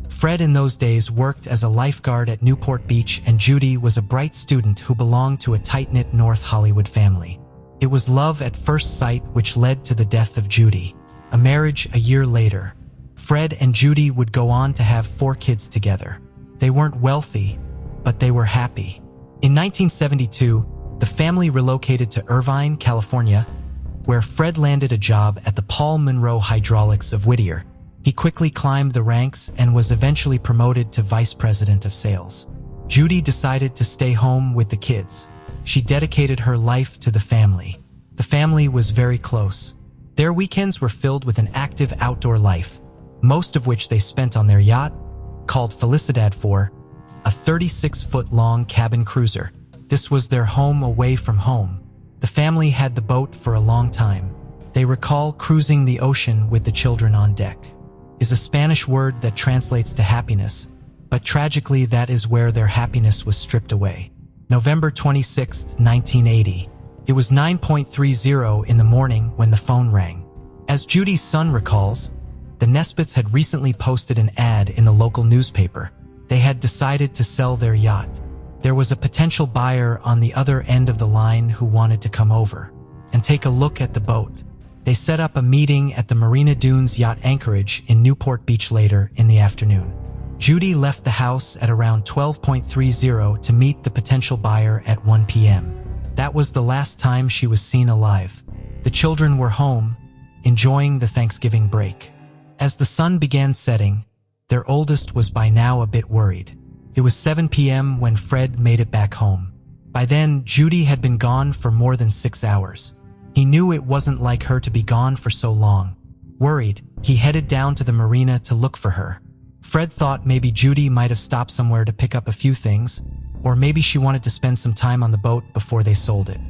Fred in those days worked as a lifeguard at Newport Beach, and Judy was a bright student who belonged to a tight-knit North Hollywood family. It was love at first sight which led to the death of Judy. A marriage a year later. Fred and Judy would go on to have 4 kids together. They weren't wealthy, but they were happy. In 1972, the family relocated to Irvine, California, where Fred landed a job at the Paul Monroe Hydraulics of Whittier. He quickly climbed the ranks and was eventually promoted to vice president of sales. Judy decided to stay home with the kids. She dedicated her life to the family. The family was very close. Their weekends were filled with an active outdoor life, most of which they spent on their yacht, called Felicidad IV, a 36-foot-long cabin cruiser. This was their home away from home. The family had the boat for a long time. They recall cruising the ocean with the children on deck. Is a Spanish word that translates to happiness, but tragically that is where their happiness was stripped away. November 26, 1980. It was 9:30 in the morning when the phone rang. As Judy's son recalls, the Nesbitts had recently posted an ad in the local newspaper. They had decided to sell their yacht. There was a potential buyer on the other end of the line who wanted to come over and take a look at the boat. They set up a meeting at the Marina Dunes Yacht Anchorage in Newport Beach later in the afternoon. Judy left the house at around 12:30 to meet the potential buyer at 1 p.m. That was the last time she was seen alive. The children were home, enjoying the Thanksgiving break. As the sun began setting, their oldest was by now a bit worried. It was 7 p.m. when Fred made it back home. By then, Judy had been gone for more than 6 hours. He knew it wasn't like her to be gone for so long. Worried, he headed down to the marina to look for her. Fred thought maybe Judy might have stopped somewhere to pick up a few things, or maybe she wanted to spend some time on the boat before they sold it.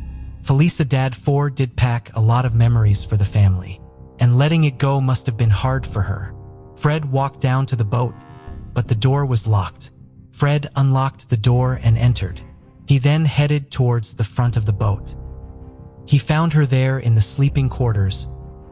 Felicidad IV did pack a lot of memories for the family, and letting it go must have been hard for her. Fred walked down to the boat, but the door was locked. Fred unlocked the door and entered. He then headed towards the front of the boat. He found her there in the sleeping quarters,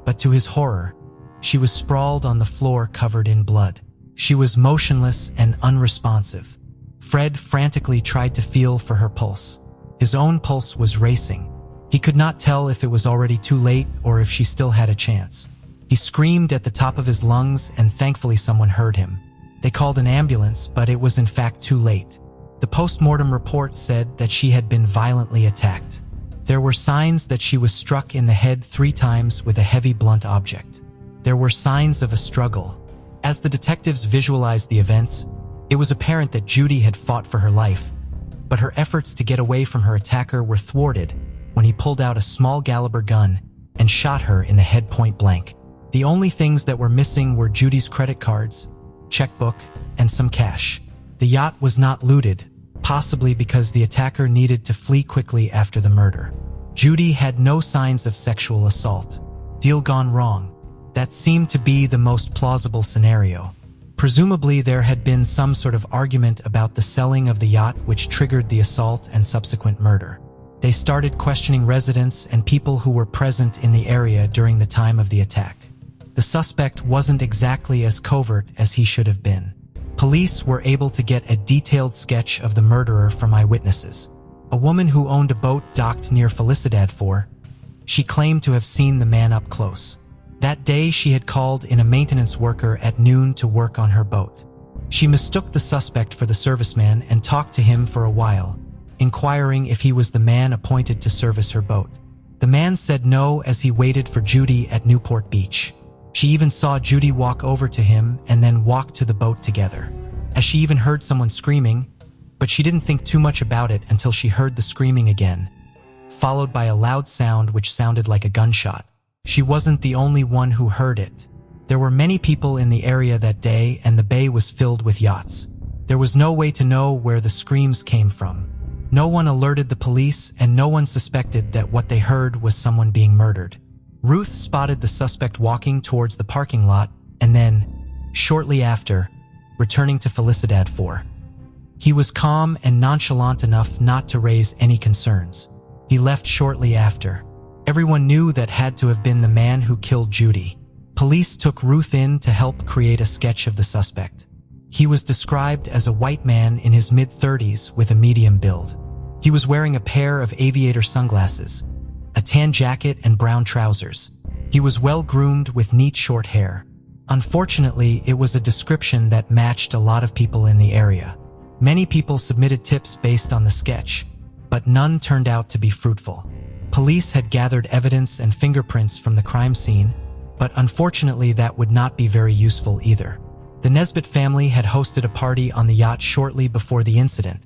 but to his horror, she was sprawled on the floor covered in blood. She was motionless and unresponsive. Fred frantically tried to feel for her pulse. His own pulse was racing. He could not tell if it was already too late or if she still had a chance. He screamed at the top of his lungs, and thankfully someone heard him. They called an ambulance, but it was in fact too late. The post-mortem report said that she had been violently attacked. There were signs that she was struck in the head 3 times with a heavy blunt object. There were signs of a struggle. As the detectives visualized the events, it was apparent that Judy had fought for her life, but her efforts to get away from her attacker were thwarted when he pulled out a small caliber gun and shot her in the head point blank. The only things that were missing were Judy's credit cards, checkbook, and some cash. The yacht was not looted, possibly because the attacker needed to flee quickly after the murder. Judy had no signs of sexual assault. Deal gone wrong. That seemed to be the most plausible scenario. Presumably there had been some sort of argument about the selling of the yacht which triggered the assault and subsequent murder. They started questioning residents and people who were present in the area during the time of the attack. The suspect wasn't exactly as covert as he should have been. Police were able to get a detailed sketch of the murderer from eyewitnesses. A woman who owned a boat docked near Felicidad IV. She claimed to have seen the man up close. That day she had called in a maintenance worker at noon to work on her boat. She mistook the suspect for the serviceman and talked to him for a while, inquiring if he was the man appointed to service her boat. The man said no as he waited for Judy at Newport Beach. She even saw Judy walk over to him and then walk to the boat together. As she even heard someone screaming, but she didn't think too much about it until she heard the screaming again, followed by a loud sound which sounded like a gunshot. She wasn't the only one who heard it. There were many people in the area that day, and the bay was filled with yachts. There was no way to know where the screams came from. No one alerted the police, and no one suspected that what they heard was someone being murdered. Ruth spotted the suspect walking towards the parking lot, and then, shortly after, returning to Felicidad 4. He was calm and nonchalant enough not to raise any concerns. He left shortly after. Everyone knew that had to have been the man who killed Judy. Police took Ruth in to help create a sketch of the suspect. He was described as a white man in his mid-30s with a medium build. He was wearing a pair of aviator sunglasses, a tan jacket and brown trousers. He was well-groomed with neat short hair. Unfortunately, it was a description that matched a lot of people in the area. Many people submitted tips based on the sketch, but none turned out to be fruitful. Police had gathered evidence and fingerprints from the crime scene, but unfortunately that would not be very useful either. The Nesbitt family had hosted a party on the yacht shortly before the incident,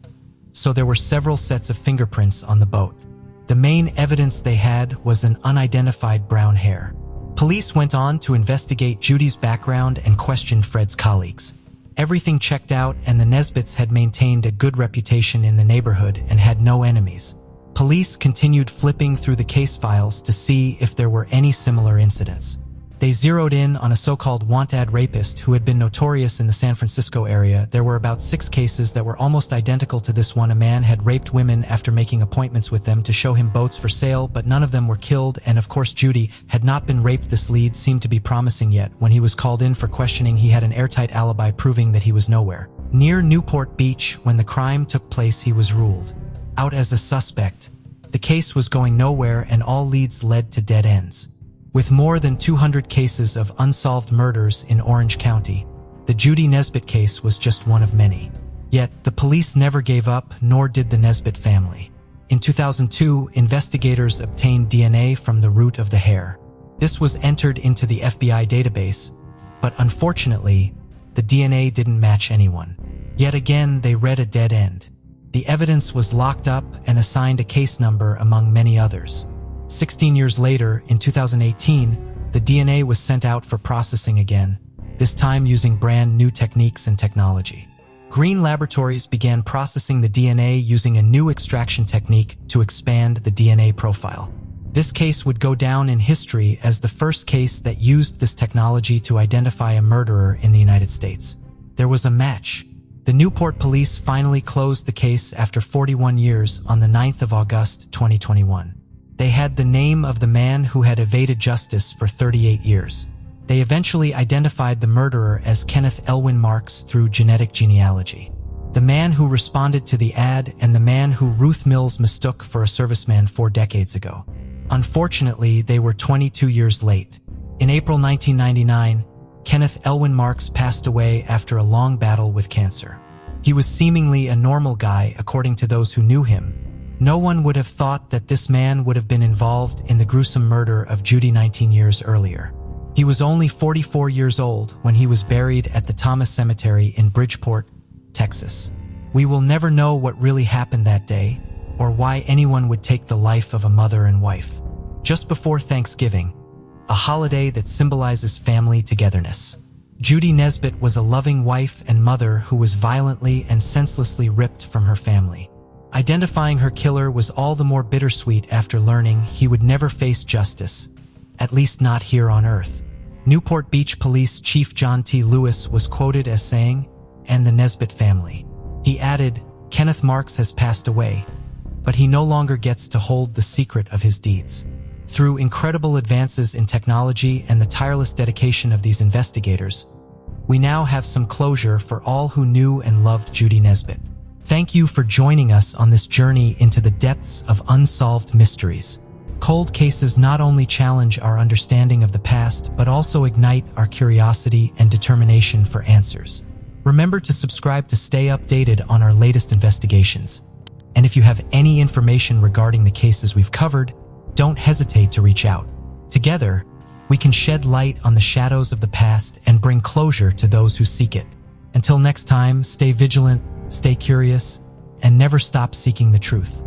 so there were several sets of fingerprints on the boat. The main evidence they had was an unidentified brown hair. Police went on to investigate Judy's background and question Fred's colleagues. Everything checked out, and the Nesbitts had maintained a good reputation in the neighborhood and had no enemies. Police continued flipping through the case files to see if there were any similar incidents. They zeroed in on a so-called wanted rapist who had been notorious in the San Francisco area. There were about 6 cases that were almost identical to this one. A man had raped women after making appointments with them to show him boats for sale, but none of them were killed, and of course Judy had not been raped. This lead seemed to be promising, yet when he was called in for questioning he had an airtight alibi proving that he was nowhere. Near Newport Beach, when the crime took place, he was ruled out as a suspect. The case was going nowhere, and all leads led to dead ends. With more than 200 cases of unsolved murders in Orange County, the Judy Nesbitt case was just one of many. Yet, the police never gave up, nor did the Nesbitt family. In 2002, investigators obtained DNA from the root of the hair. This was entered into the FBI database, but unfortunately, the DNA didn't match anyone. Yet again, they read a dead end. The evidence was locked up and assigned a case number among many others. 16 years later, in 2018, the DNA was sent out for processing again, this time using brand new techniques and technology. Green Laboratories began processing the DNA using a new extraction technique to expand the DNA profile. This case would go down in history as the first case that used this technology to identify a murderer in the United States. There was a match. The Newport police finally closed the case after 41 years on the 9th of August, 2021. They had the name of the man who had evaded justice for 38 years. They eventually identified the murderer as Kenneth Elwin Marks through genetic genealogy. The man who responded to the ad and the man who Ruth Mills mistook for a serviceman 4 decades ago. Unfortunately, they were 22 years late. In April 1999, Kenneth Elwin Marks passed away after a long battle with cancer. He was seemingly a normal guy according to those who knew him. No one would have thought that this man would have been involved in the gruesome murder of Judy 19 years earlier. He was only 44 years old when he was buried at the Thomas Cemetery in Bridgeport, Texas. We will never know what really happened that day, or why anyone would take the life of a mother and wife. Just before Thanksgiving, a holiday that symbolizes family togetherness. Judy Nesbitt was a loving wife and mother who was violently and senselessly ripped from her family. Identifying her killer was all the more bittersweet after learning he would never face justice, at least not here on Earth. Newport Beach Police Chief John T. Lewis was quoted as saying, "And the Nesbitt family." He added, "Kenneth Marks has passed away, but he no longer gets to hold the secret of his deeds." Through incredible advances in technology and the tireless dedication of these investigators, we now have some closure for all who knew and loved Judy Nesbitt. Thank you for joining us on this journey into the depths of unsolved mysteries. Cold cases not only challenge our understanding of the past, but also ignite our curiosity and determination for answers. Remember to subscribe to stay updated on our latest investigations. And if you have any information regarding the cases we've covered, don't hesitate to reach out. Together, we can shed light on the shadows of the past and bring closure to those who seek it. Until next time, stay vigilant, stay curious, and never stop seeking the truth.